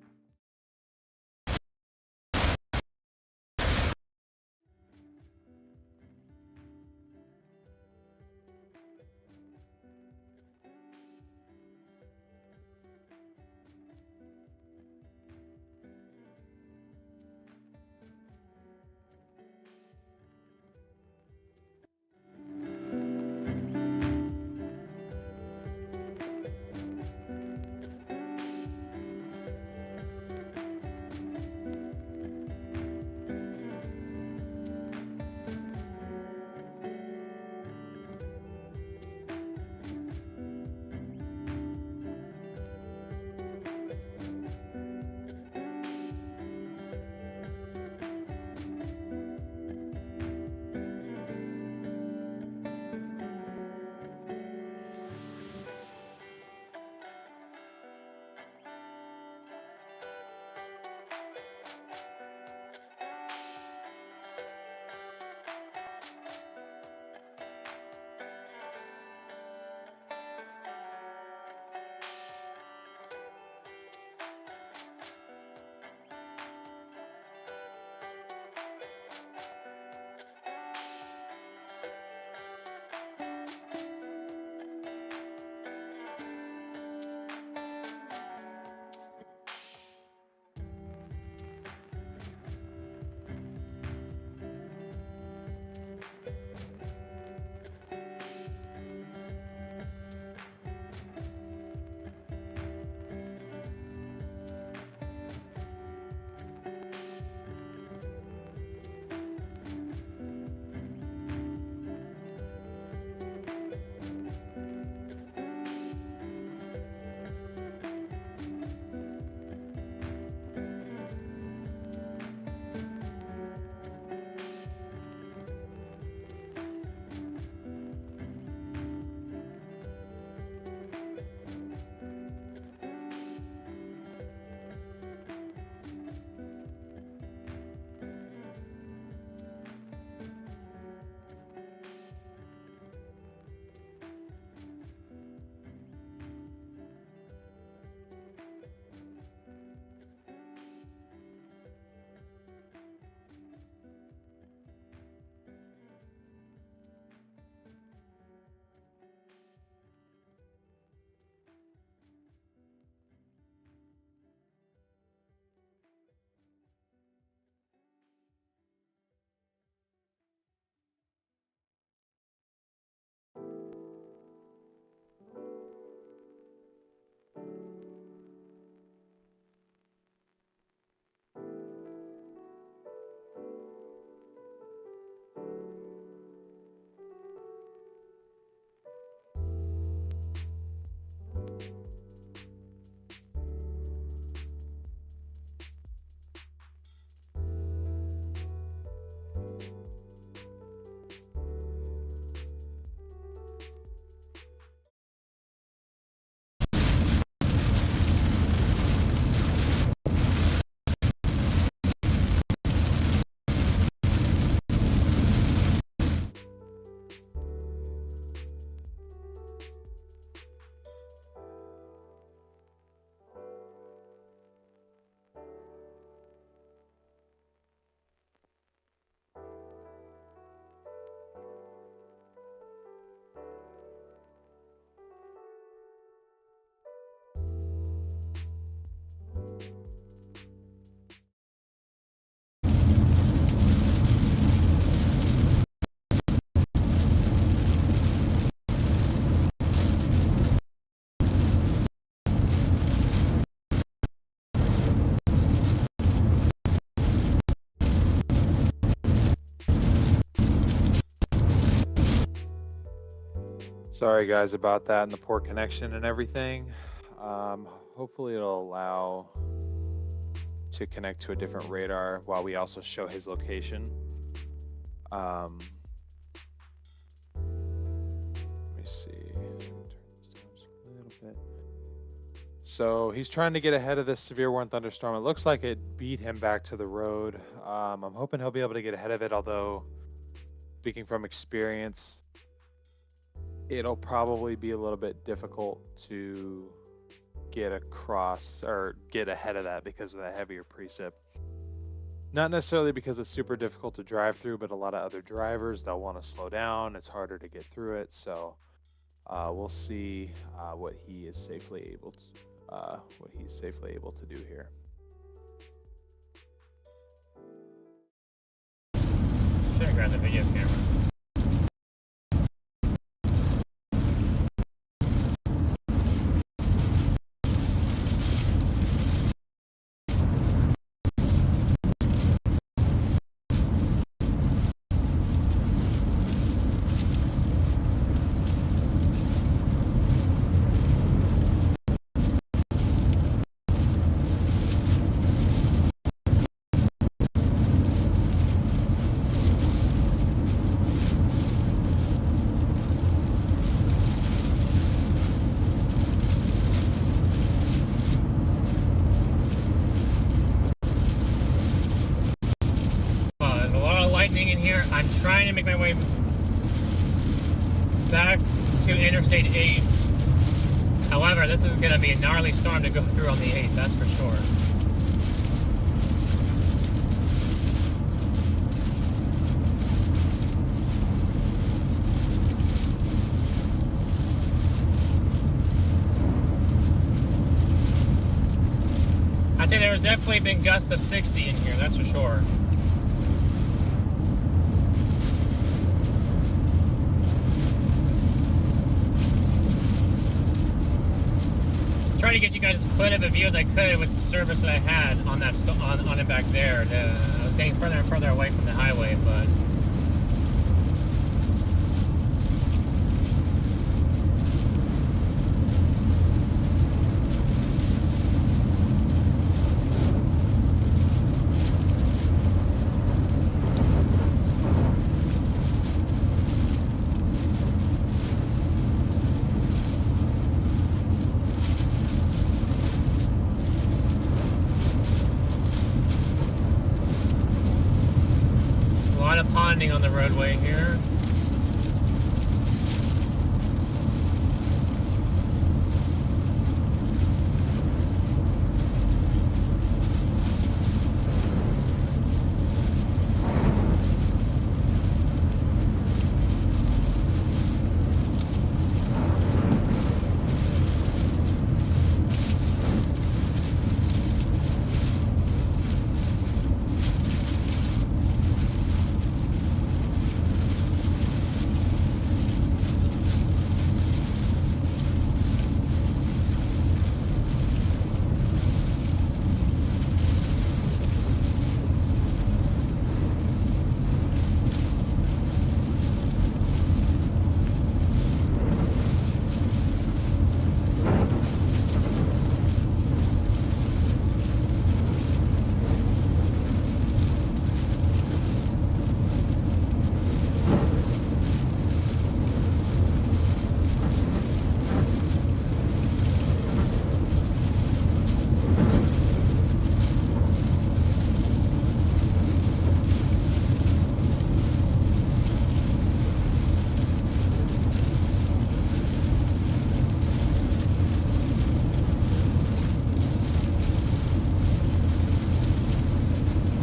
Sorry guys about that and the poor connection and everything. Hopefully it'll allow to connect to a different radar while we also show his location. Let me see. Turn this down just a little bit. So he's trying to get ahead of this severe warning thunderstorm. It looks like it beat him back to the road. I'm hoping he'll be able to get ahead of it, although speaking from experience, it'll probably be a little bit difficult to get across or get ahead of that because of the heavier precip. Not necessarily because it's super difficult to drive through, but a lot of other drivers, they'll want to slow down. It's harder to get through it. So we'll see what he is safely able to do here. Should have grabbed the video camera. In here, I'm trying to make my way back to Interstate 8. However, this is going to be a gnarly storm to go through on the 8th, that's for sure. I'd say there's definitely been gusts of 60 in here, that's for sure. Trying to get you guys as clear of a view as I could with the service that I had on that on it back there. I was getting further and further away from the highway, but ponding on the roadway here.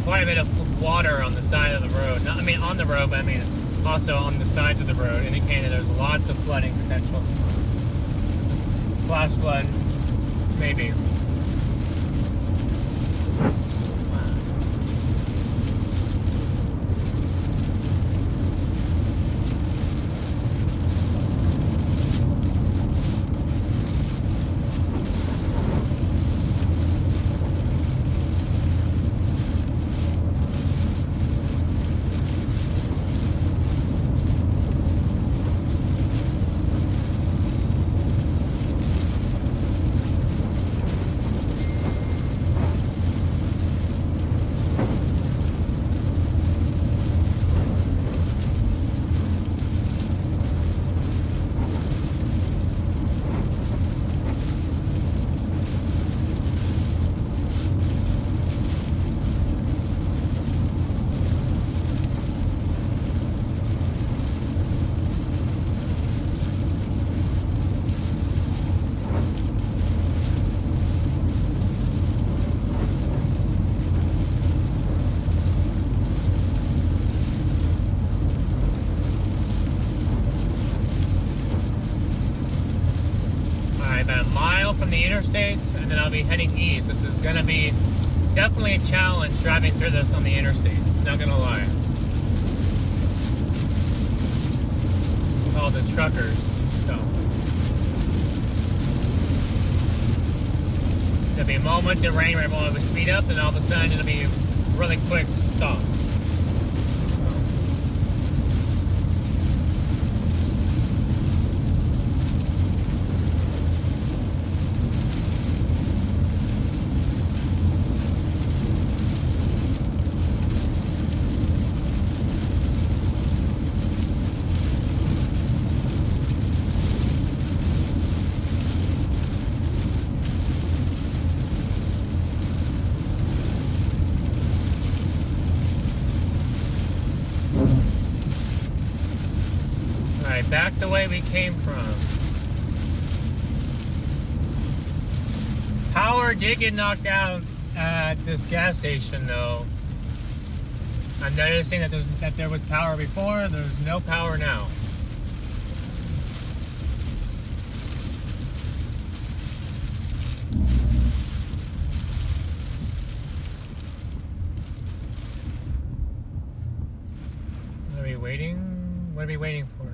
Quite a bit of water on the side of the road. Not, I mean, on the road, but I mean, also on the sides of the road, indicating that there's lots of flooding potential. Flash flood, maybe. about a mile from the interstates, and then I'll be heading east. This is going to be definitely a challenge driving through this on the interstate. Not going to lie. All the truckers stuff. There'll be moments in rain where everyone will speed up, and all of a sudden it'll be a really quick stop. Back the way we came from. Power did get knocked out at this gas station, though. I'm noticing that there was power before. There's no power now. Are we waiting? What are we waiting for?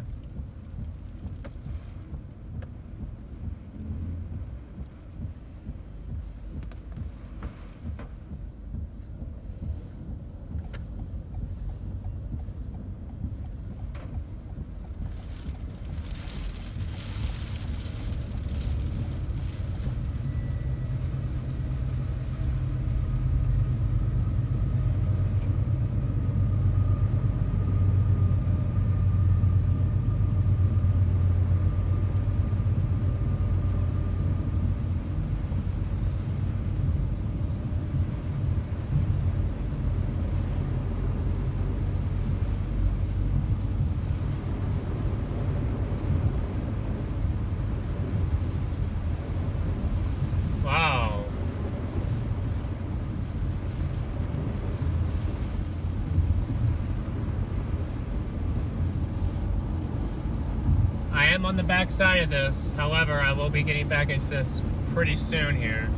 On the back side of this, however, I will be getting back into this pretty soon here.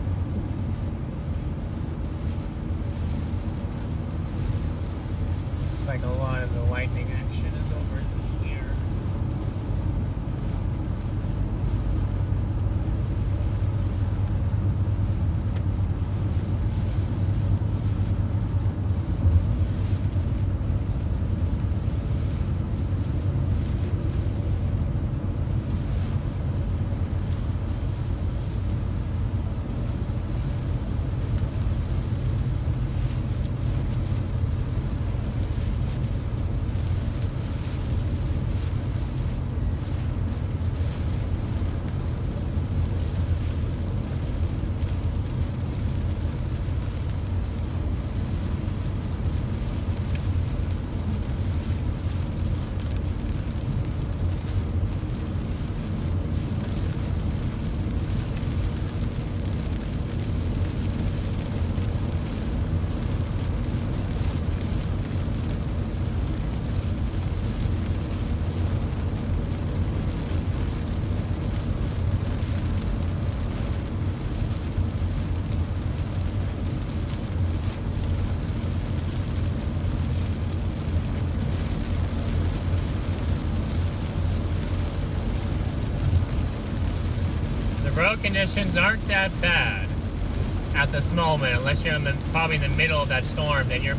Looks like a lot of the lightning action is over here. Road conditions aren't that bad at this moment, unless you're probably in the middle of that storm. Then you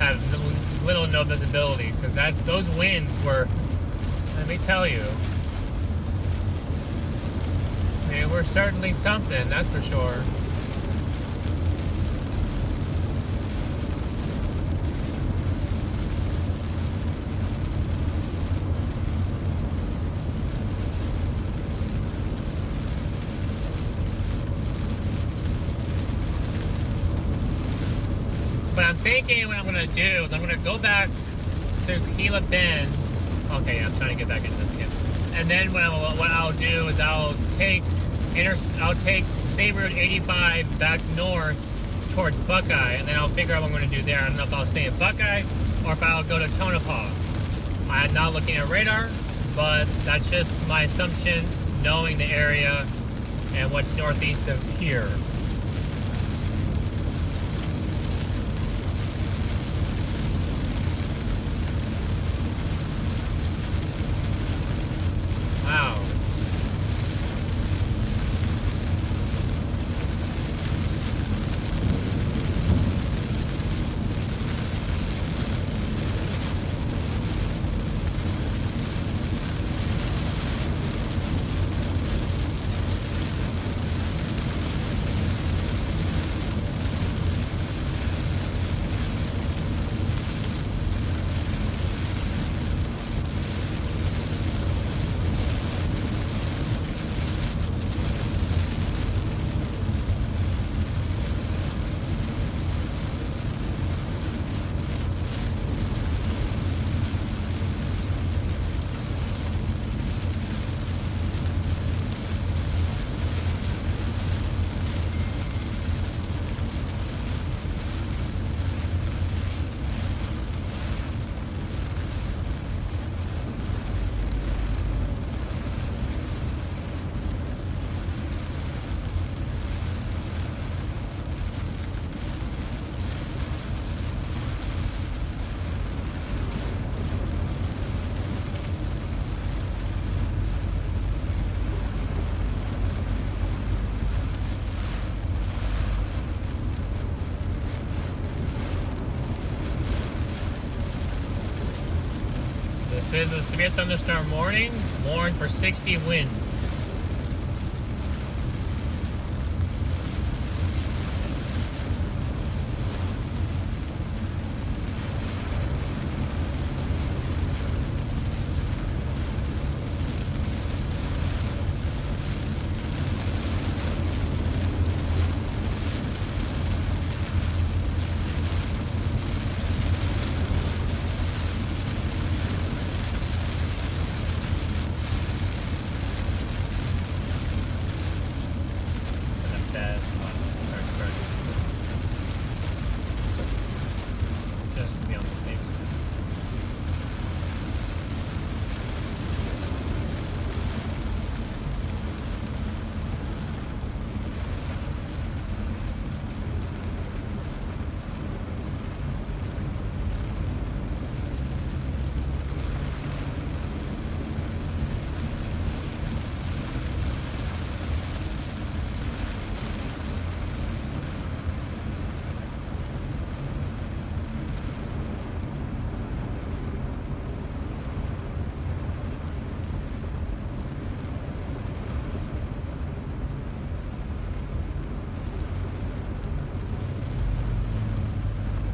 have little no visibility, because those winds were, let me tell you, they were certainly something, that's for sure. But I'm thinking what I'm going to do is I'm going to go back to Gila Bend. Okay, yeah, I'm trying to get back into this again. And then what I'll do is I'll take State Route 85 back north towards Buckeye, and then I'll figure out what I'm going to do there. I don't know if I'll stay in Buckeye or if I'll go to Tonopah. I'm not looking at radar, but that's just my assumption, knowing the area and what's northeast of here. Wow. This is a severe thunderstorm warning. Warned for 60 wind.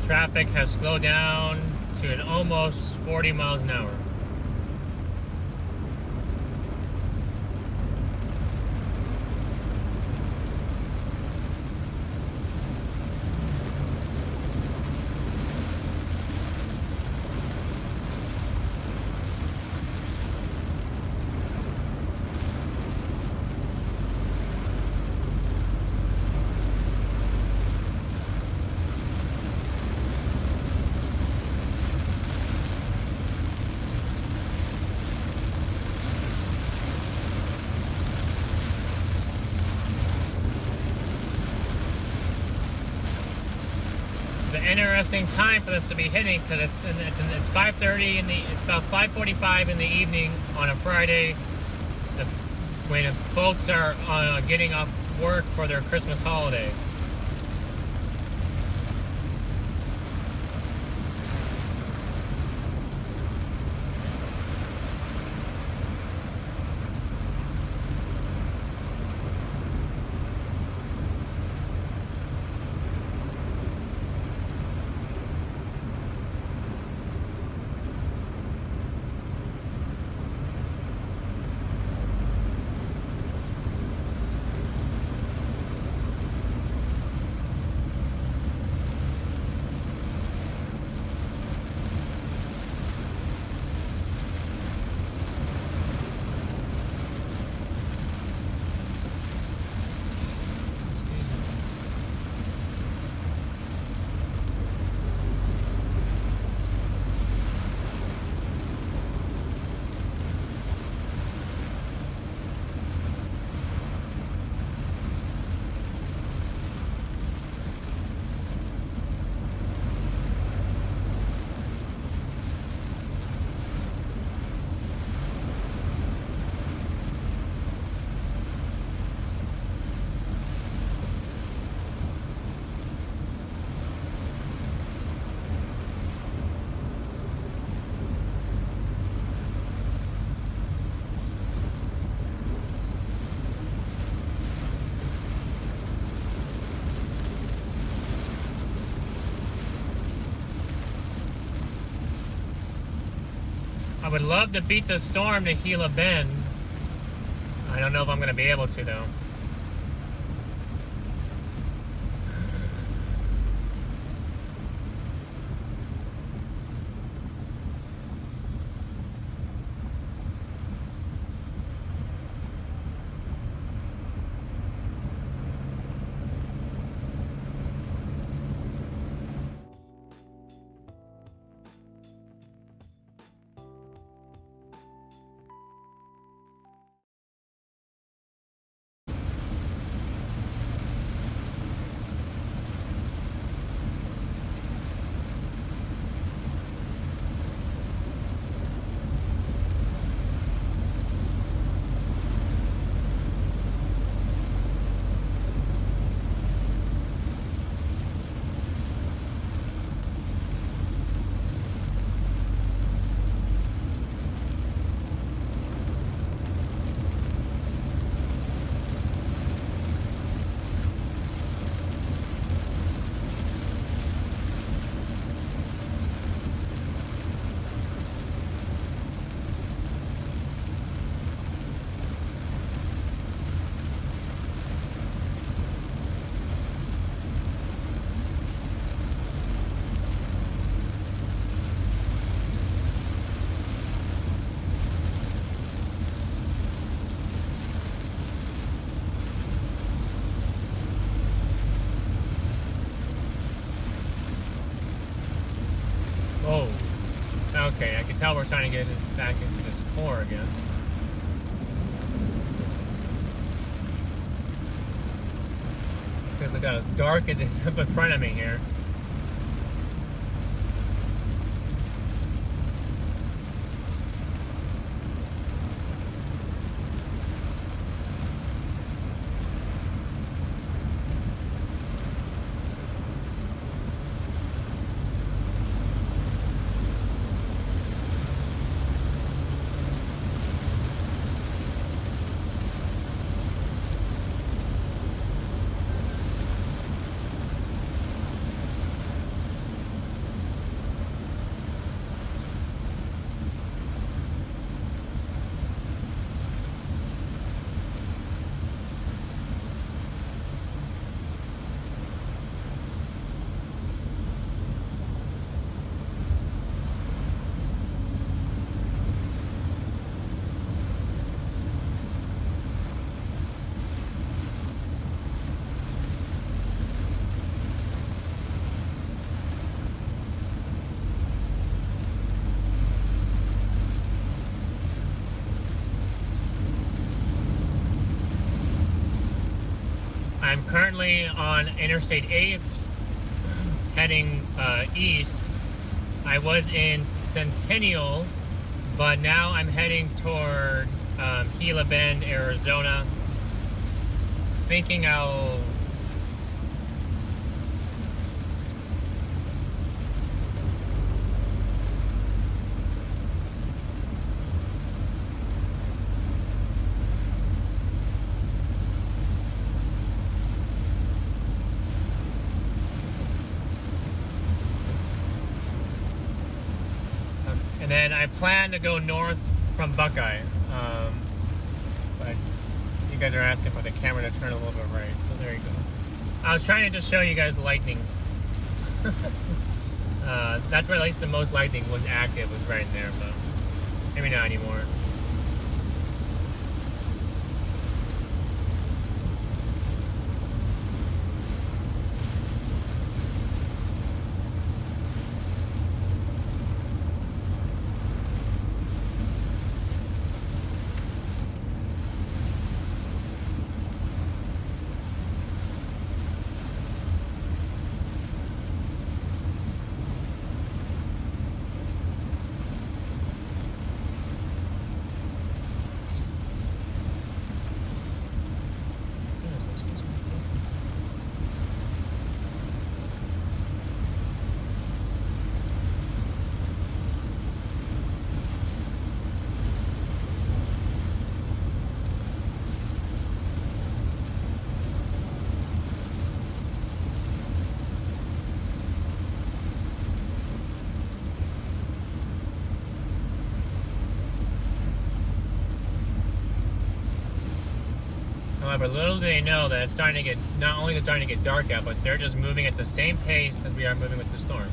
Traffic has slowed down to an almost 40 miles an hour. Interesting time for this to be hitting because it's 5:30 it's about 5:45 in the evening on a Friday, when folks are getting off work for their Christmas holiday. would love to beat the storm to Gila Bend. I don't know if I'm going to be able to, though. Oh, okay, I can tell we're starting to get back into this core again. Because look how dark it is up in front of me here. I'm currently on Interstate 8, heading east. I was in Centennial, but now I'm heading toward Gila Bend, Arizona. Thinking I'll... And then I plan to go north from Buckeye. But you guys are asking for the camera to turn a little bit right, so there you go. I was trying to just show you guys lightning. That's where at least the most lightning was active, was right in there, but maybe not anymore. However, little do they know that it's starting to get, not only is it starting to get dark out, but they're just moving at the same pace as we are moving with the storm.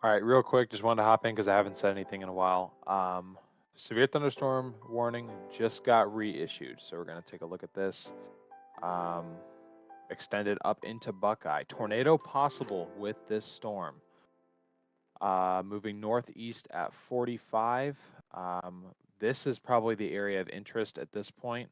All right, real quick, just wanted to hop in because I haven't said anything in a while. Severe thunderstorm warning just got reissued, so we're going to take a look at this. Extended up into Buckeye. Tornado possible with this storm. Moving northeast at 45. This is probably the area of interest at this point.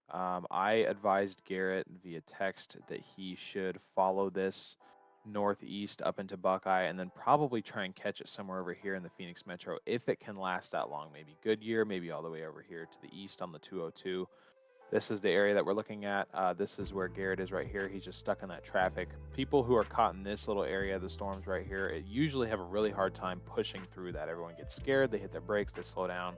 I advised Garrett via text that he should follow this northeast up into Buckeye and then probably try and catch it somewhere over here in the Phoenix Metro if it can last that long. Maybe Goodyear, maybe all the way over here to the east on the 202. This is the area that we're looking at. This is where Garrett is right here. He's just stuck in that traffic. People who are caught in this little area of the storms right here usually have a really hard time pushing through that. Everyone gets scared, they hit their brakes, they slow down.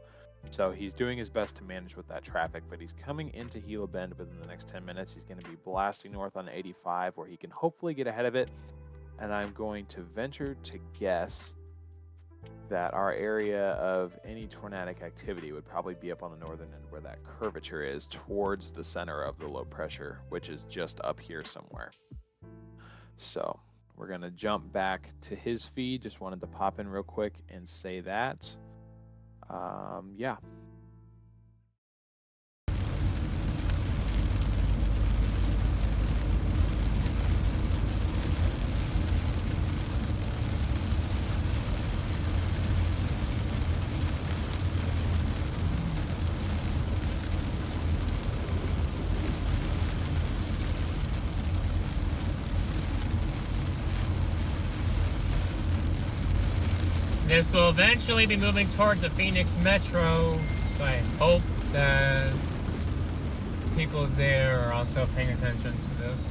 So he's doing his best to manage with that traffic, but he's coming into Gila Bend within the next 10 minutes. He's going to be blasting north on 85 where he can hopefully get ahead of it. And I'm going to venture to guess that our area of any tornadic activity would probably be up on the northern end where that curvature is towards the center of the low pressure, which is just up here somewhere. So we're going to jump back to his feed. Just wanted to pop in real quick and say that. Yeah. This will eventually be moving towards the Phoenix Metro, so I hope that people there are also paying attention to this.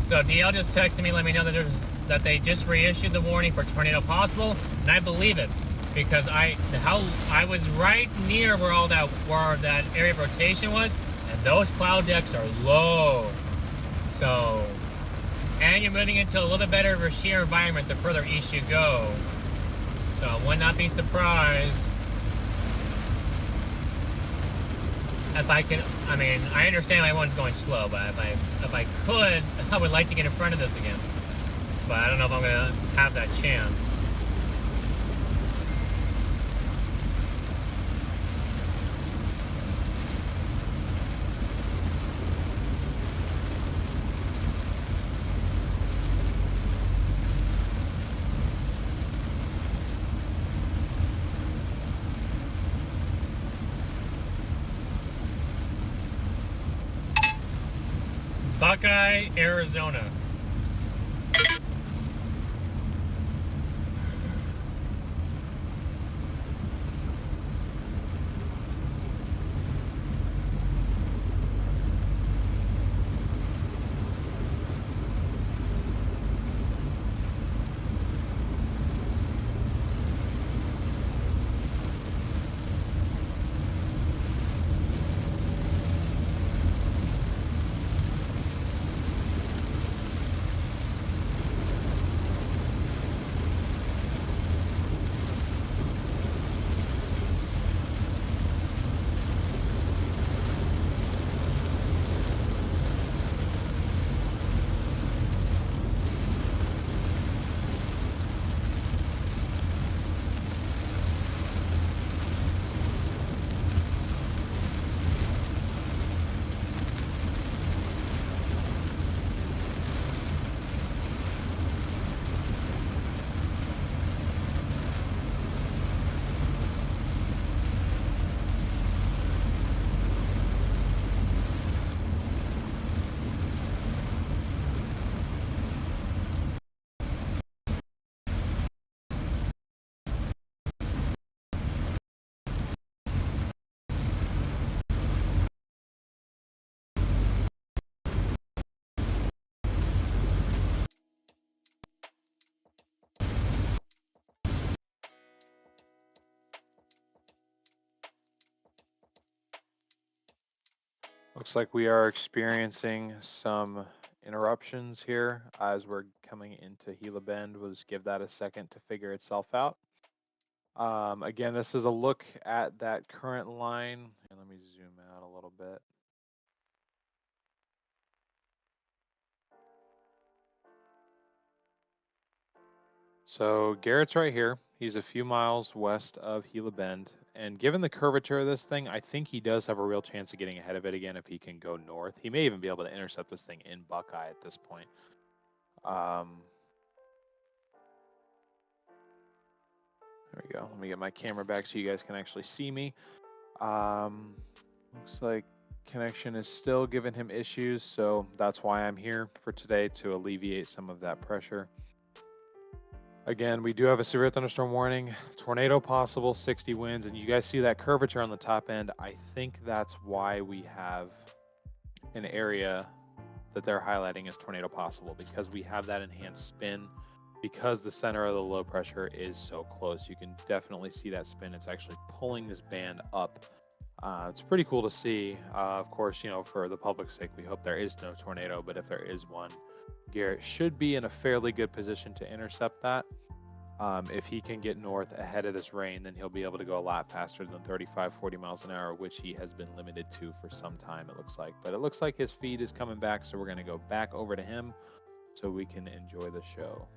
So DL just texted me, let me know that they just reissued the warning for tornado possible, and I believe it because I was right near where that area of rotation was. And those cloud decks are low. So, and you're moving into a little bit better of a shear environment the further east you go. So, would not be surprised if I can. I mean, I understand why one's going slow, but if I could, I would like to get in front of this again. But I don't know if I'm gonna have that chance. Buckeye, Arizona. Looks like we are experiencing some interruptions here as we're coming into Gila Bend. We'll just give that a second to figure itself out. Again, this is a look at that current line. And let me zoom out a little bit. So Garrett's right here. He's a few miles west of Gila Bend. And given the curvature of this thing, I think he does have a real chance of getting ahead of it again if he can go north. He may even be able to intercept this thing in Buckeye at this point. There we go. Let me get my camera back so you guys can actually see me. Looks like connection is still giving him issues, so that's why I'm here for today, to alleviate some of that pressure. Again, we do have a severe thunderstorm warning, tornado possible, 60 winds, and you guys see that curvature on the top end. I think that's why we have an area that they're highlighting as tornado possible, because we have that enhanced spin, because the center of the low pressure is so close. You can definitely see that spin. It's actually pulling this band up. It's pretty cool to see. Of course, you know, for the public's sake, we hope there is no tornado, but if there is one, Garrett should be in a fairly good position to intercept that. If he can get north ahead of this rain, then he'll be able to go a lot faster than 35, 40 miles an hour, which he has been limited to for some time, it looks like. But it looks like his feed is coming back, so we're going to go back over to him so we can enjoy the show.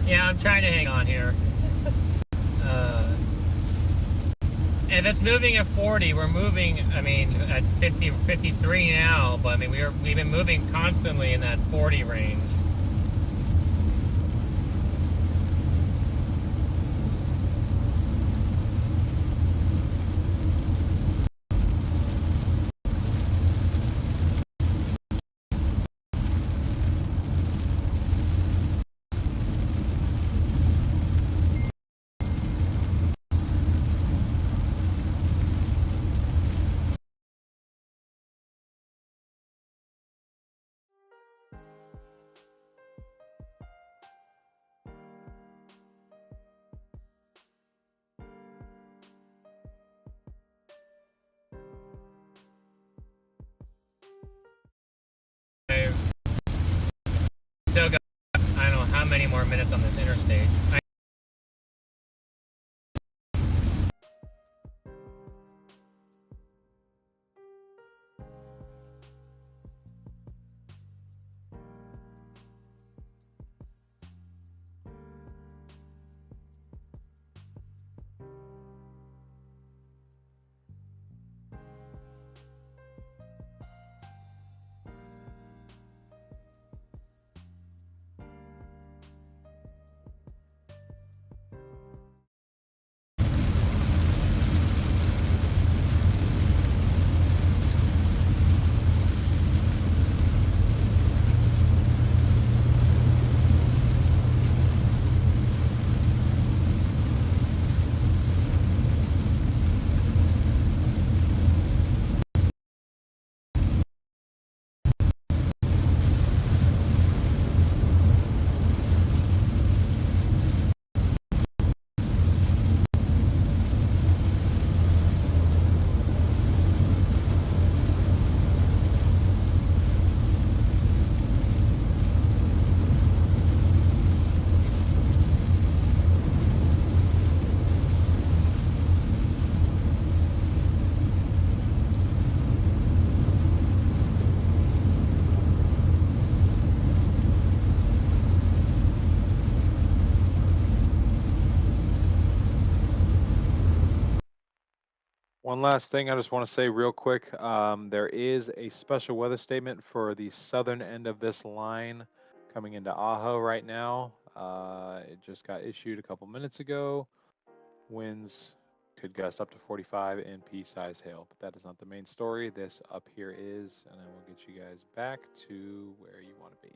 Yeah, I'm trying to hang on here. If it's moving at 40, we're moving, I mean, at 50, 53 now, but I mean, we've been moving constantly in that 40 range. I've still got, I don't know how many more minutes on this interstate. One last thing I just want to say real quick. There is a special weather statement for the southern end of this line coming into Ajo right now. It just got issued a couple minutes ago. Winds could gust up to 45 and pea-size hail, but that is not the main story. This up here is, and I will get you guys back to where you want to be.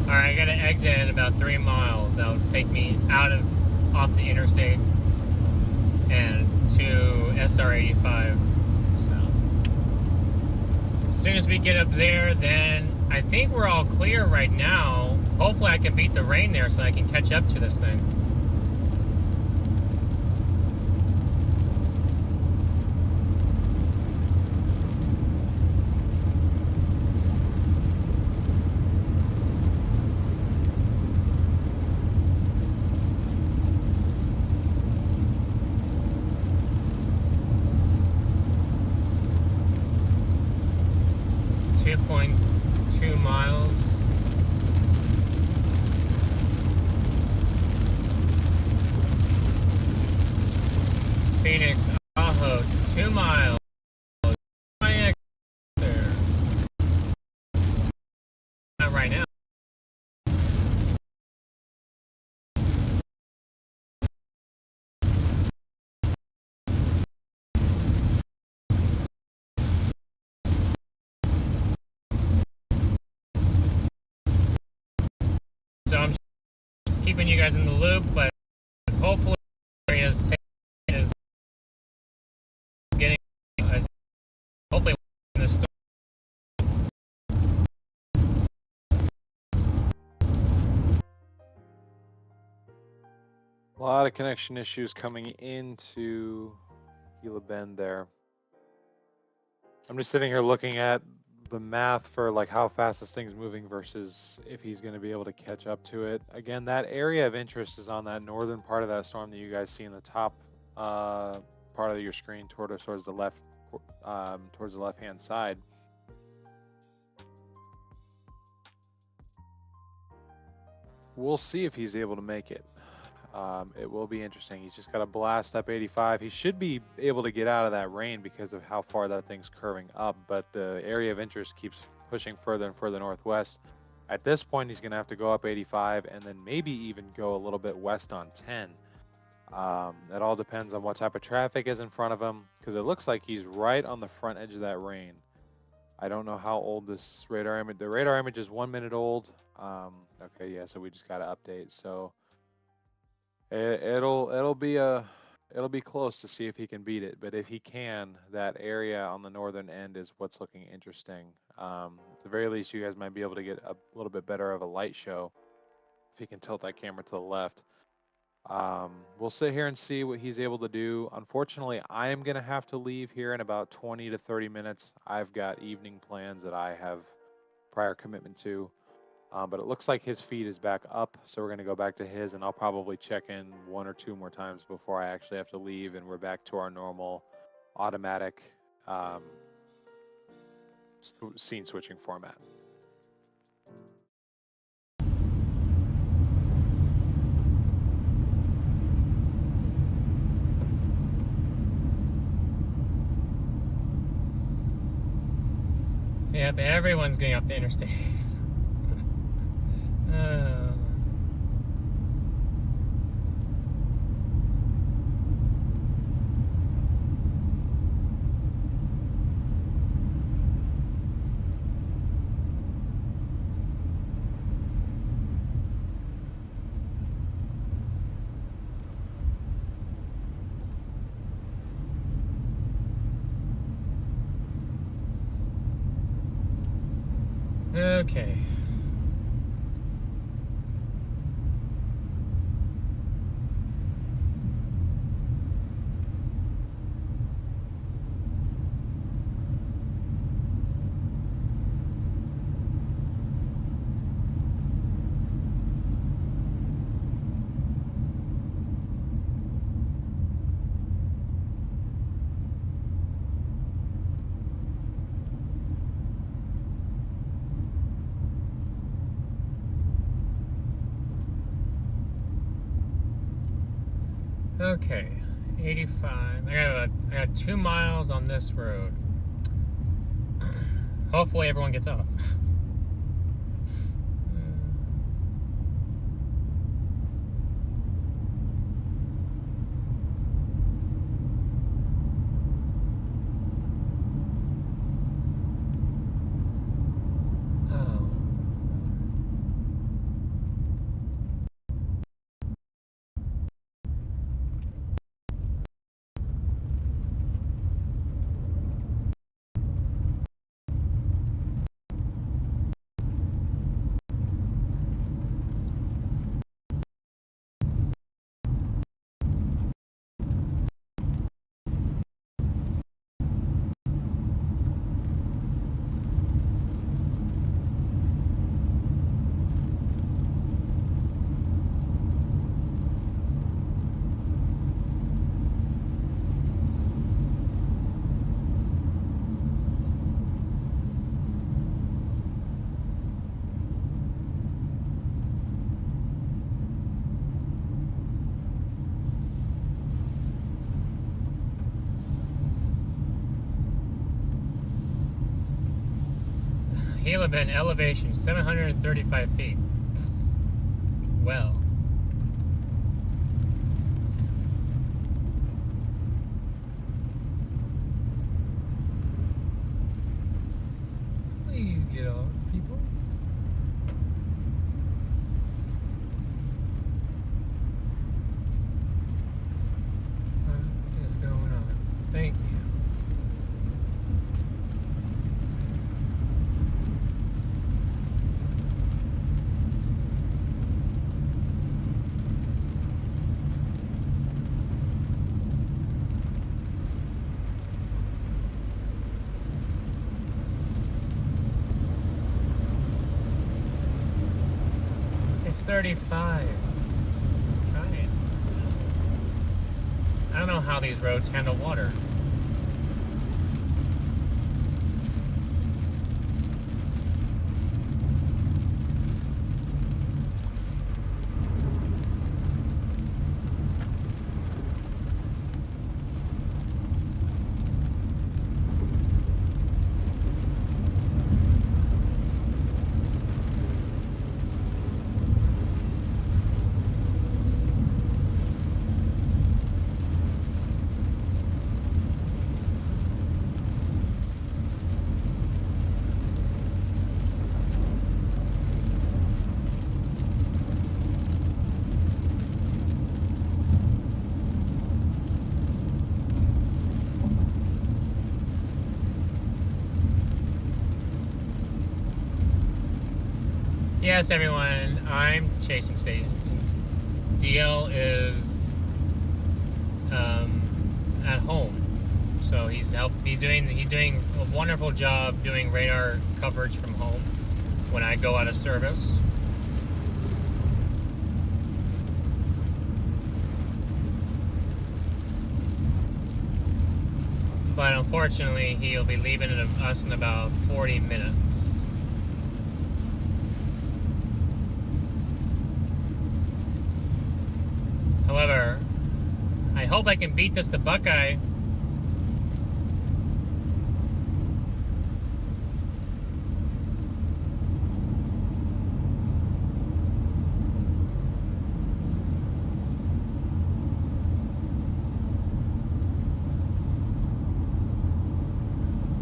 Alright, I gotta exit in about 3 miles. That'll take me off the interstate and to SR 85. So, as soon as we get up there, then I think we're all clear right now. Hopefully I can beat the rain there so I can catch up to this thing. Phoenix, Ajo, 2 miles. My there. Not right now. So I'm keeping you guys in the loop, but hopefully areas is getting hopefully the storm. A lot of connection issues coming into Gila Bend there. I'm just sitting here looking at the math for like how fast this thing's moving versus if he's going to be able to catch up to it. Again, that area of interest is on that northern part of that storm that you guys see in the top part of your screen towards the left, towards the left-hand side. We'll see if he's able to make it. It will be interesting. He's just got to blast up 85. He should be able to get out of that rain because of how far that thing's curving up, but the area of interest keeps pushing further and further northwest. At this point, he's going to have to go up 85 and then maybe even go a little bit west on 10. That all depends on what type of traffic is in front of him, because it looks like he's right on the front edge of that rain. I don't know how old this radar image. The radar image is 1 minute old. Okay, yeah, so we just got to update. So it'll be close to see if he can beat it, but if he can, that area on the northern end is what's looking interesting. At the very least, you guys might be able to get a little bit better of a light show if he can tilt that camera to the left. We'll sit here and see what he's able to do. Unfortunately, I am gonna have to leave here in about 20 to 30 minutes. I've got evening plans that I have prior commitment to. But it looks like his feed is back up, so we're going to go back to his, and I'll probably check in 1 or 2 more times before I actually have to leave, and we're back to our normal automatic scene switching format. Yep, everyone's getting off the interstate. Okay. Okay, 85. I got 2 miles on this road. Hopefully everyone gets off. Gila Bend elevation 735 feet. Well. Please get off, people. 635. Try it. I don't know how these roads handle water. Yes, everyone, I'm chasing station. DL is at home, so he's doing a wonderful job doing radar coverage from home when I go out of service. But unfortunately, he'll be leaving us in about 40 minutes. However, I hope I can beat this to Buckeye.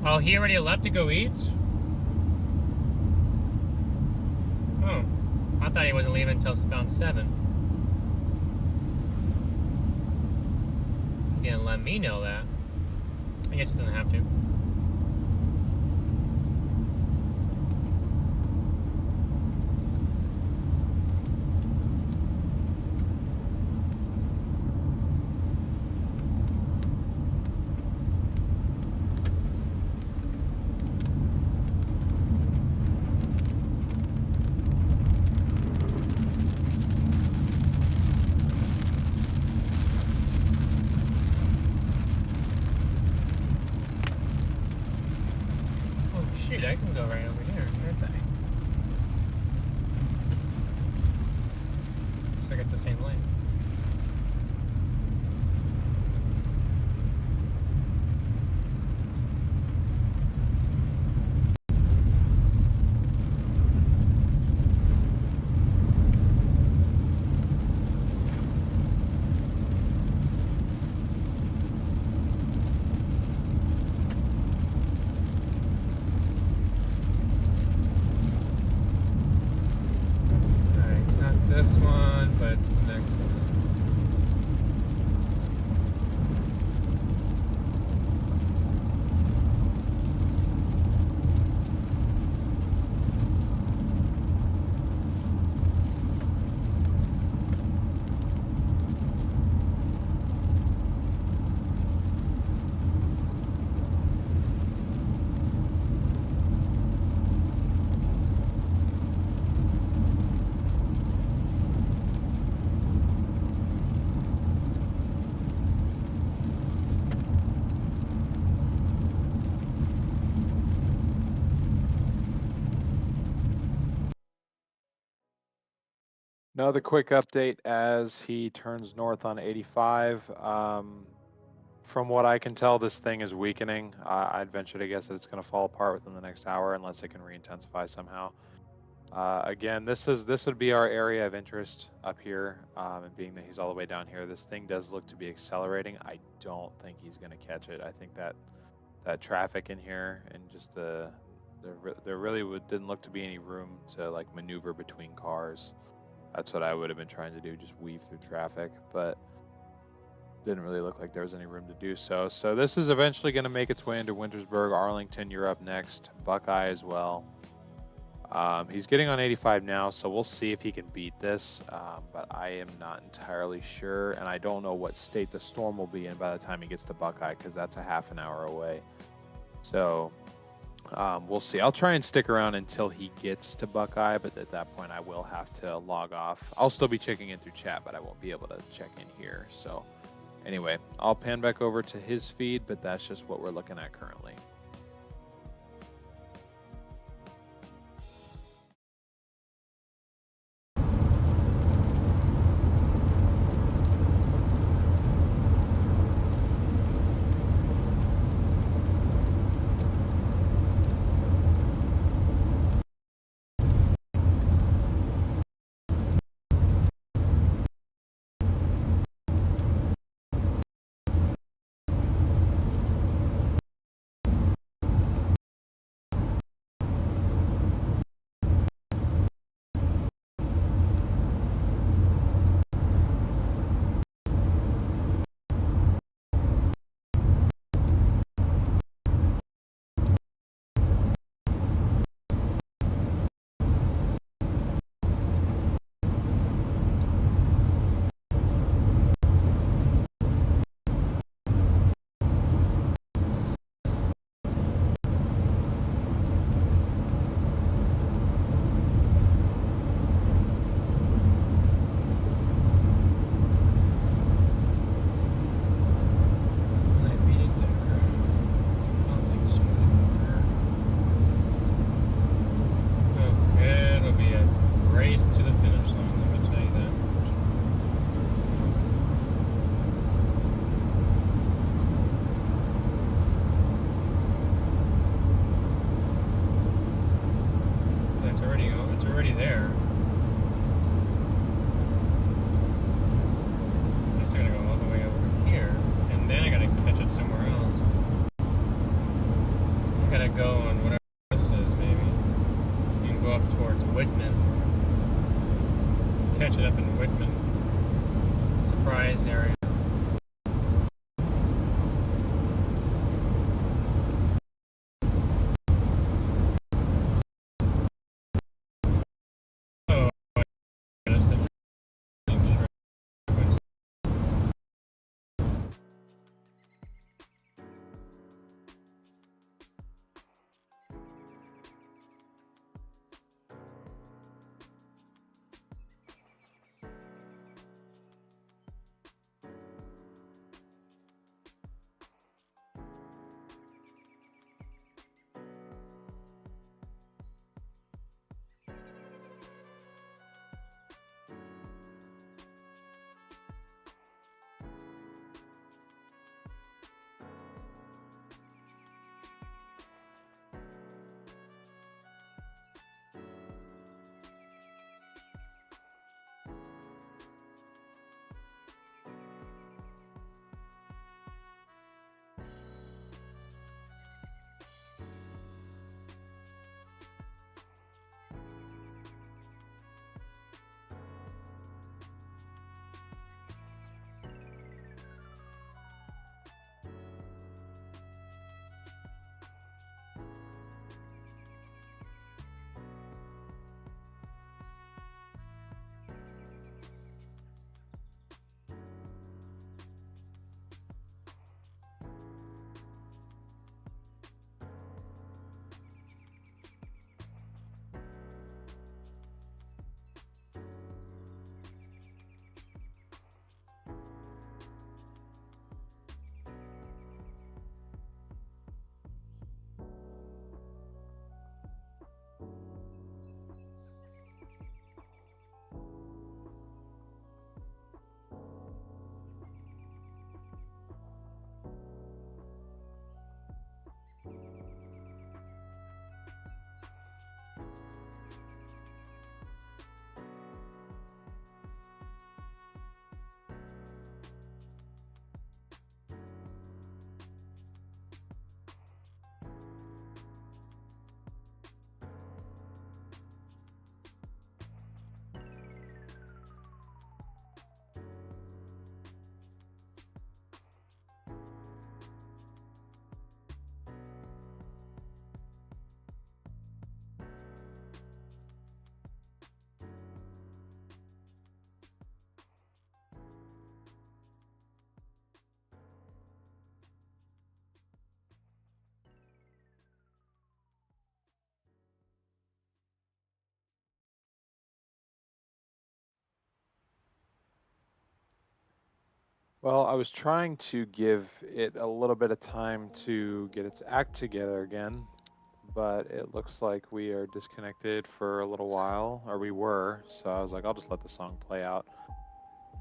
Oh, he already left to go eat? Oh, I thought he wasn't leaving until around 7. He didn't let me know that. I guess he doesn't have to. I can go right over here, can't I? So I get the same lane. This one, but it's the next one. Another quick update as he turns north on 85. From what I can tell, this thing is weakening. I'd venture to guess that it's going to fall apart within the next hour unless it can re-intensify somehow. Again, this would be our area of interest up here, and being that he's all the way down here, this thing does look to be accelerating. I don't think he's going to catch it. I think that traffic in here and just there really didn't look to be any room to like maneuver between cars. That's what I would have been trying to do, just weave through traffic, but didn't really look like there was any room to do so. So this is eventually going to make its way into Wintersburg. Arlington, you're up next. Buckeye as well. He's getting on 85 now, so we'll see if he can beat this, but I am not entirely sure, and I don't know what state the storm will be in by the time he gets to Buckeye, because that's a half an hour away. So We'll see. I'll try and stick around until he gets to Buckeye, but at that point I will have to log off. I'll still be checking in through chat, but I won't be able to check in here. So anyway, I'll pan back over to his feed, but that's just what we're looking at currently. Well, I was trying to give it a little bit of time to get its act together again, but it looks like we are disconnected for a little while, or we were. So I was like, I'll just let the song play out.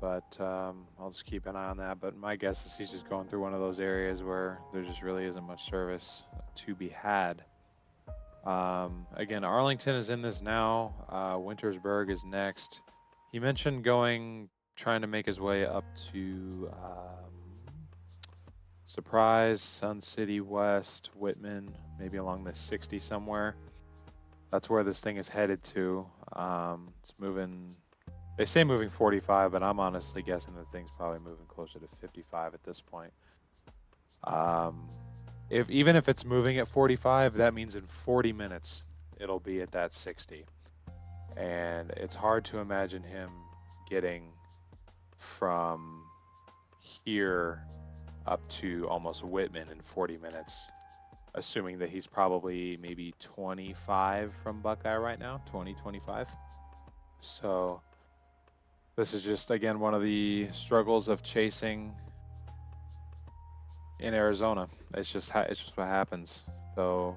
But I'll just keep an eye on that. But my guess is he's just going through one of those areas where there just really isn't much service to be had. Again, Arlington is in this now. Wintersburg is next. He mentioned trying to make his way up to Surprise, Sun City West, Whitman, maybe along the 60 somewhere. That's where this thing is headed to. It's moving. They say moving 45, but I'm honestly guessing the thing's probably moving closer to 55 at this point. Even if it's moving at 45, that means in 40 minutes it'll be at that 60. And it's hard to imagine him getting from here up to almost Whitman in 40 minutes, assuming that he's probably maybe 25 from Buckeye right now, 20, 25. So this is just, again, one of the struggles of chasing in Arizona. It's just what happens. So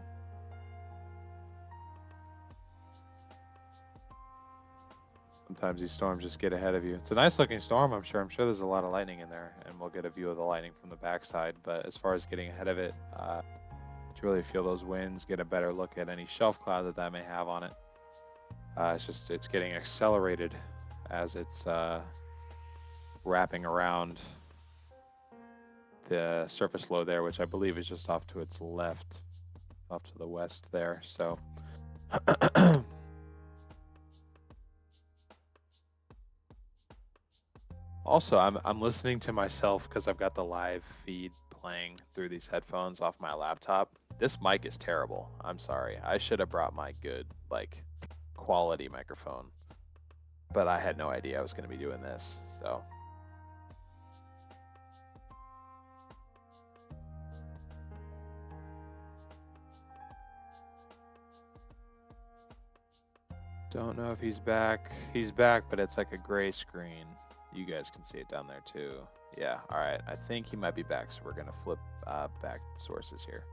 sometimes these storms just get ahead of you. It's a nice looking storm, I'm sure. I'm sure there's a lot of lightning in there, and we'll get a view of the lightning from the backside. But as far as getting ahead of it, to really feel those winds, get a better look at any shelf cloud that may have on it. It's getting accelerated as it's wrapping around the surface low there, which I believe is just off to its left, off to the west there. So also, I'm listening to myself because I've got the live feed playing through these headphones off my laptop. This mic is terrible. I'm sorry. I should have brought my good, quality microphone, but I had no idea I was going to be doing this. So don't know if he's back. He's back, but it's like a gray screen. You guys can see it down there too. Yeah, all right. I think he might be back, so we're gonna flip back sources here.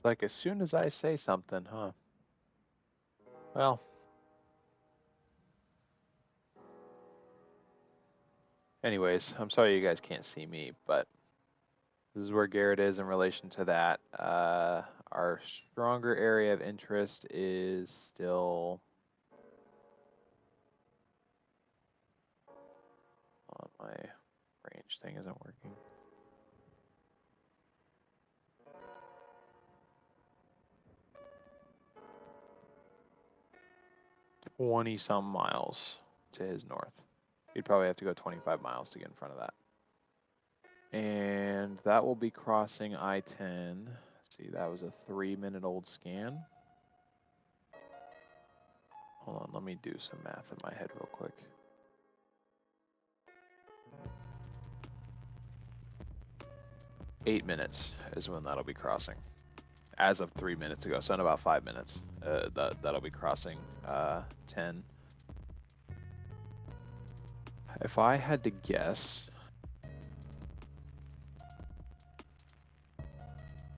Like as soon as I say something, huh? Well, anyways, I'm sorry you guys can't see me, but this is where Garrett is in relation to that. Our stronger area of interest is still on my range thing isn't working. 20-some miles to his north. You'd probably have to go 25 miles to get in front of that. And that will be crossing I-10. Let's see, that was a 3-minute-old scan. Hold on, let me do some math in my head real quick. '8 minutes is when that'll be crossing as of 3 minutes ago. So in about 5 minutes, that'll be crossing 10. If I had to guess,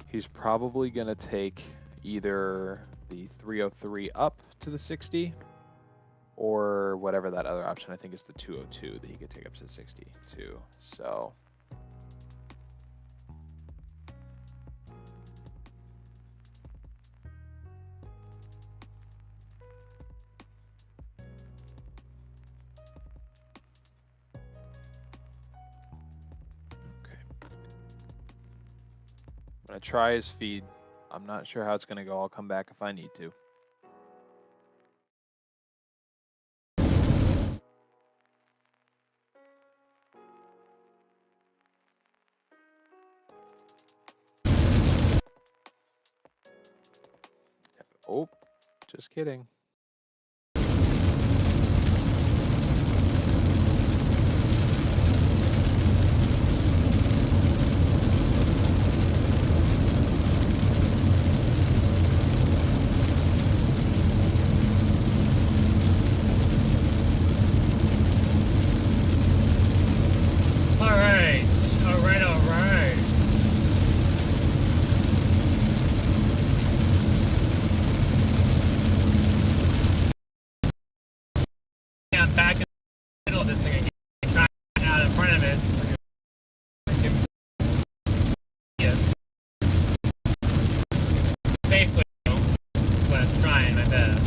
he's probably going to take either the 303 up to the 60 or whatever that other option, I think it's the 202 that he could take up to 62. So I'm gonna try his feed. I'm not sure how it's gonna go. I'll come back if I need to. Oh, just kidding. Back in the middle of this thing again, trying out in front of it. Yeah. Safely, but I'm trying my best.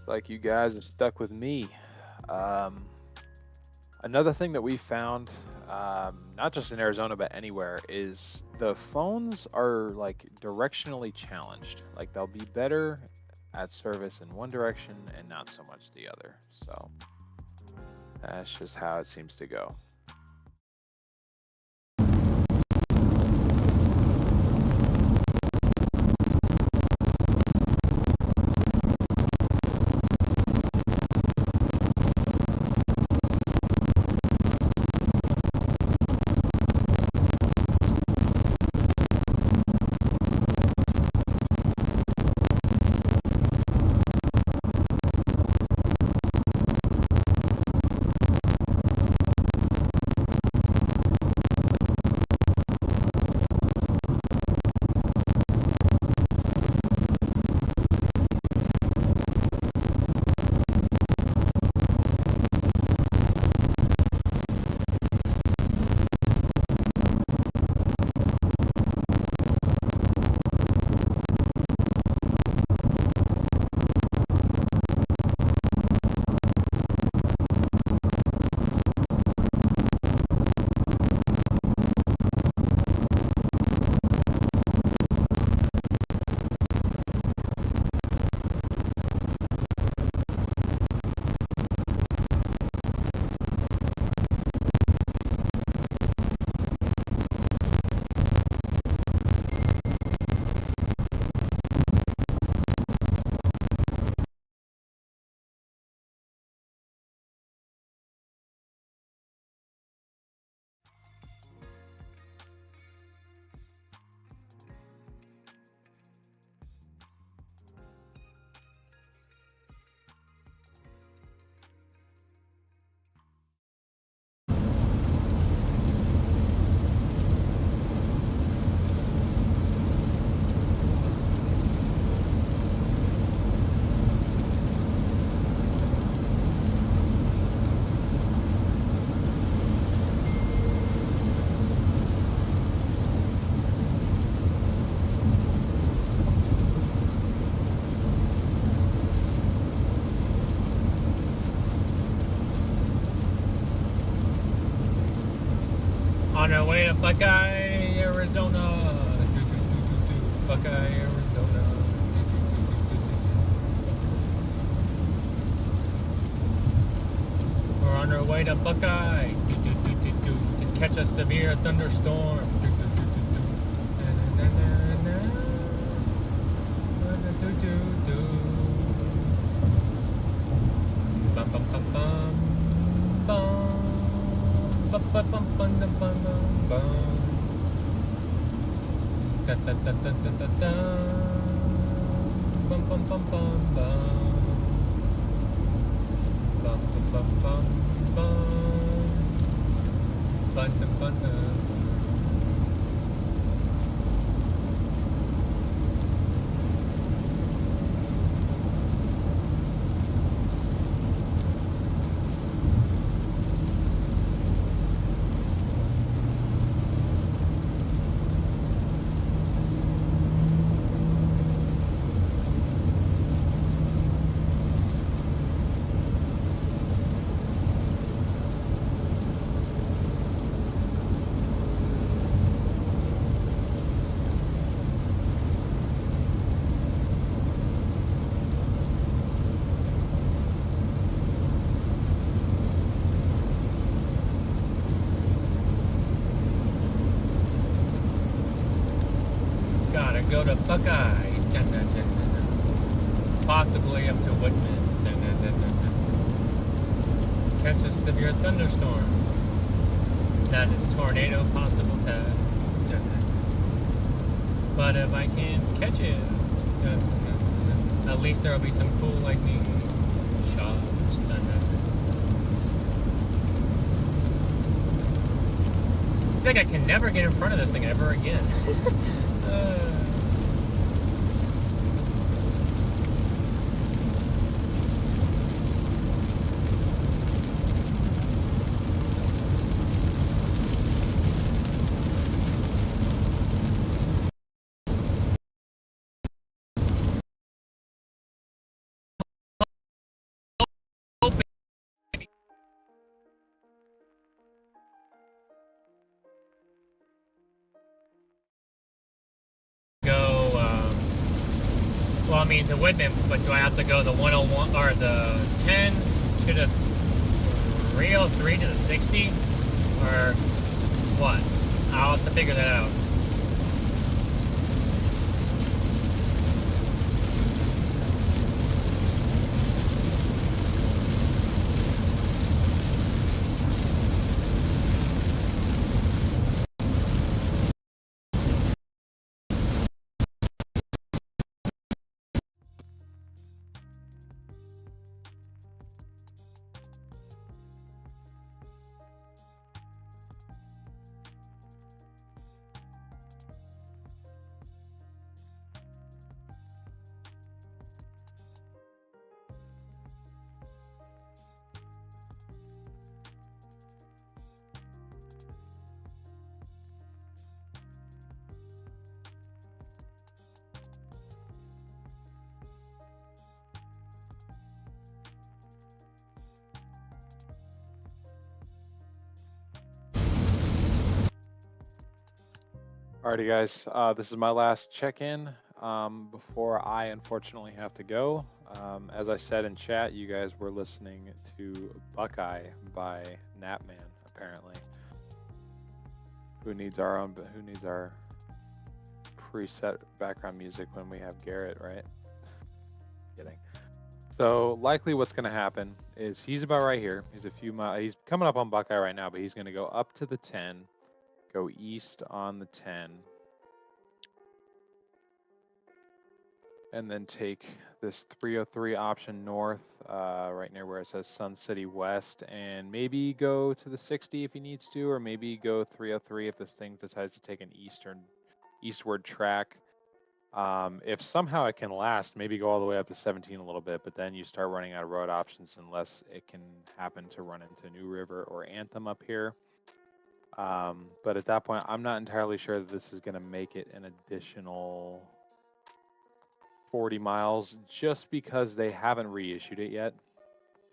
Like you guys are stuck with me. Another thing that we found, not just in Arizona but anywhere, is the phones are like directionally challenged. Like they'll be better at service in one direction and not so much the other. So that's just how it seems to go. On our way to Buckeye, Arizona. Buckeye, Arizona. We're on our way to Buckeye to catch a severe thunderstorm. Bum bum bum bum bum bum bum bum bum bum bum bum. Da da da da da da da. Bum bum bum bum bum. Bum bum bum bum bum. Bum bum bum bum. Gotta go to Buckeye. Dun, dun, dun, dun, dun. Possibly up to Whitman. Dun, dun, dun, dun, dun. Catch a severe thunderstorm. That is tornado possible tag. Dun, dun. But if I can't catch it, dun, dun, dun, dun, at least there'll be some cool like me shots. Dun, dun, dun. I feel like I can never get in front of this thing ever again. Well, I mean to Whitman, but do I have to go the 101 or the 10 to the 303 to the 60, or what? I'll have to figure that out. Alrighty, guys. This is my last check-in before I unfortunately have to go. As I said in chat, you guys were listening to Buckeye by Napman, apparently. Who needs our preset background music when we have Garrett, right? Kidding. So likely what's going to happen is he's about right here. He's a few miles. He's coming up on Buckeye right now, but he's going to go up to the 10. Go east on the 10, and then take this 303 option north, right near where it says Sun City West, and maybe go to the 60 if he needs to, or maybe go 303 if this thing decides to take an eastward track. If somehow it can last, maybe go all the way up to 17 a little bit, but then you start running out of road options unless it can happen to run into New River or Anthem up here. But at that point, I'm not entirely sure that this is going to make it an additional 40 miles just because they haven't reissued it yet.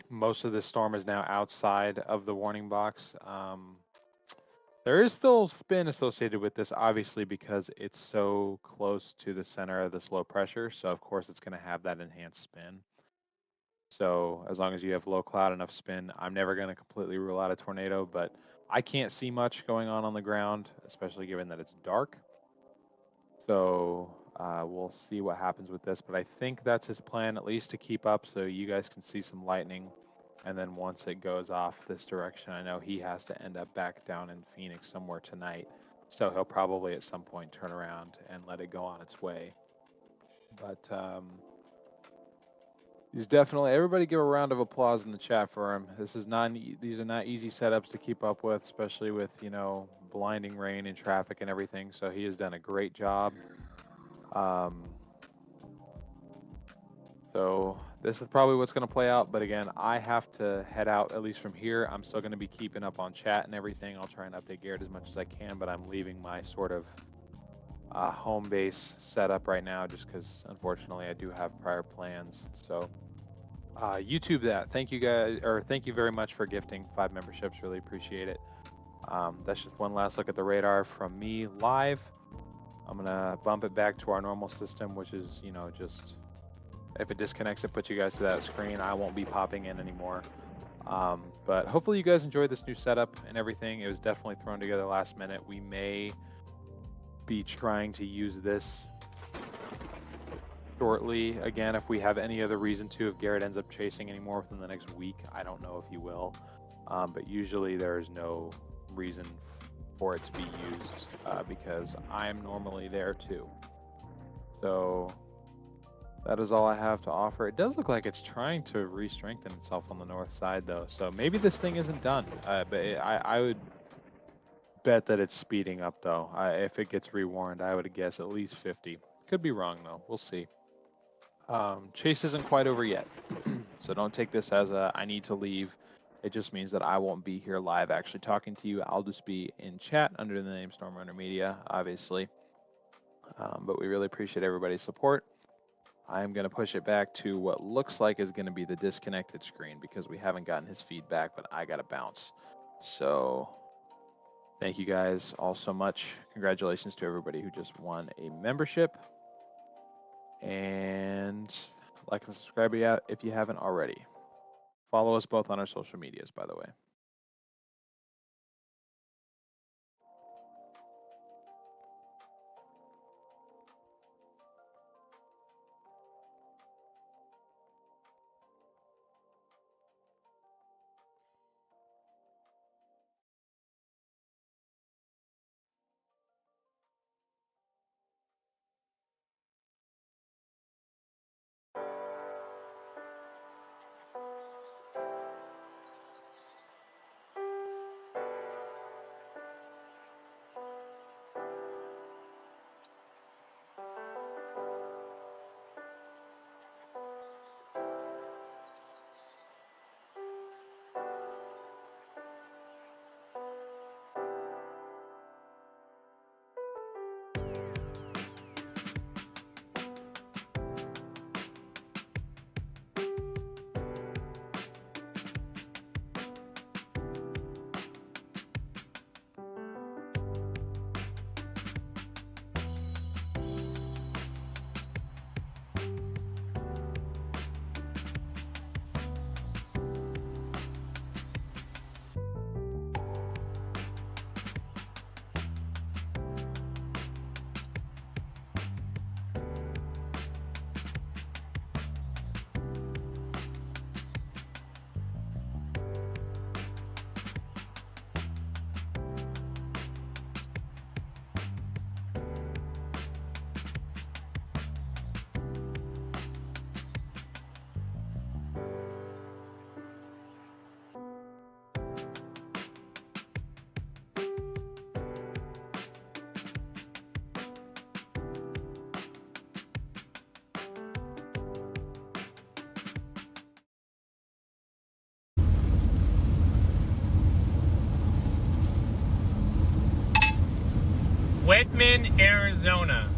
Most of the storm is now outside of the warning box. There is still spin associated with this, obviously, because it's so close to the center of this low pressure. So of course it's going to have that enhanced spin. So as long as you have low cloud, enough spin, I'm never going to completely rule out a tornado, but I can't see much going on the ground, especially given that it's dark. So we'll see what happens with this, but I think that's his plan, at least to keep up so you guys can see some lightning. And then once it goes off this direction, I know he has to end up back down in Phoenix somewhere tonight. So he'll probably at some point turn around and let it go on its way. But he's definitely, everybody give a round of applause in the chat for him. These are not easy setups to keep up with, especially with, you know, blinding rain and traffic and everything. So he has done a great job. So this is probably what's going to play out. But again, I have to head out, at least from here. I'm still going to be keeping up on chat and everything. I'll try and update Garrett as much as I can, but I'm leaving my sort of home base setup right now just because unfortunately I do have prior plans. So YouTube that. Thank you guys, or thank you very much for gifting 5 memberships. Really appreciate it. That's just one last look at the radar from me live. I'm going to bump it back to our normal system, which is, you know, just if it disconnects, it puts you guys to that screen. I won't be popping in anymore. But hopefully you guys enjoyed this new setup and everything. It was definitely thrown together last minute. We may be trying to use this shortly again if we have any other reason to. If Garrett ends up chasing anymore within the next week, I don't know if he will. But usually there is no reason for it to be used because I'm normally there too. So that is all I have to offer. It does look like it's trying to re-strengthen itself on the north side though. So maybe this thing isn't done. But I would bet that it's speeding up though. If it gets rewarned, I would guess at least 50. Could be wrong though. We'll see. Chase isn't quite over yet. So don't take this as a I need to leave. It just means that I won't be here live actually talking to you. I'll just be in chat under the name StormRunner Media, obviously. But we really appreciate everybody's support. I'm going to push it back to what looks like is going to be the disconnected screen because we haven't gotten his feedback, but I got to bounce. So thank you guys all so much. Congratulations to everybody who just won a membership. And like and subscribe if you haven't already. Follow us both on our social medias, by the way. Whitman, Arizona.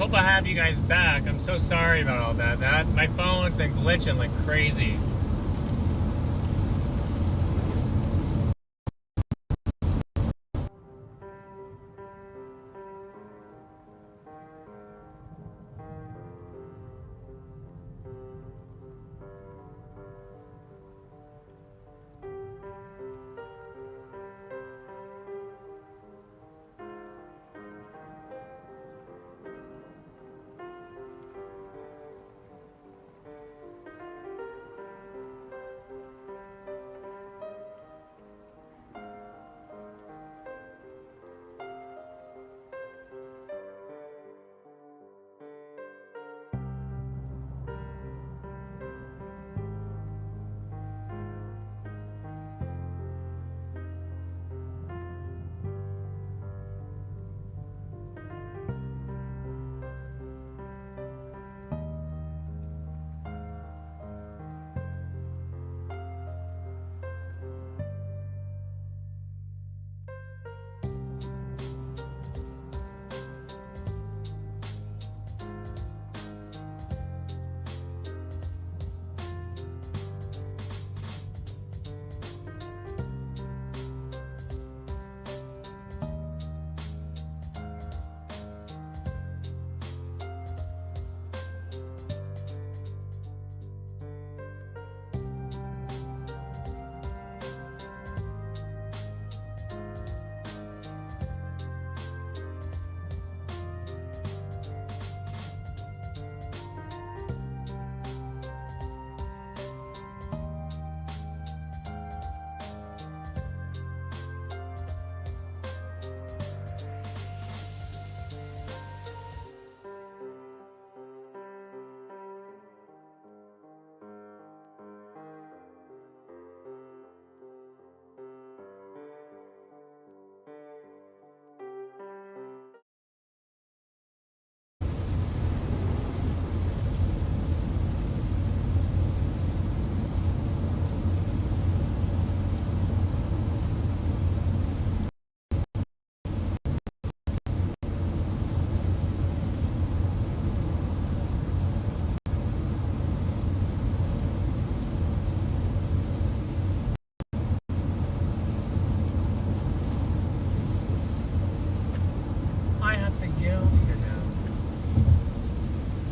hope I have you guys back. I'm so sorry about all that. My phone's been glitching like crazy.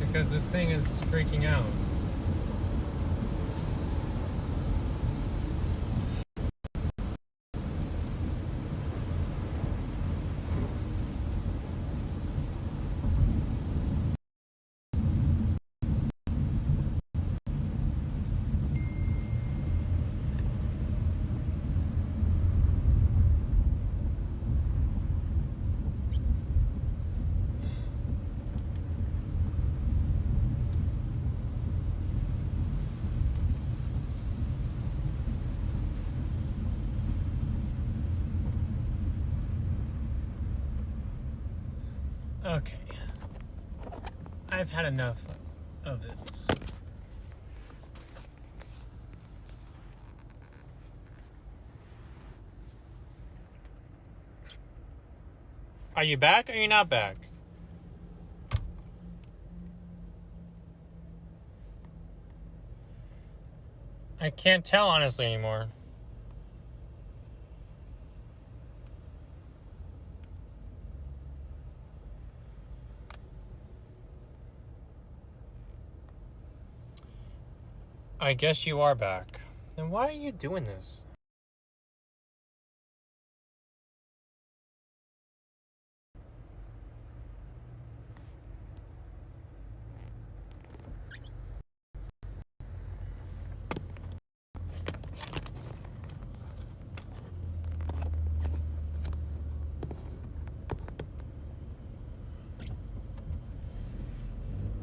Because this thing is freaking out. Okay. I've had enough of this. Are you back or are you not back? I can't tell honestly anymore. I guess you are back. Then why are you doing this?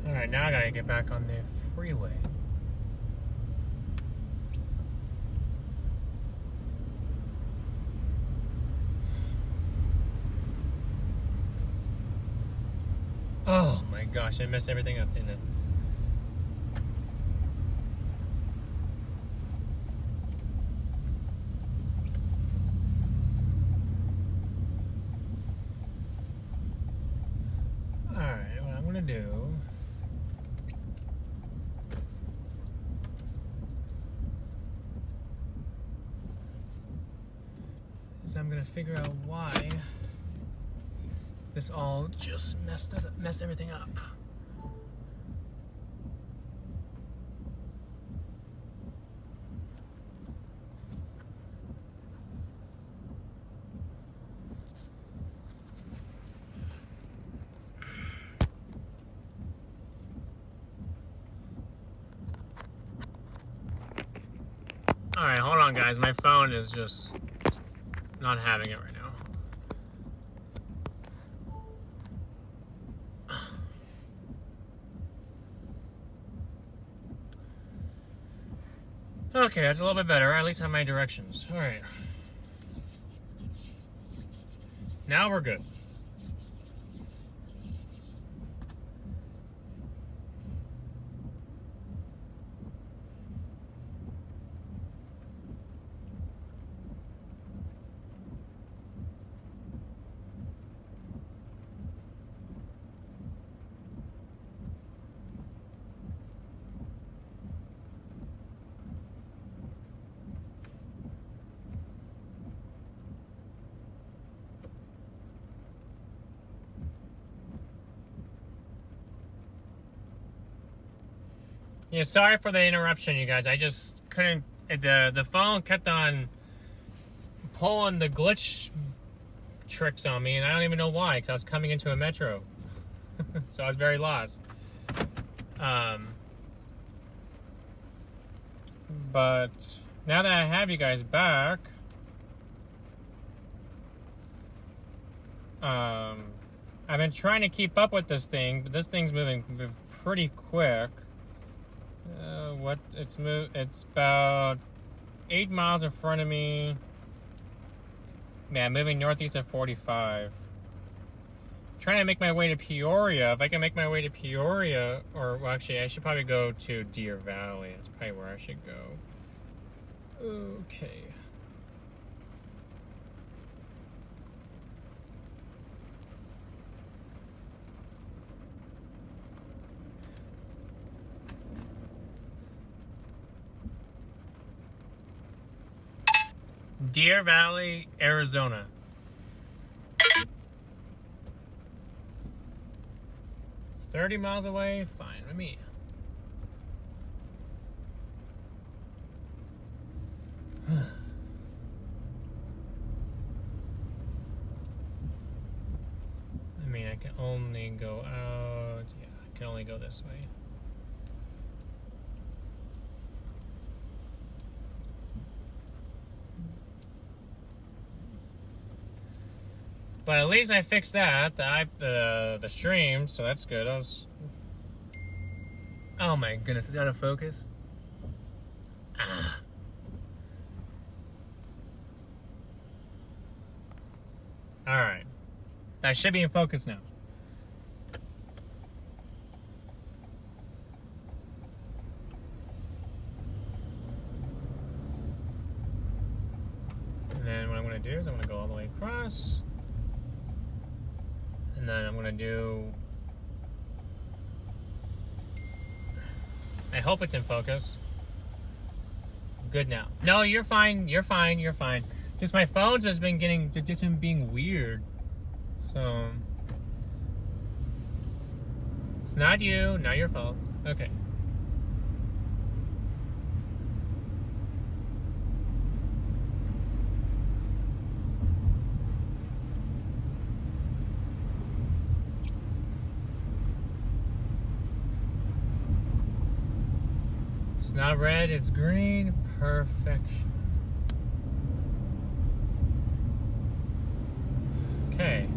Alright, now I gotta get back on the freeway. Oh my gosh, I messed everything up, didn't it? Alright, what I'm gonna do is I'm gonna figure out why this all just messed everything up. Alright, hold on guys, my phone is just not having it right now. Okay, that's a little bit better. I at least have my directions. Alright. Now we're good. Yeah, sorry for the interruption, you guys. I just couldn't. The phone kept on pulling the glitch tricks on me, and I don't even know why, because I was coming into a metro. So I was very lost. But now that I have you guys back, I've been trying to keep up with this thing, but this thing's moving pretty quick. It's about 8 miles in front of me. Yeah, moving northeast at 45. Trying to make my way to Peoria. If I can make my way to Peoria, or well, actually, I should probably go to Deer Valley. That's probably where I should go. Okay. Deer Valley, Arizona. It's 30 miles away? Fine with me. I mean, I can only go out. Yeah, I can only go this way. But at least I fixed that, the stream, so that's good. Oh my goodness, is that out of focus? Ah. Alright. That should be in focus now. And then what I'm going to do is I'm going to go all the way across. And then I'm going to do... I hope it's in focus. Good now. No, you're fine. You're fine. You're fine. Just my phone's just been being weird. So... It's not you. Not your fault. Okay. It's not red, it's green. Perfection. Okay.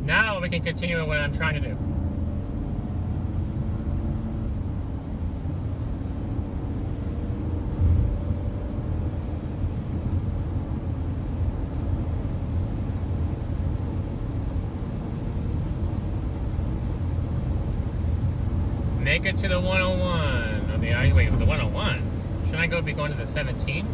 Now we can continue with what I'm trying to do. Make it to the 101. Wait, the 101? Shouldn't I be going to the 17?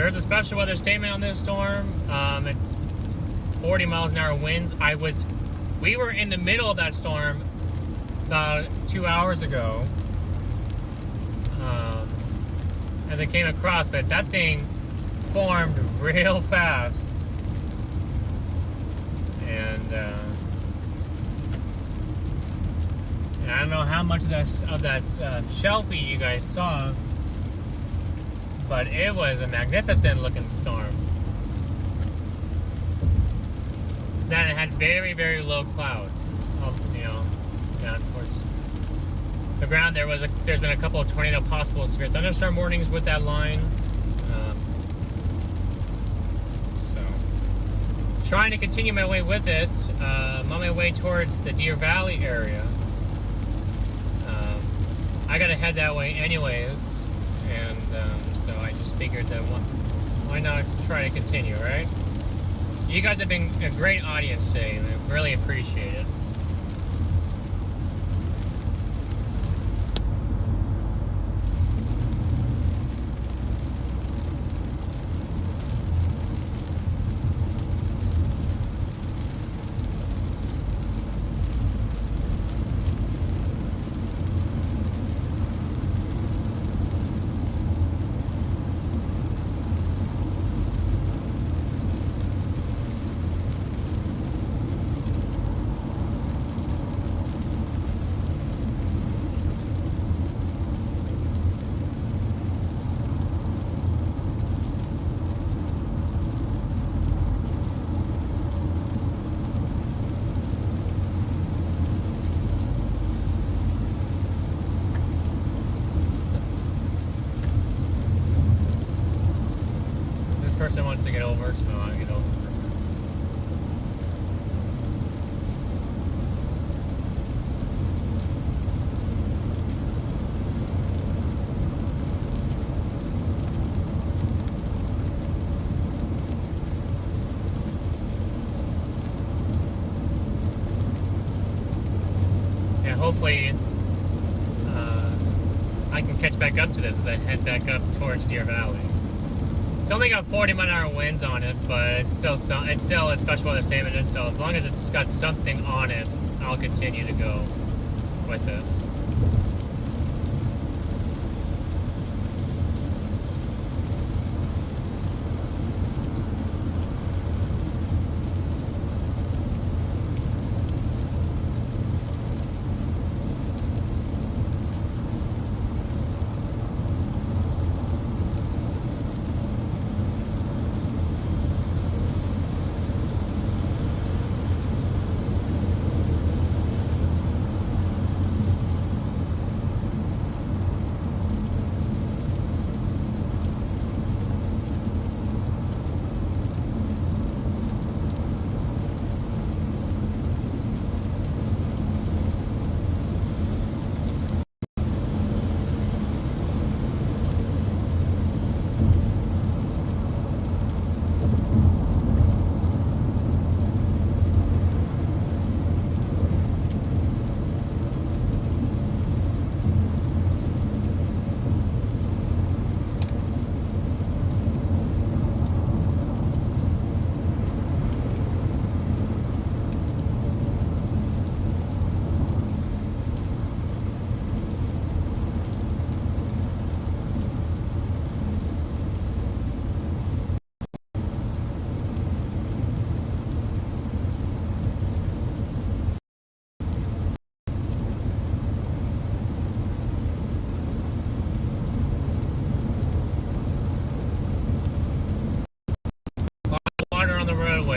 There's a special weather statement on this storm. It's 40 miles an hour winds. We were in the middle of that storm about 2 hours ago. As I came across, but that thing formed real fast. And I don't know how much of that shelfie you guys saw, but it was a magnificent looking storm. Then it had very, very low clouds, down towards the ground. There's been a couple of tornado possible severe thunderstorm warnings with that line. So trying to continue my way with it. I'm on my way towards the Deer Valley area. I gotta head that way anyways, and so I just figured that why not try to continue, right? You guys have been a great audience today, and I really appreciate it. Person wants to get over, so I'll get over. And hopefully I can catch back up to this as I head back up towards Deer Valley. It's only got 40-mile-an-hour winds on it, but it's still a special weather statement. So as long as it's got something on it, I'll continue to go with it.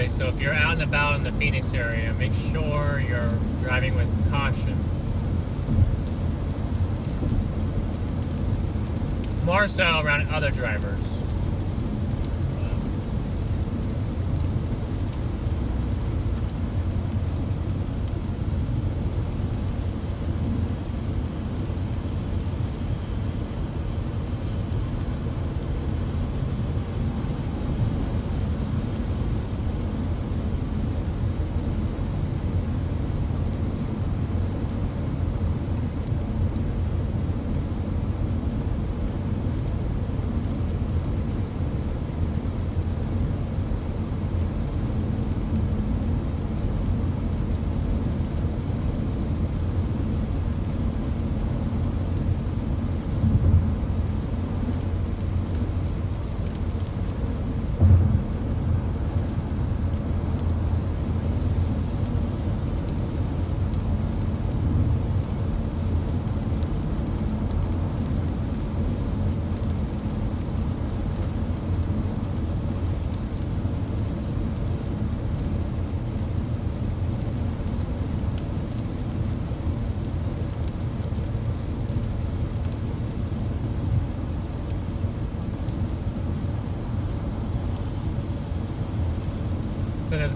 So if you're out and about in the Phoenix area, make sure you're driving with caution. More so around other drivers.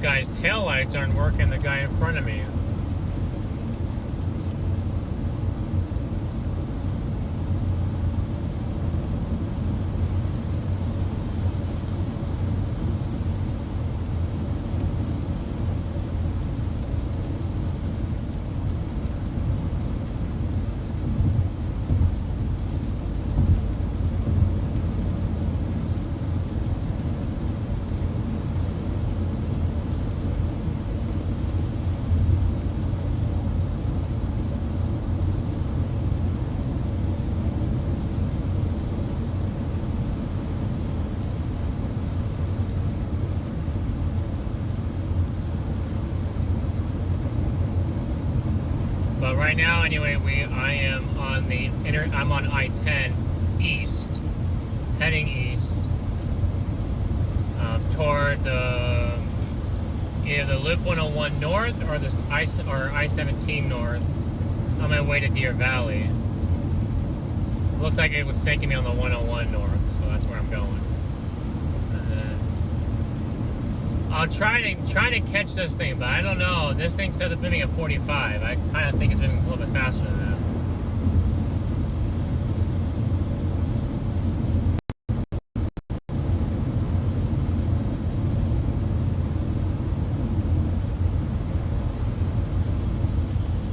guy's taillights aren't working, the guy in front of me. But right now, anyway, I am on the I'm on I-10 east, heading east toward the either the Loop 101 north or the I-17 north on my way to Deer Valley. It looks like it was taking me on the 101 north, so that's where I'm going. I'll try to catch this thing, but I don't know. This thing says it's moving at 45. I kind of think it's moving a little bit faster than that.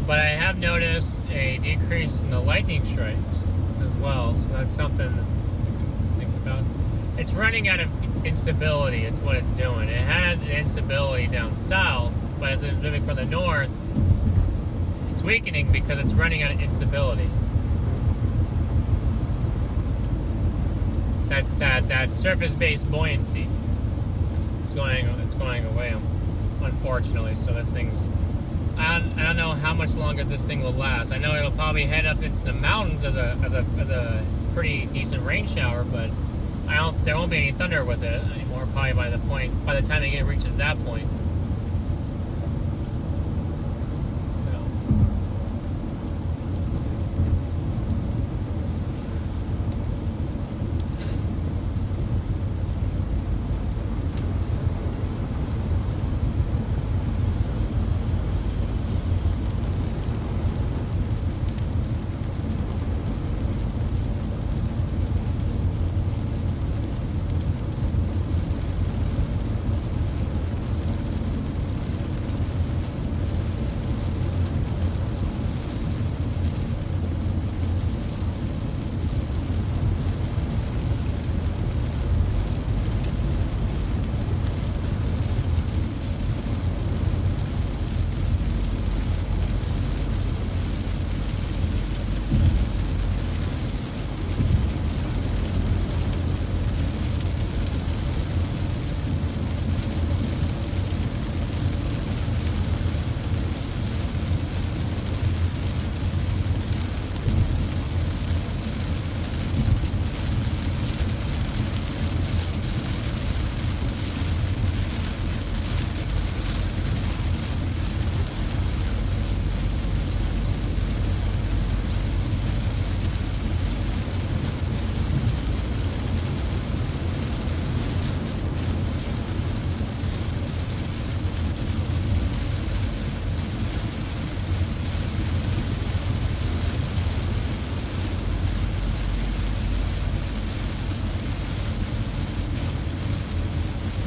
But I have noticed a decrease in the lightning strikes as well, so that's something to think about. It's running out of instability, it's what it's doing. It had instability down south, but as it's moving from the north, it's weakening because it's running out of instability. That surface-based buoyancy, it's going away, unfortunately. So this thing's, I don't know how much longer this thing will last. I know it'll probably head up into the mountains as a pretty decent rain shower, but there won't be any thunder with it anymore. Probably by the time it reaches that point.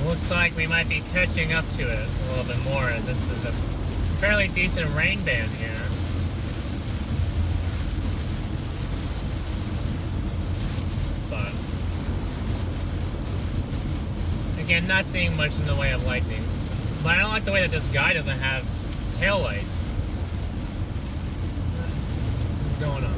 Looks like we might be catching up to it a little bit more. This is a fairly decent rain band here. But again, not seeing much in the way of lightning. But I don't like the way that this guy doesn't have taillights. What's going on?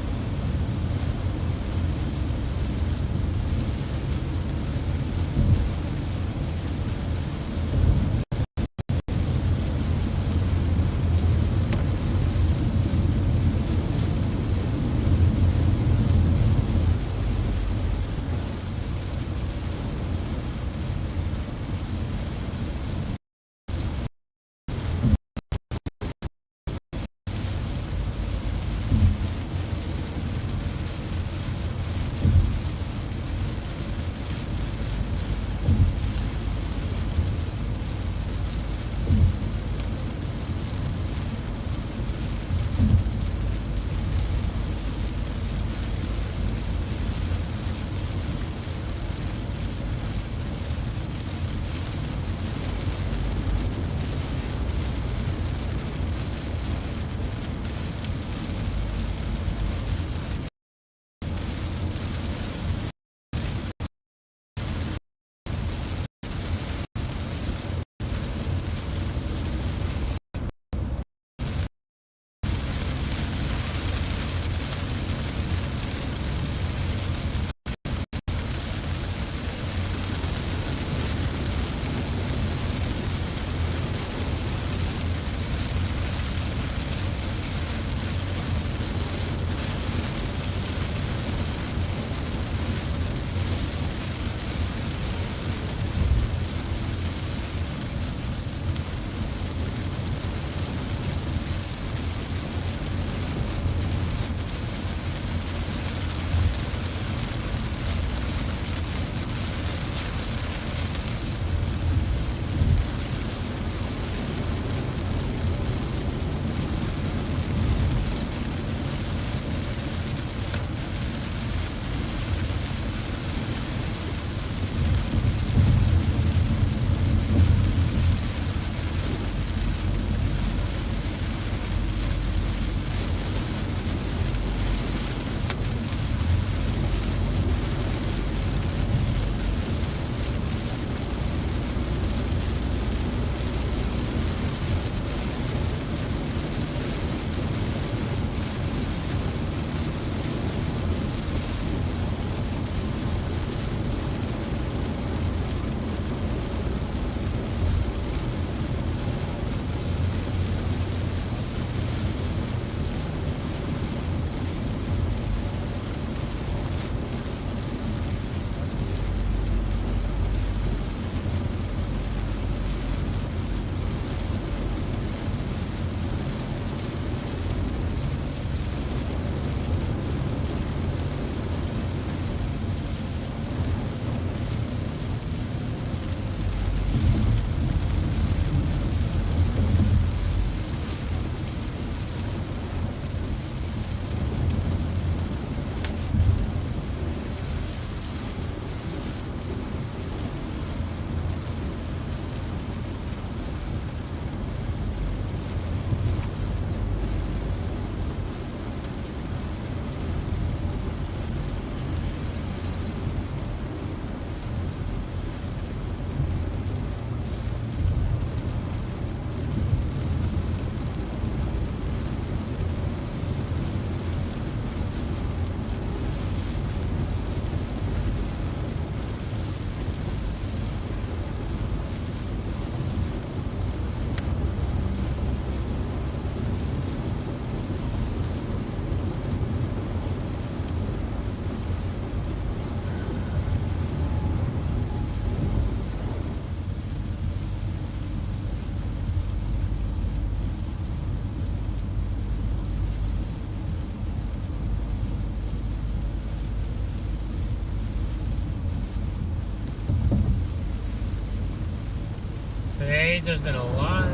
seems there's been a lot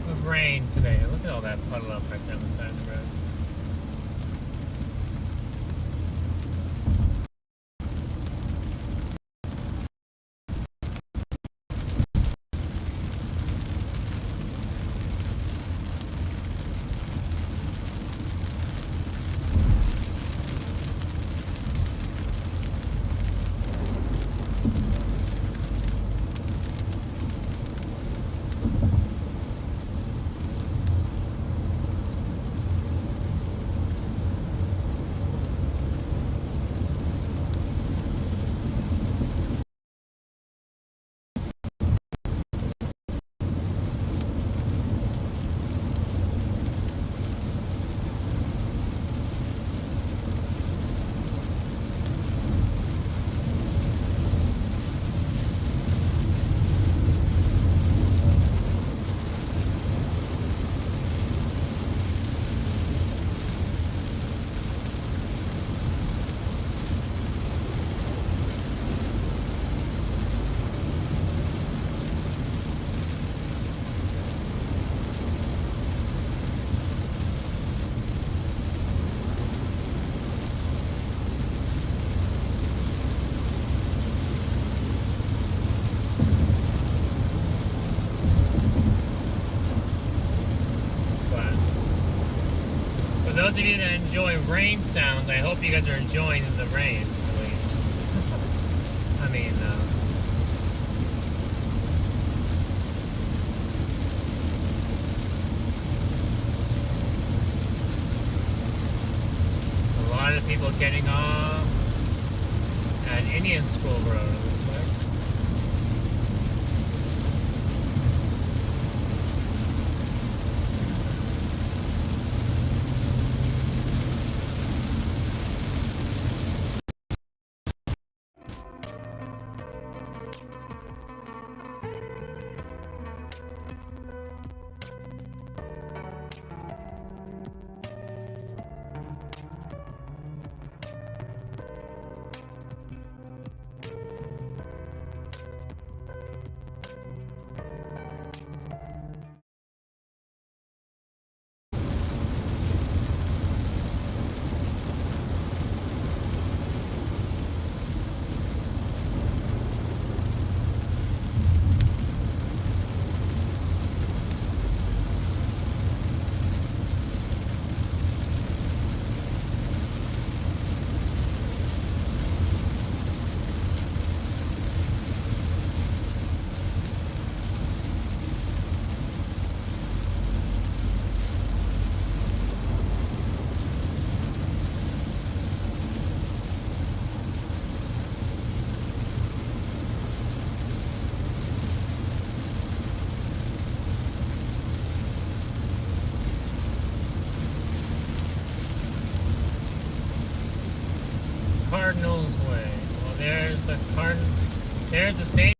of rain today. Look at all that puddle up right there on the side of the road. For those of you that enjoy rain sounds, I hope you guys are enjoying the rain, at least. I mean, a lot of people getting off at Indian School Road, it looks like. Cardinals Way. Well, there's the there's the stadium.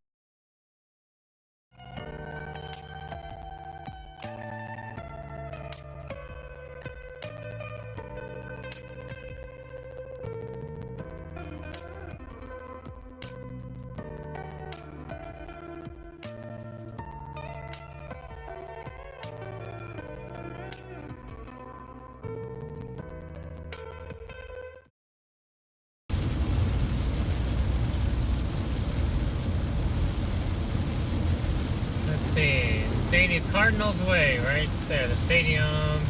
See, the stadium, Cardinals Way, right there. The stadium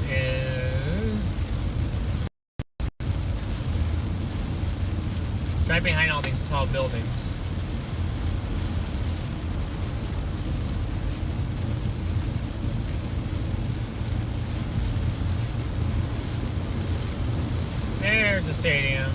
is right behind all these tall buildings. There's the stadium.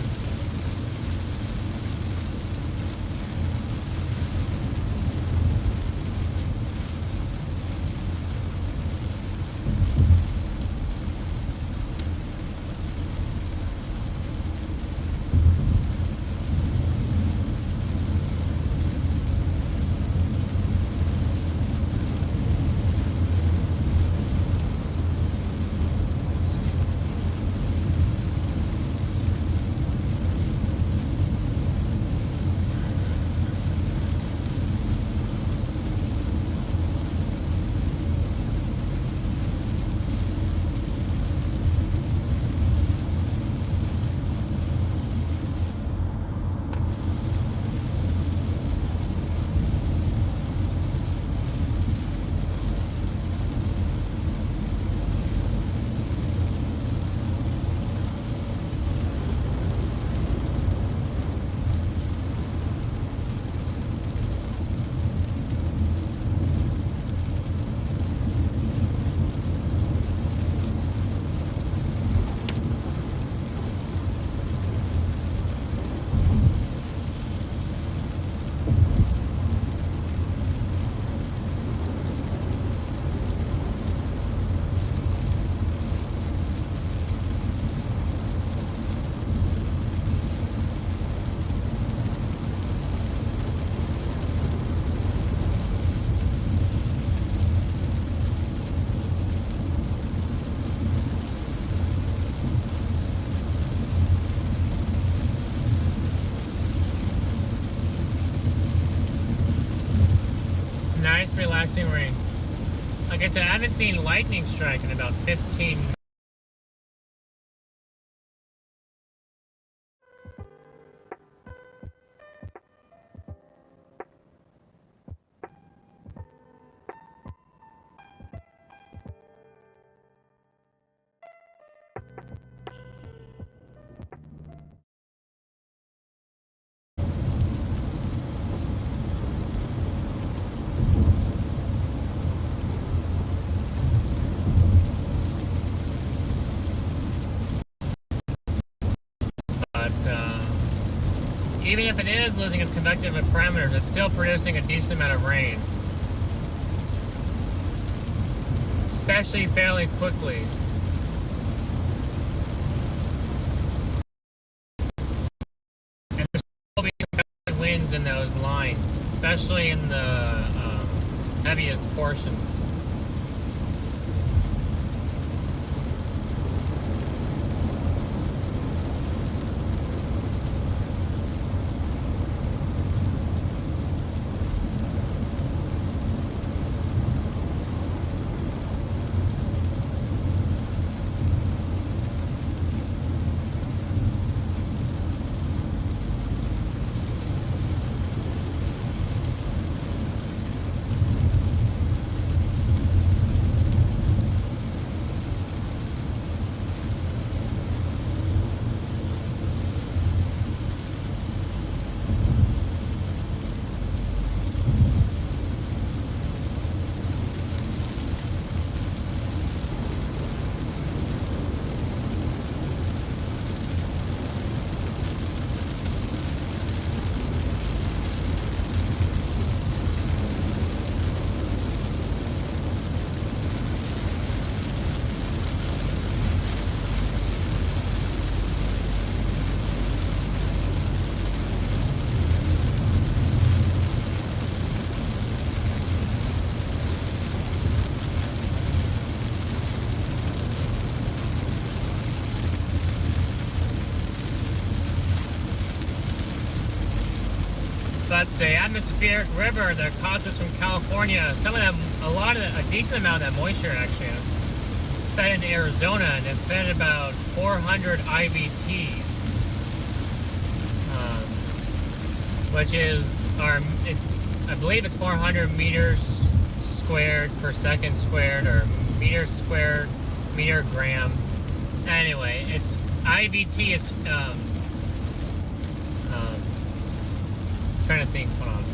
I haven't seen lightning strike in about 15 minutes. Even if it is losing its convective parameters, it's still producing a decent amount of rain. Especially fairly quickly. And there's still be convective winds in those lines, especially in the heaviest portions. But the atmospheric river that causes from California, some of them, a decent amount of that moisture actually sped into Arizona, and it fed about 400 IVTs, which is I believe it's 400 meters squared per second squared, or meters squared, meter gram. Anyway, it's IVT is trying to think. Hold on.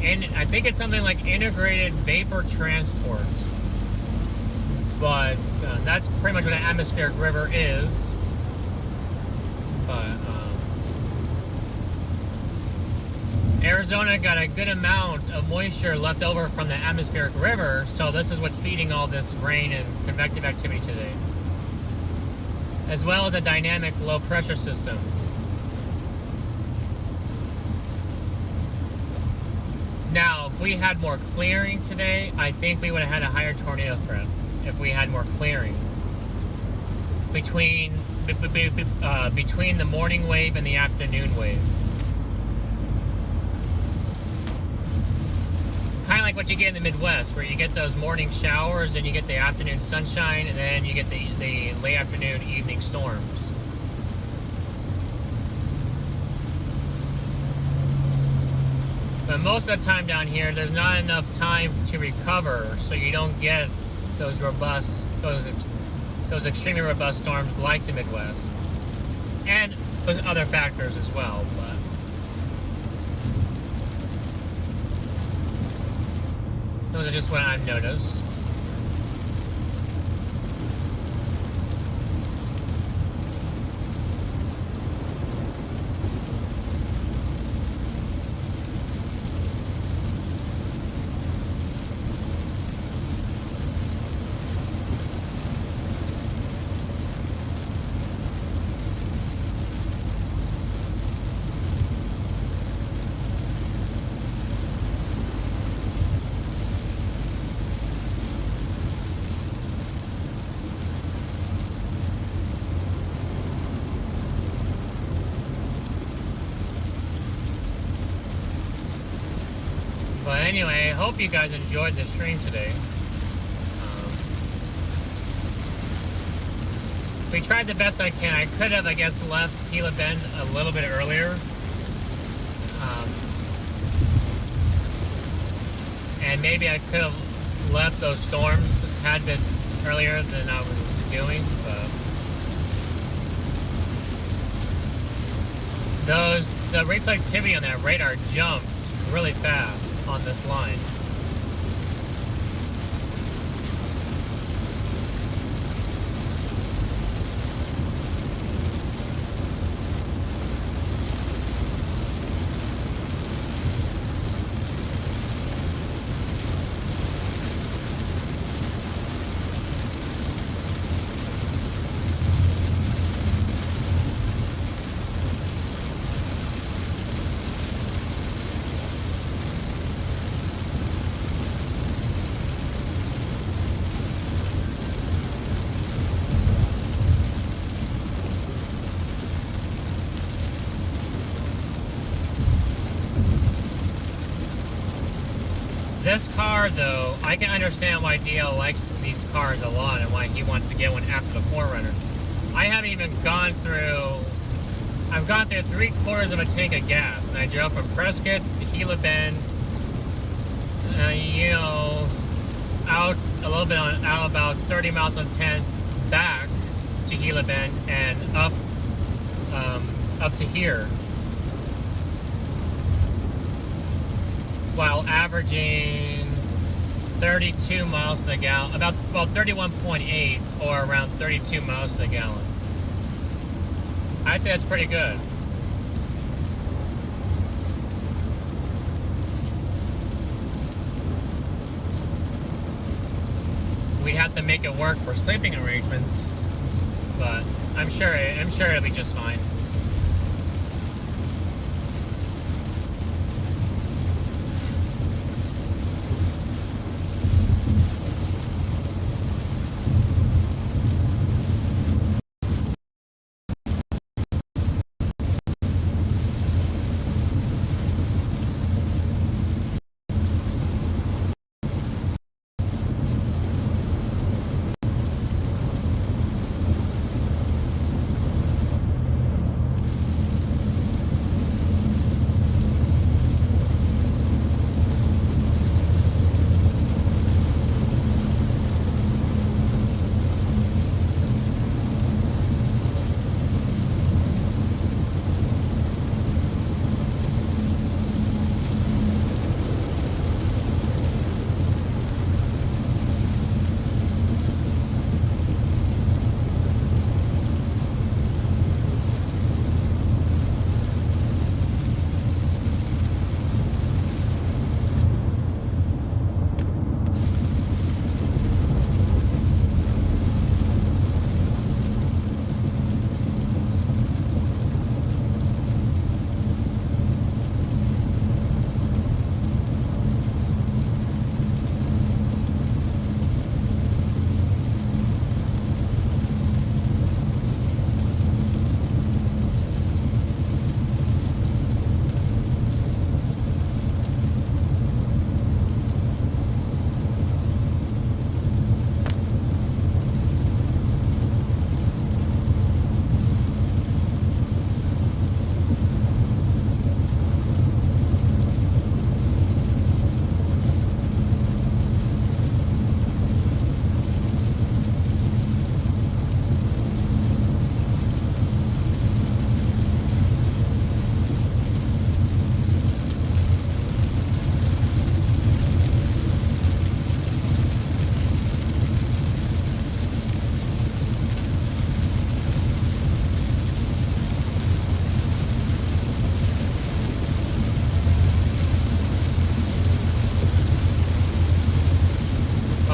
And I think it's something like integrated vapor transport. But that's pretty much what an atmospheric river is. But Arizona got a good amount of moisture left over from the atmospheric river, so this is what's feeding all this rain and convective activity today, as well as a dynamic low pressure system. Now, if we had more clearing today, I think we would have had a higher tornado threat if we had more clearing between the morning wave and the afternoon wave. Kind of like what you get in the Midwest, where you get those morning showers and you get the afternoon sunshine, and then you get the late afternoon, evening storms. But most of the time down here, there's not enough time to recover, so you don't get those extremely robust storms like the Midwest, and with other factors as well. But those are just what I've noticed. anyway, I hope you guys enjoyed the stream today. We tried the best I can. I could have, I guess, left Gila Bend a little bit earlier. And maybe I could have left those storms a tad bit earlier than I was doing, but the reflectivity on that radar jumped really fast on this line. This car, though, I can understand why DL likes these cars a lot and why he wants to get one after the 4Runner. I haven't even gone through... I've gone through 3/4 of a tank of gas, and I drove from Prescott to Gila Bend, you know, out a little bit on, out about 30 miles on 10, back to Gila Bend, and up to here, while averaging 32 miles to the gallon, about 31.8 or around 32 miles to the gallon. I think that's pretty good. We'd have to make it work for sleeping arrangements, but I'm sure it'll be just fine.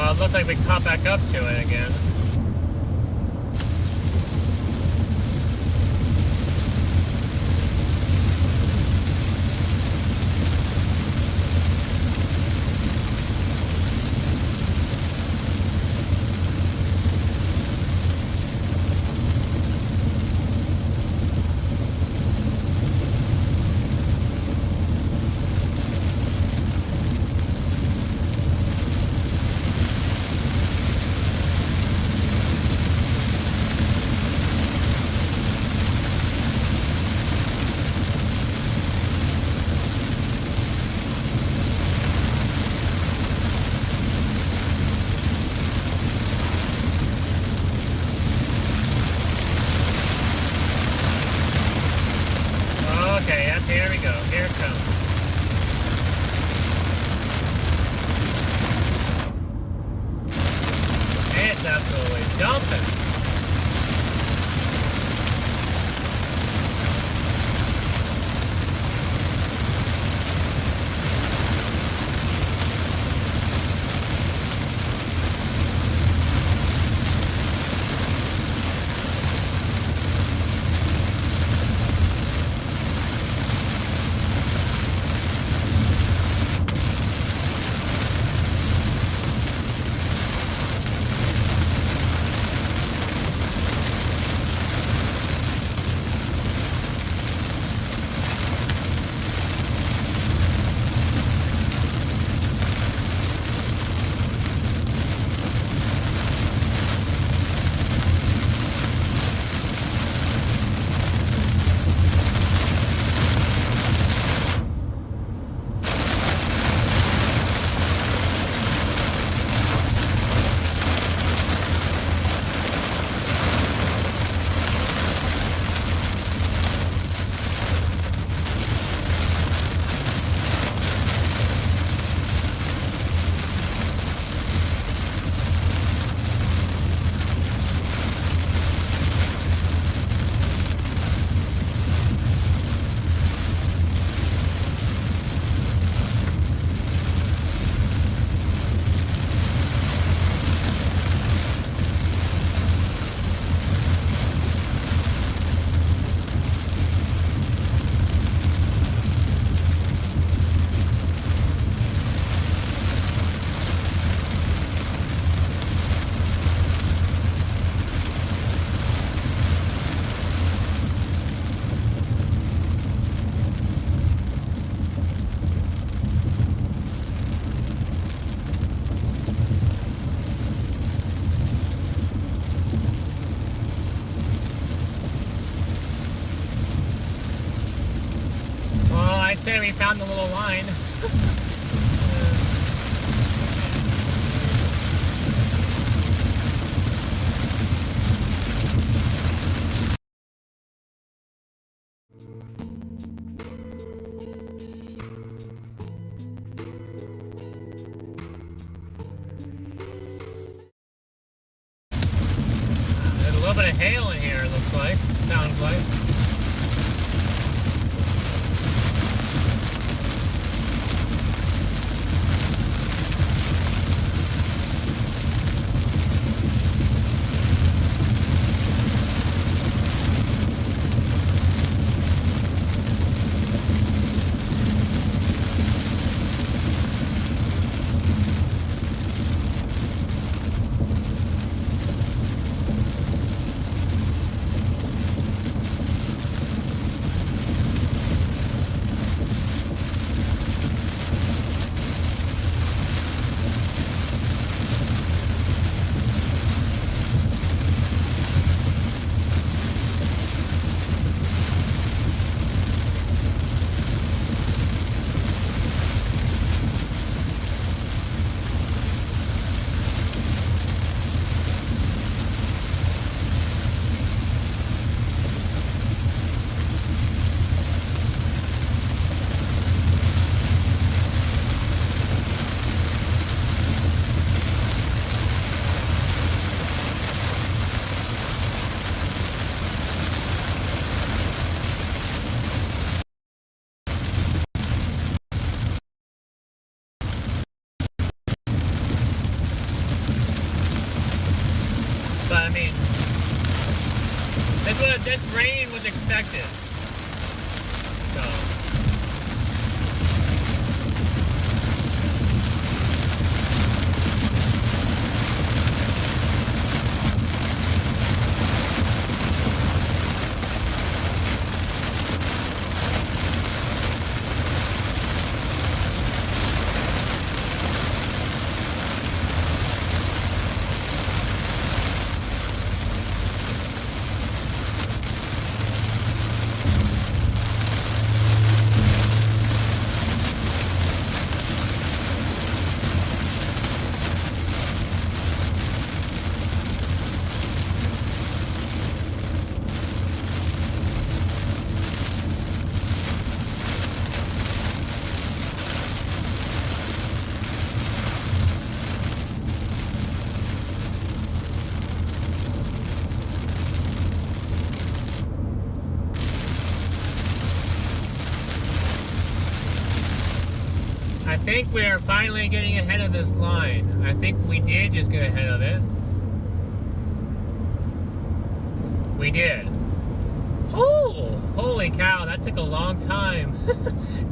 It looks like we caught back up to it again. Dumping. I'd say we found the little line. There's a little bit of hail in here, it looks like. Sounds like. But I mean, this rain was expected. So. think we're finally getting ahead of this line. I think we did just get ahead of it. We did. Oh, holy cow, that took a long time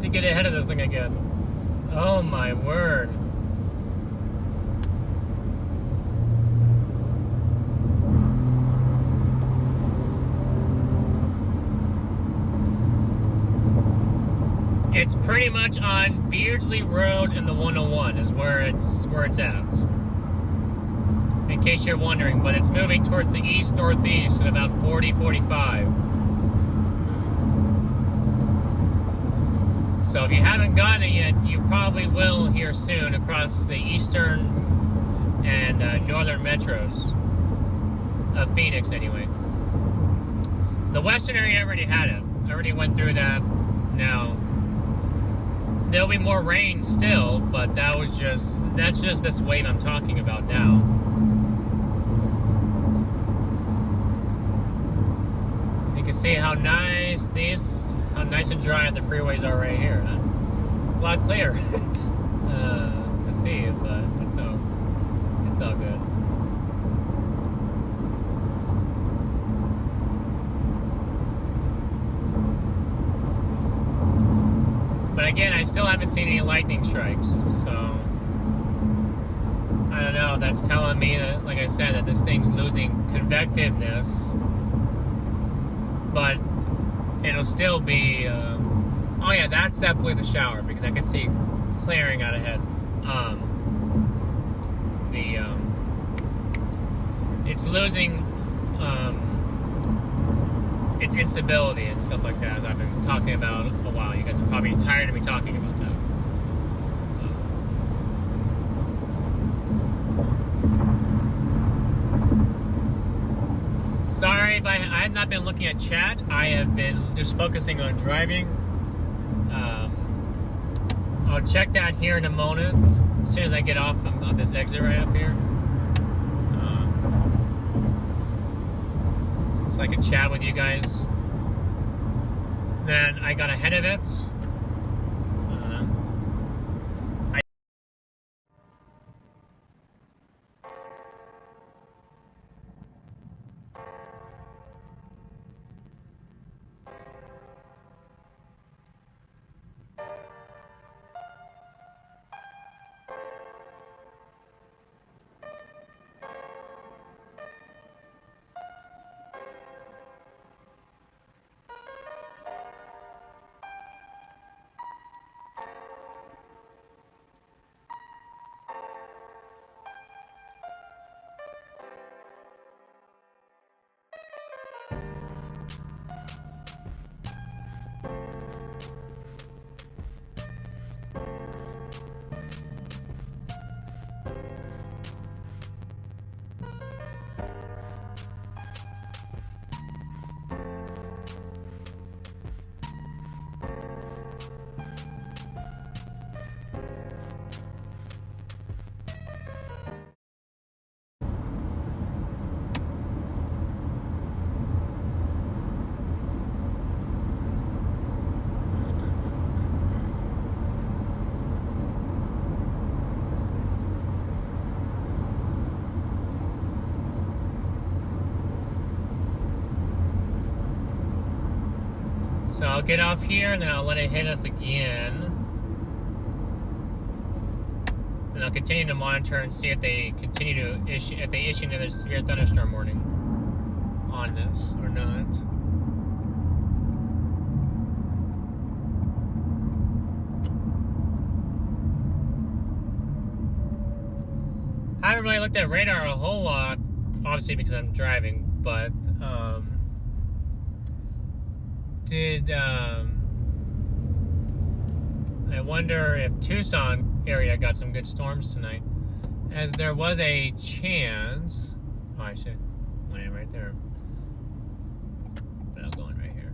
to get ahead of this thing again. Oh my word. It's pretty much on Beardsley Road and the 101 is where it's at. In case you're wondering, but it's moving towards the east-northeast at about 40-45. So if you haven't gotten it yet, you probably will here soon across the eastern and northern metros of Phoenix anyway. The western area already had it. I already went through that. Now there'll be more rain still, but that's just this wave I'm talking about now. You can see how nice and dry the freeways are right here. That's a lot clearer to see, but it's all good. But again, I still haven't seen any lightning strikes, so I don't know. That's telling me that, like I said, that this thing's losing convectiveness, but it'll still be. Oh yeah, that's definitely the shower because I can see clearing out ahead. It's losing its instability and stuff like that, as I've been talking about a while. You guys are probably tired of me talking about that. Sorry if I have not been looking at chat. I have been just focusing on driving. I'll check that here in a moment, as soon as I get off of this exit right up here. So I can chat with you guys. Then I got ahead of it. So I'll get off here and then I'll let it hit us again. Then I'll continue to monitor and see if they continue to issue another severe thunderstorm warning on this or not. I haven't really looked at radar a whole lot, obviously because I'm driving, but I wonder if Tucson area got some good storms tonight, as there was a chance. Oh, I should went in right there, but I'll go in right here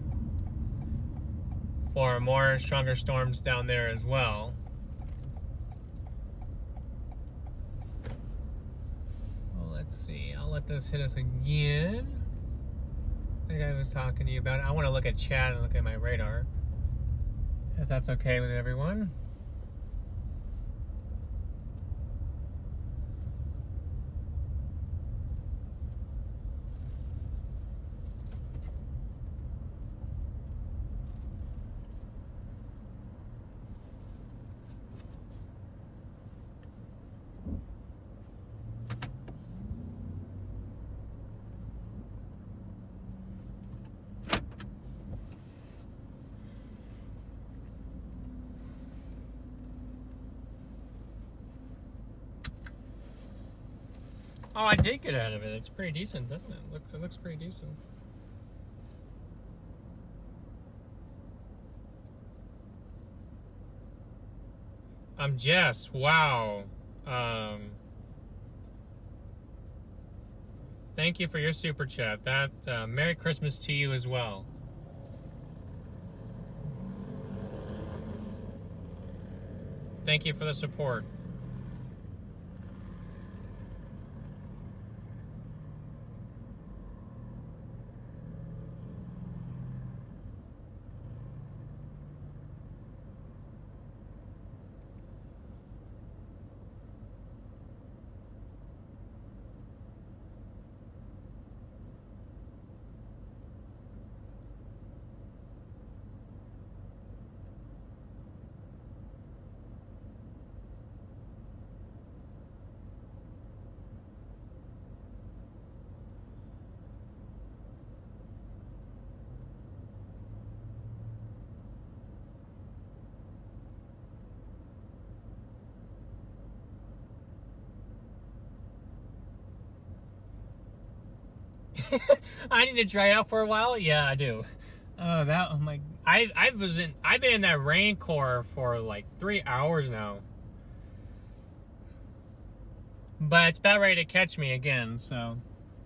for more stronger storms down there as well. Well, let's see. I'll let this hit us again. I think I was talking to you about it. I want to look at chat and look at my radar, if that's okay with everyone. Oh, I did get out of it. It's pretty decent, doesn't it? It looks pretty decent. Jess, wow. Thank you for your super chat. That Merry Christmas to you as well. Thank you for the support. I need to dry out for a while. Yeah, I do. Oh, my! I've been in that rain core for like 3 hours now, but it's about ready to catch me again. So,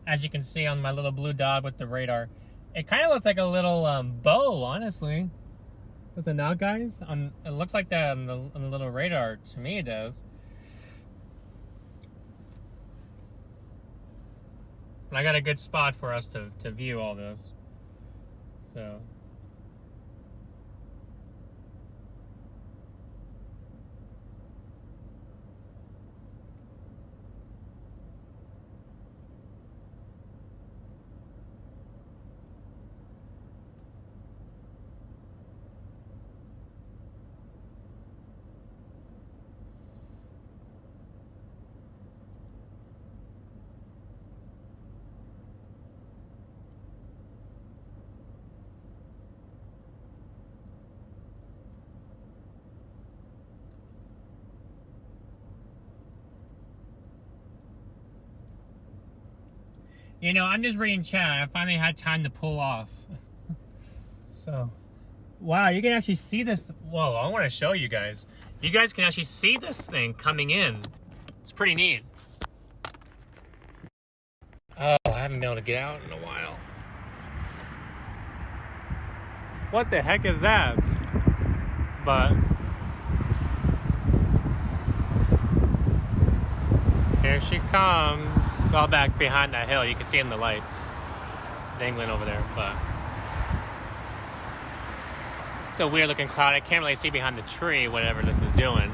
as you can see on my little blue dot with the radar, it kind of looks like a little bow. Honestly, does it not, guys? It looks like that on the little radar. To me, it does. And I got a good spot for us to view all this. So. You know, I'm just reading chat. I finally had time to pull off. So, wow, you can actually see this. Whoa, I want to show you guys. You guys can actually see this thing coming in. It's pretty neat. Oh, I haven't been able to get out in a while. What the heck is that? But here she comes. All back behind that hill. You can see in the lights dangling over there, but it's a weird looking cloud. I can't really see behind the tree whatever this is doing.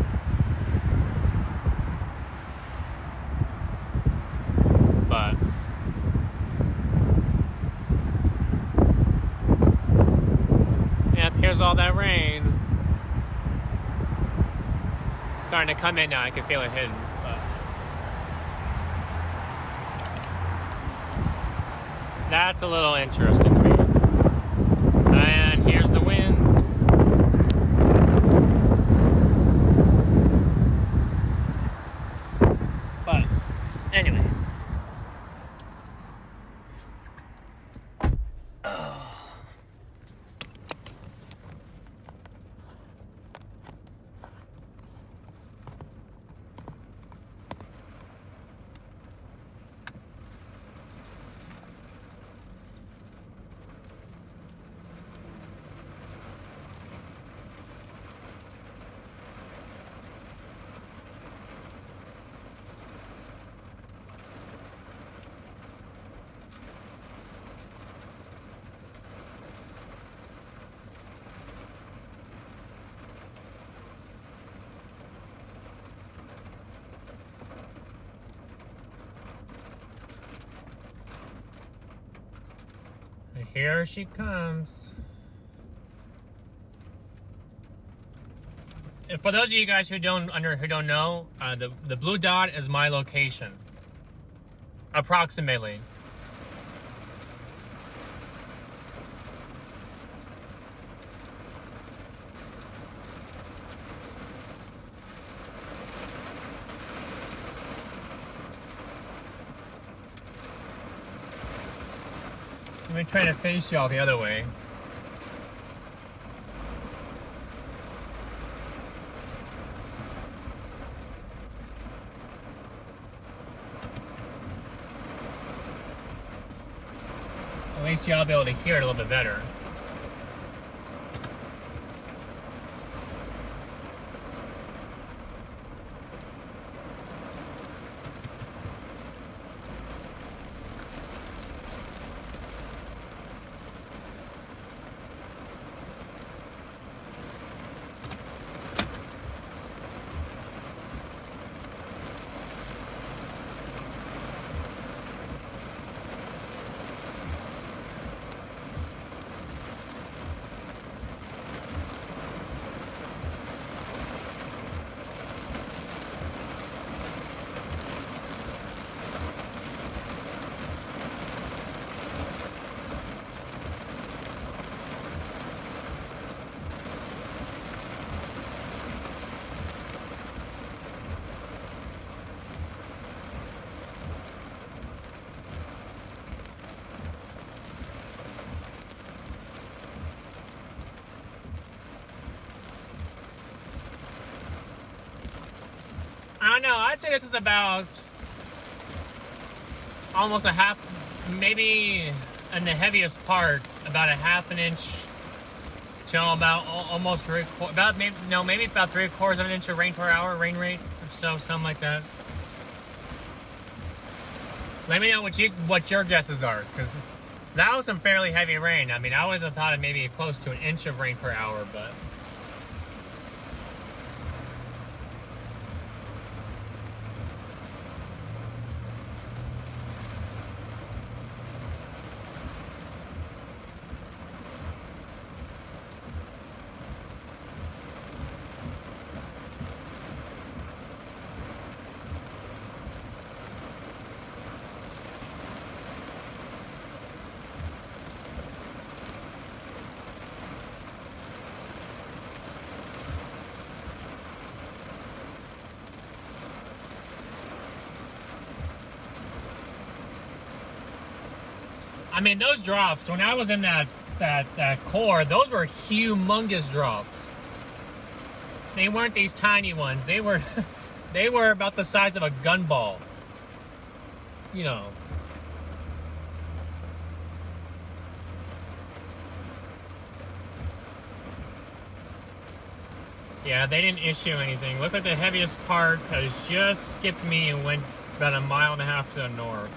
But yep, here's all that rain. It's starting to come in now. I can feel it hitting. That's a little interesting to me. And here's the wind. But anyway. Oh. Here she comes. And for those of you guys who don't know, the blue dot is my location, approximately. Let me try to face y'all the other way. At least y'all be able to hear it a little bit better. I don't know, I'd say this is about almost a half, maybe in the heaviest part, about a half an inch to about almost maybe about 3/4 of an inch of rain per hour, rain rate, or so, something like that. Let me know what your guesses are, because that was some fairly heavy rain. I mean, I would have thought it maybe close to an inch of rain per hour, but... I mean, those drops, when I was in that core, those were humongous drops. They weren't these tiny ones. They were they were about the size of a gun ball. You know. Yeah, they didn't issue anything. Looks like the heaviest part has just skipped me and went about 1.5 miles to the north.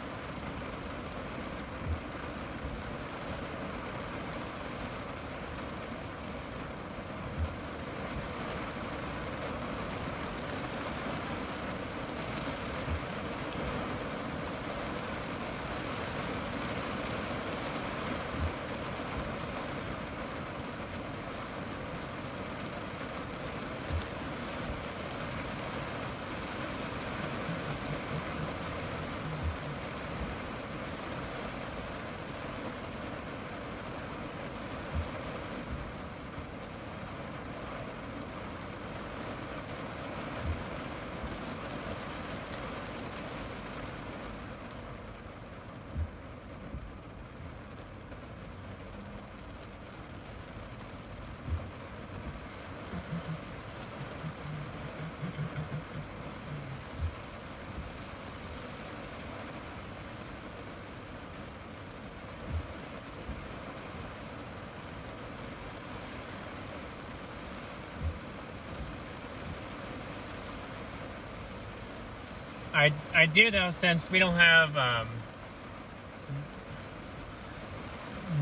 I do, though, since we don't have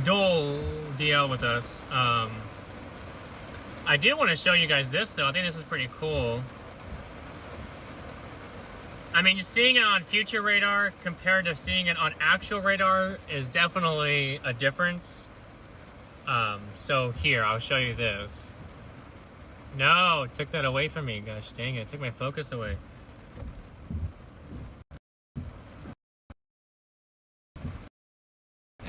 dual DL with us, I do want to show you guys this, though. I think this is pretty cool. I mean, just seeing it on future radar compared to seeing it on actual radar is definitely a difference. So here, I'll show you this. No, it took that away from me. Gosh dang it, it took my focus away.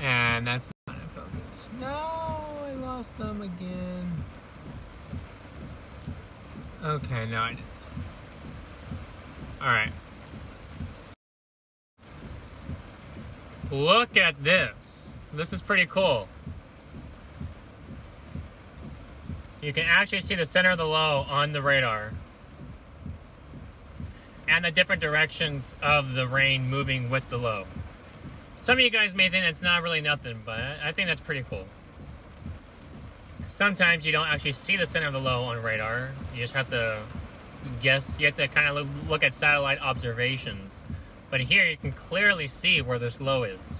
And that's not in focus. No, I lost them again. Okay, no, I didn't. Alright. Look at this. This is pretty cool. You can actually see the center of the low on the radar. And the different directions of the rain moving with the low. Some of you guys may think that's not really nothing, but I think that's pretty cool. Sometimes you don't actually see the center of the low on radar. You just have to guess. You have to kind of look at satellite observations. But here you can clearly see where this low is.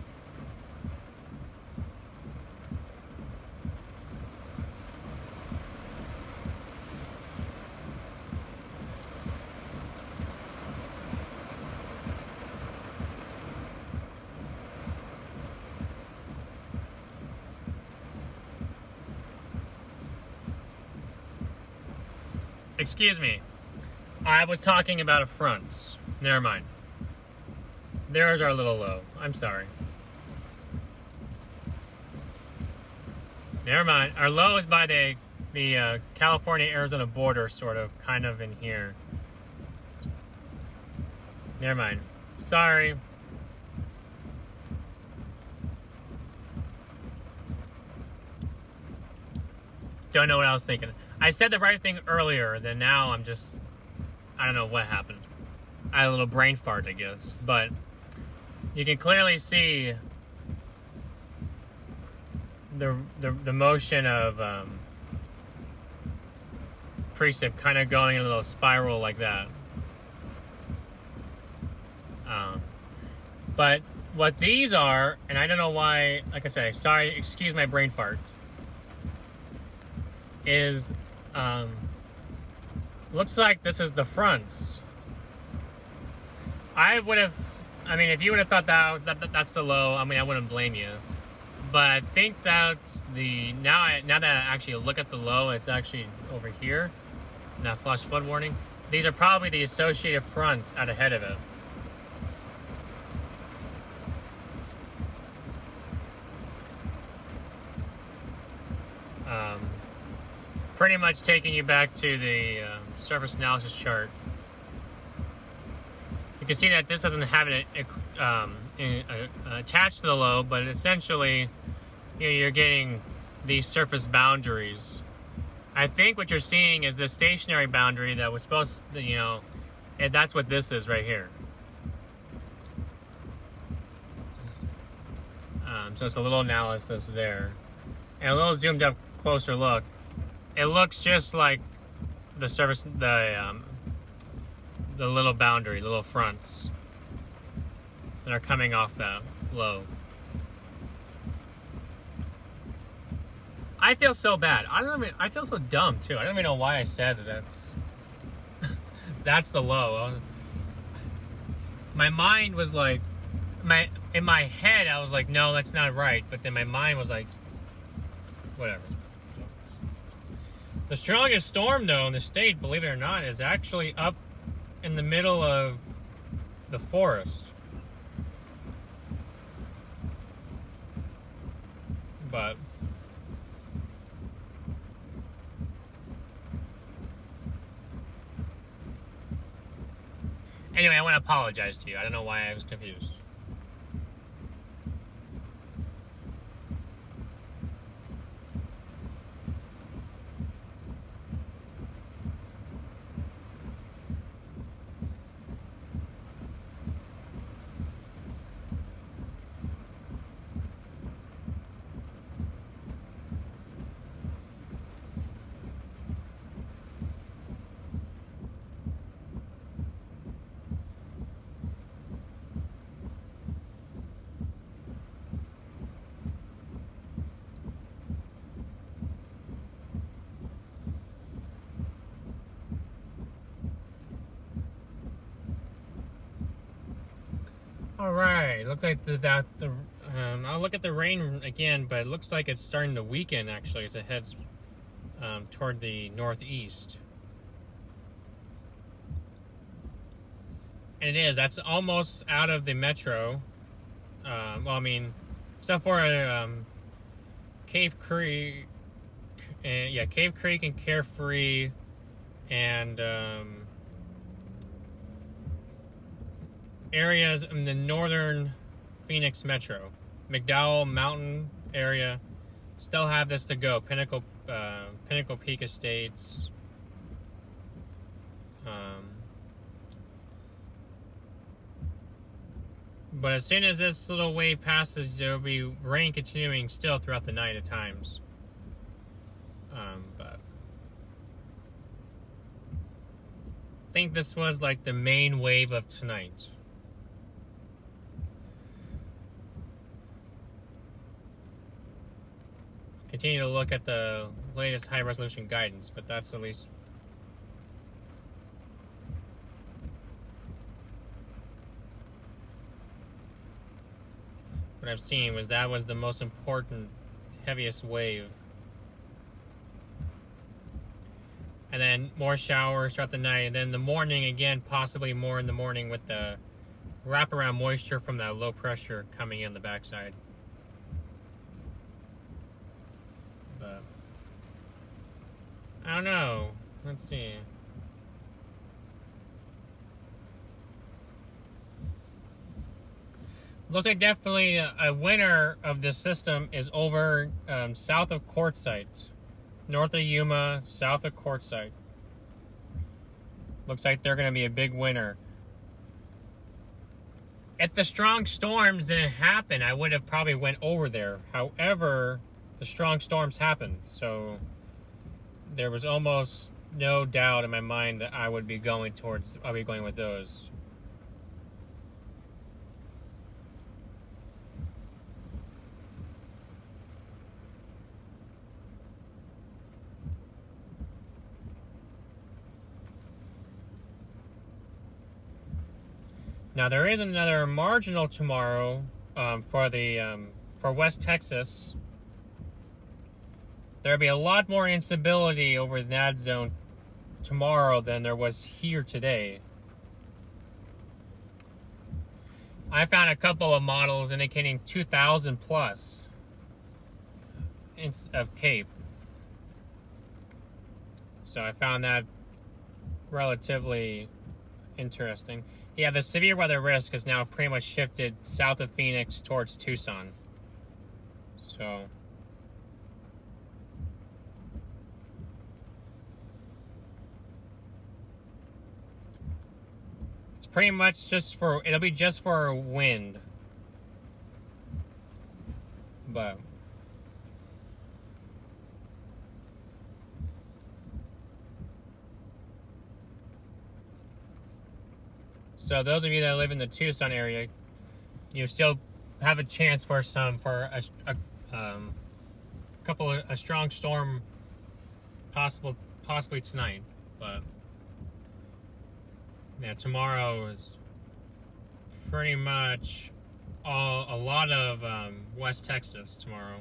Excuse me. I was talking about a front. Never mind. There's our little low. I'm sorry. Never mind. Our low is by the California-Arizona border, sort of, kind of in here. Never mind. Sorry. Don't know what I was thinking. I said the right thing earlier, then now I'm just... I don't know what happened. I had a little brain fart, I guess. But you can clearly see the motion of precip kind of going in a little spiral like that. But what these are, and I don't know why, like I said, sorry, excuse my brain fart, is looks like this is the fronts. I mean, if you would have thought that's the low, I mean, I wouldn't blame you. But I think that's the, now that I actually look at the low, it's actually over here. Now flash flood warning. These are probably the associated fronts out ahead of it. Pretty much taking you back to the surface analysis chart. You can see that this doesn't have it attached to the low, but essentially, you know, you're getting these surface boundaries. I think what you're seeing is the stationary boundary that was supposed to, you know, and that's what this is right here. So it's a little analysis there. And a little zoomed up closer look. It looks just like the surface, the little boundary, the little fronts that are coming off that low. I feel so bad. I feel so dumb too. I don't even know why I said that that's that's the low. My mind was like, in my head I was like, no, that's not right. But then my mind was like, whatever. The strongest storm, though, in the state, believe it or not, is actually up in the middle of the forest. But anyway, I want to apologize to you. I don't know why I was confused. All right, looks like I'll look at the rain again, but it looks like it's starting to weaken actually as it heads toward the northeast. And it is, that's almost out of the metro. Well, I mean, except for Cave Creek, Cave Creek and Carefree, and areas in the northern Phoenix metro. McDowell Mountain area still have this to go. Pinnacle Peak Estates. But as soon as this little wave passes, there will be rain continuing still throughout the night at times. But I think this was like the main wave of tonight. Continue to look at the latest high resolution guidance, but that's at least what I've seen. Was that was the most important, heaviest wave. And then more showers throughout the night, and then the morning again, possibly more in the morning with the wraparound moisture from that low pressure coming in the backside. But I don't know. Let's see. Looks like definitely a winner of this system is over south of Quartzsite. North of Yuma, south of Quartzsite. Looks like they're going to be a big winner. If the strong storms didn't happen, I would have probably went over there. However, the strong storms happened, so there was almost no doubt in my mind that I'll be going with those. Now there is another marginal tomorrow for West Texas. There'll be a lot more instability over that zone tomorrow than there was here today. I found a couple of models indicating 2,000 plus of Cape. So I found that relatively interesting. Yeah, the severe weather risk has now pretty much shifted south of Phoenix towards Tucson. So it's pretty much it'll be just for wind. But so those of you that live in the Tucson area, you still have a chance for a strong storm possibly tonight. But yeah, tomorrow is pretty much a lot of West Texas tomorrow.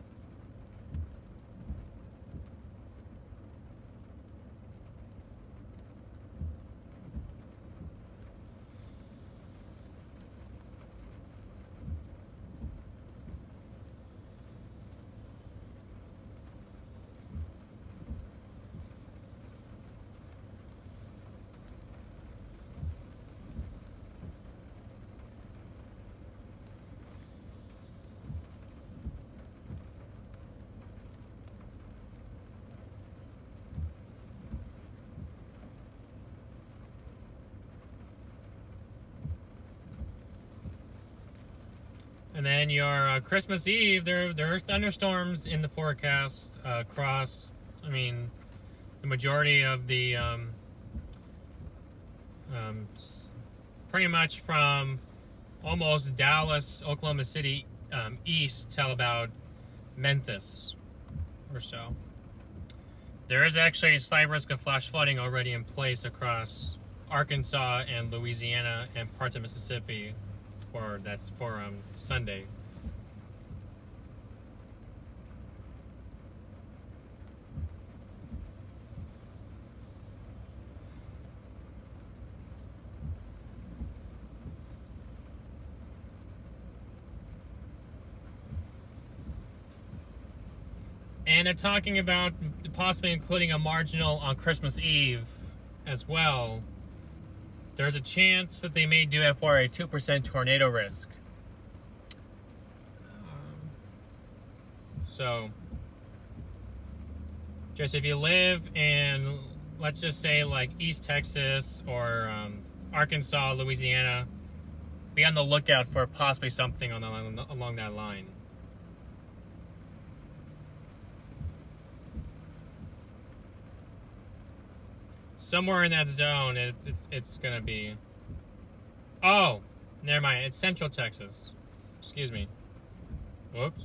And then your Christmas Eve, there are thunderstorms in the forecast across, the majority of the, pretty much from almost Dallas, Oklahoma City, east till about Memphis or so. There is actually a slight risk of flash flooding already in place across Arkansas and Louisiana and parts of Mississippi. That's for Sunday. And they're talking about possibly including a marginal on Christmas Eve as well. There's a chance that they may do it for a 2% tornado risk. So just if you live in, let's just say like East Texas or Arkansas, Louisiana, be on the lookout for possibly something along that line. Somewhere in that zone, it's gonna be. Oh, never mind. It's Central Texas. Excuse me. Whoops.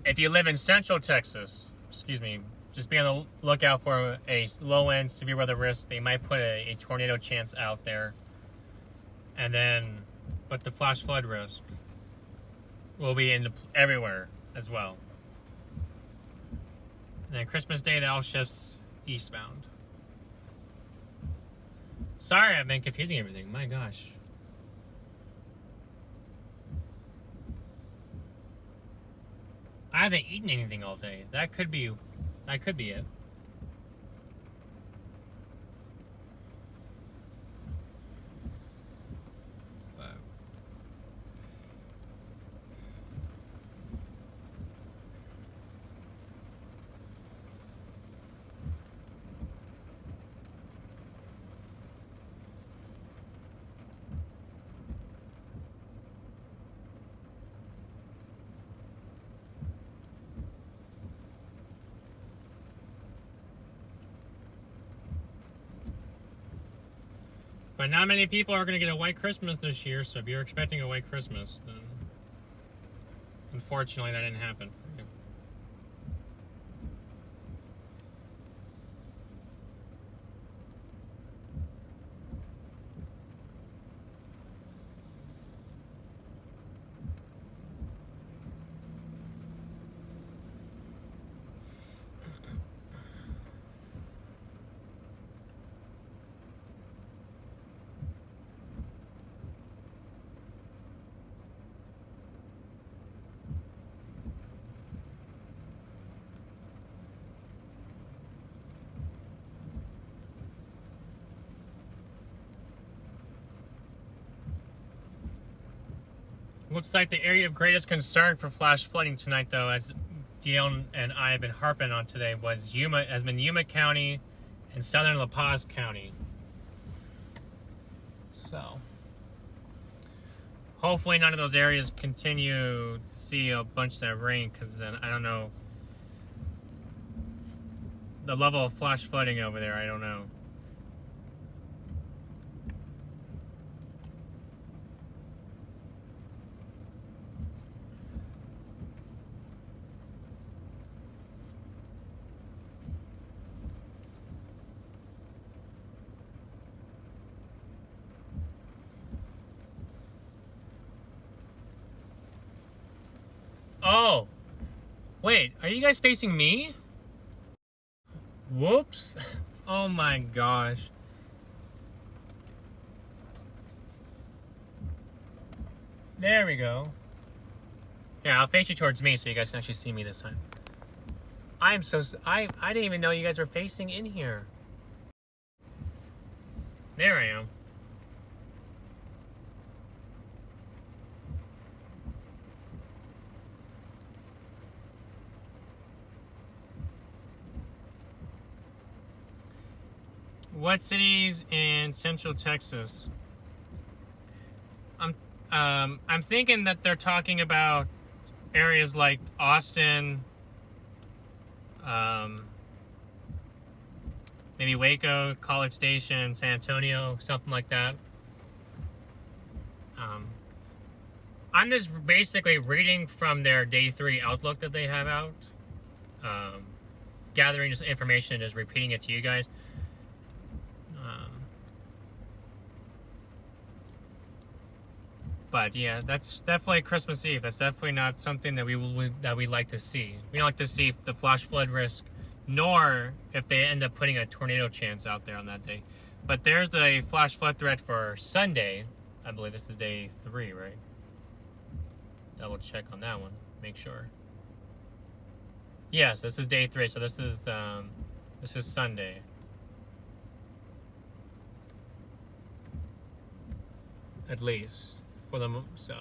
If you live in Central Texas, excuse me, just be on the lookout for a low-end severe weather risk. They might put a tornado chance out there, and then, but the flash flood risk will be everywhere as well. And then Christmas Day, that all shifts eastbound. Sorry, I've been confusing everything. My gosh. I haven't eaten anything all day. That could be it. But not many people are going to get a white Christmas this year, so if you're expecting a white Christmas, then unfortunately that didn't happen for you. Looks like the area of greatest concern for flash flooding tonight, though, as Dale and I have been harping on today, has been Yuma County and southern La Paz County. So, hopefully none of those areas continue to see a bunch of that rain, because then, I don't know, the level of flash flooding over there, I don't know. Oh, wait, are you guys facing me? Whoops. Oh my gosh. There we go. Yeah, I'll face you towards me so you guys can actually see me this time. I didn't even know you guys were facing in here. There I am. What cities in Central Texas? I'm thinking that they're talking about areas like Austin, maybe Waco, College Station, San Antonio, something like that. I'm just basically reading from their Day 3 outlook that they have out, gathering just information and just repeating it to you guys. But yeah, that's definitely Christmas Eve. That's definitely not something that we like to see. We don't like to see the flash flood risk, nor if they end up putting a tornado chance out there on that day. But there's the flash flood threat for Sunday. I believe this is Day 3, right? Double check on that one. Make sure. Yes, this is Day 3. So this is Sunday. At least for them, so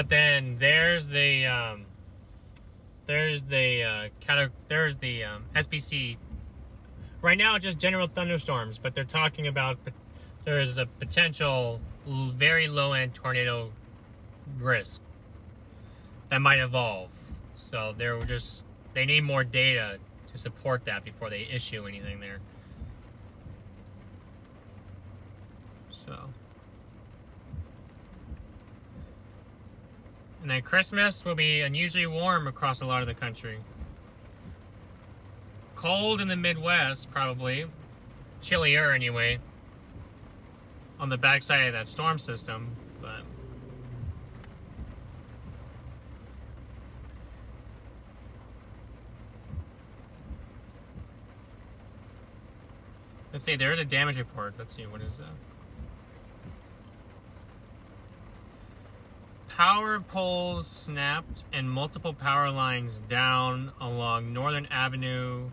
But then there's the SPC. Right now, it's just general thunderstorms, but they're talking about there's a potential very low-end tornado risk that might evolve. So they need more data to support that before they issue anything there. So, and then Christmas will be unusually warm across a lot of the country. Cold in the Midwest, probably. Chillier, anyway. On the backside of that storm system, but... Let's see, there is a damage report. Let's see, what is that? Power poles snapped and multiple power lines down along Northern Avenue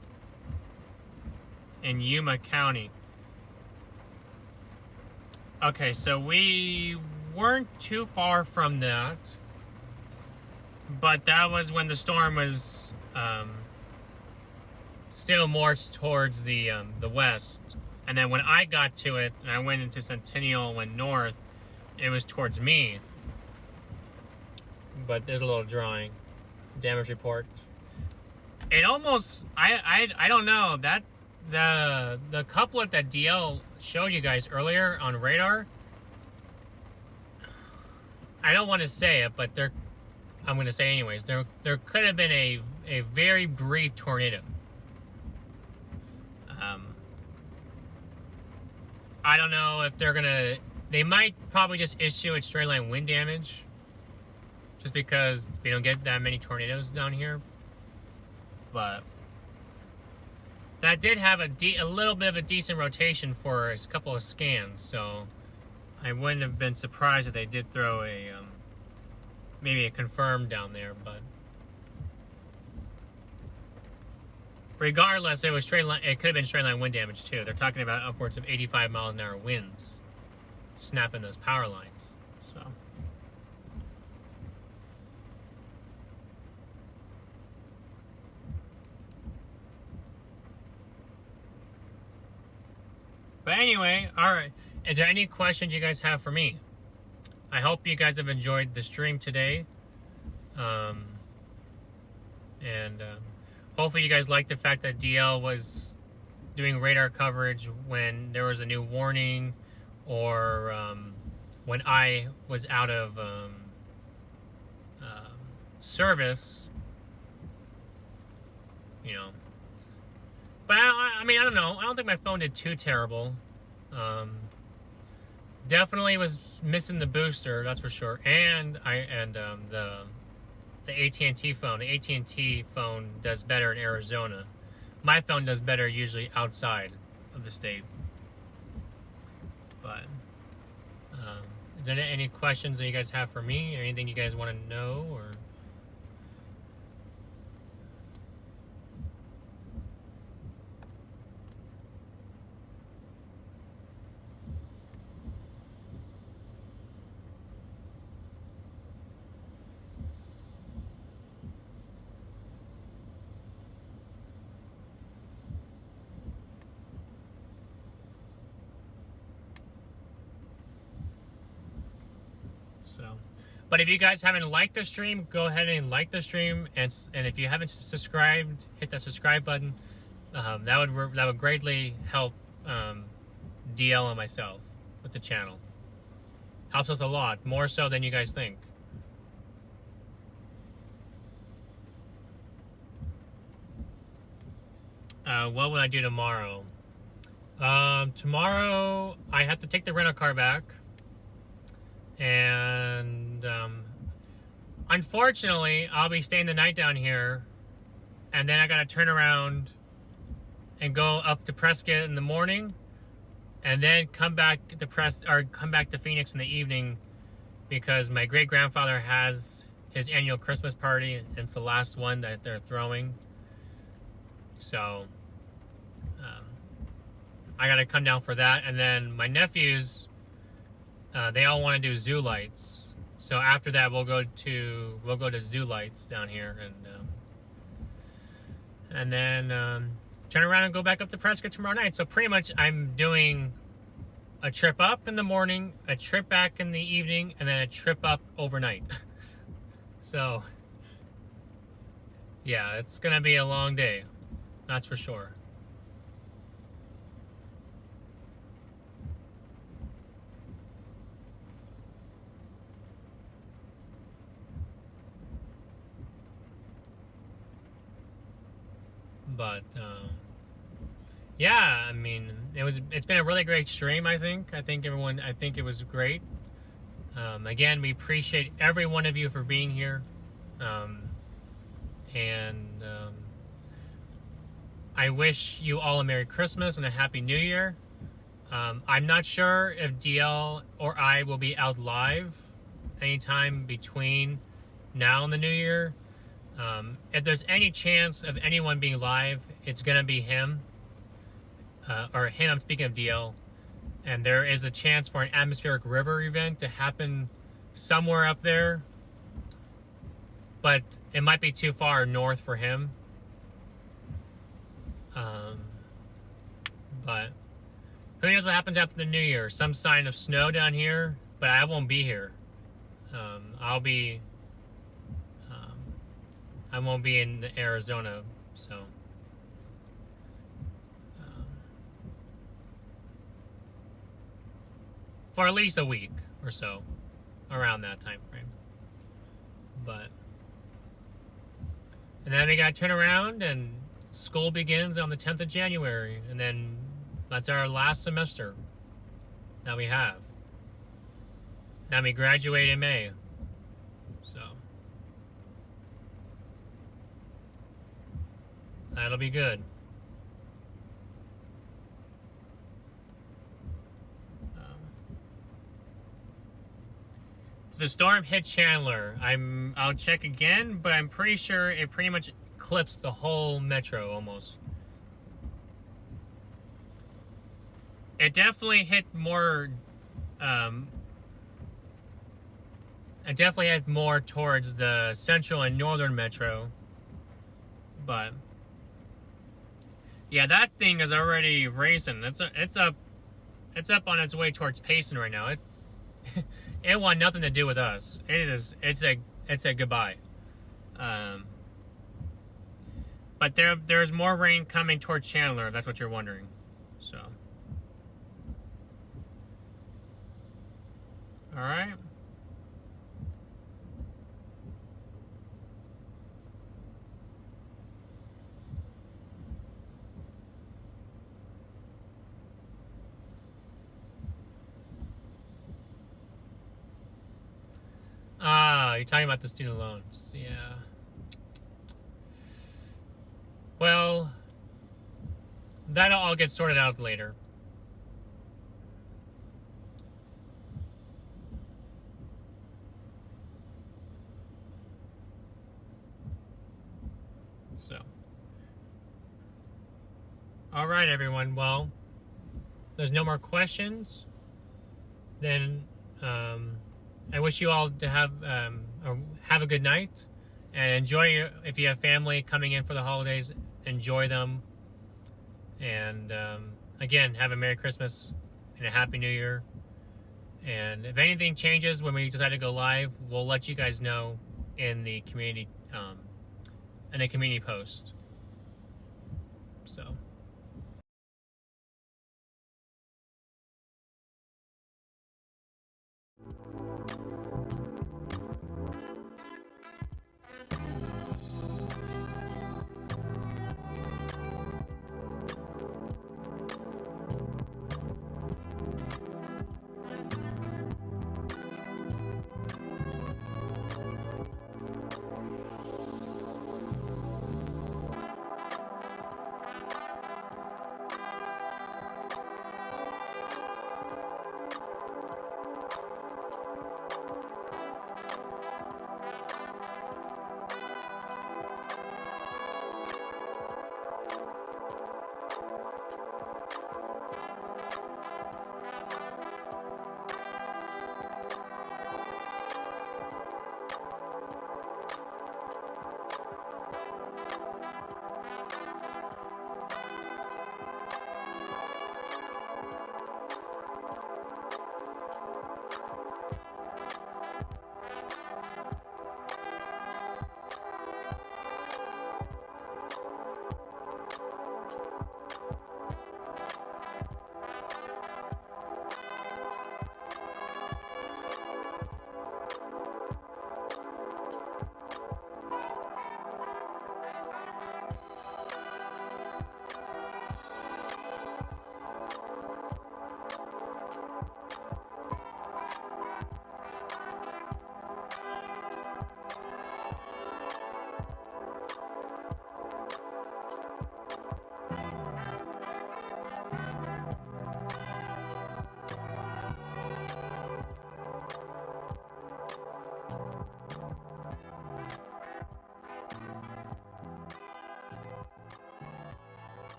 in Yuma County. Okay, so we weren't too far from that, but that was when the storm was still more towards the west. And then when I got to it, and I went into Centennial and went north, it was towards me. But there's a little drawing, damage report. It almost, I don't know, that the couplet that DL showed you guys earlier on radar, I don't want to say it, but I'm going to say it anyways, there could have been a very brief tornado. I don't know if they might probably just issue a straight line wind damage, just because we don't get that many tornadoes down here. But that did have a little bit of a decent rotation for a couple of scans, so I wouldn't have been surprised if they did throw a maybe a confirmed down there. But regardless, it was straight line. It could have been straight line wind damage too. They're talking about upwards of 85 mile an hour winds snapping those power lines. So. But anyway, all right. Is there any questions you guys have for me? I hope you guys have enjoyed the stream today. Hopefully you guys liked the fact that DL was doing radar coverage when there was a new warning, or when I was out of service, you know. But I mean, I don't know. I don't think my phone did too terrible. Definitely was missing the booster, that's for sure. And the AT&T phone. The AT&T phone does better in Arizona. My phone does better usually outside of the state. But is there any questions that you guys have for me, or anything you guys want to know, or? But if you guys haven't liked the stream, go ahead and like the stream, and if you haven't subscribed, hit that subscribe button. That would greatly help DL and myself with the channel. Helps us a lot, more so than you guys think. What would I do tomorrow? Tomorrow I have to take the rental car back. And unfortunately, I'll be staying the night down here, and then I gotta turn around and go up to Prescott in the morning, and then come back to Phoenix in the evening, because my great grandfather has his annual Christmas party, and it's the last one that they're throwing. So I gotta come down for that, and then my nephews. They all want to do zoo lights, So after that, we'll go to Zoo Lights down here, and then turn around and go back up to Prescott tomorrow night. So pretty much, I'm doing a trip up in the morning, a trip back in the evening, and then a trip up overnight. So yeah, it's gonna be a long day, that's for sure. But yeah, I mean, it's been a really great stream. I think it was great. Again, we appreciate every one of you for being here, and I wish you all a Merry Christmas and a Happy New Year. I'm not sure if DL or I will be out live anytime between now and the New Year. If there's any chance of anyone being live, it's gonna be him, or him. I'm speaking of DL, and there is a chance for an atmospheric river event to happen somewhere up there, but it might be too far north for him. But who knows what happens after the New Year? Some sign of snow down here, but I won't be here. I won't be in Arizona, so for at least a week or so, around that time frame. And then we gotta turn around, and school begins on the 10th of January, and then that's our last semester that we have. Then we graduate in May, so that'll be good. The storm hit Chandler. I'll check again, but I'm pretty sure it pretty much clips the whole metro almost. It definitely hit more. It definitely had more towards the central and northern metro, but yeah, that thing is already racing. It's up on its way towards Payson right now. It want nothing to do with us. It's a goodbye. But there's more rain coming towards Chandler. That's what you're wondering. So, all right. You're talking about the student loans. Yeah. Well, that'll all get sorted out later. So. All right, everyone. Well, there's no more questions. Then, I wish you all to have a good night, and enjoy if you have family coming in for the holidays, enjoy them. And again, have a Merry Christmas and a Happy New Year. And if anything changes when we decide to go live, we'll let you guys know in the community post. So.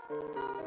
Thank you.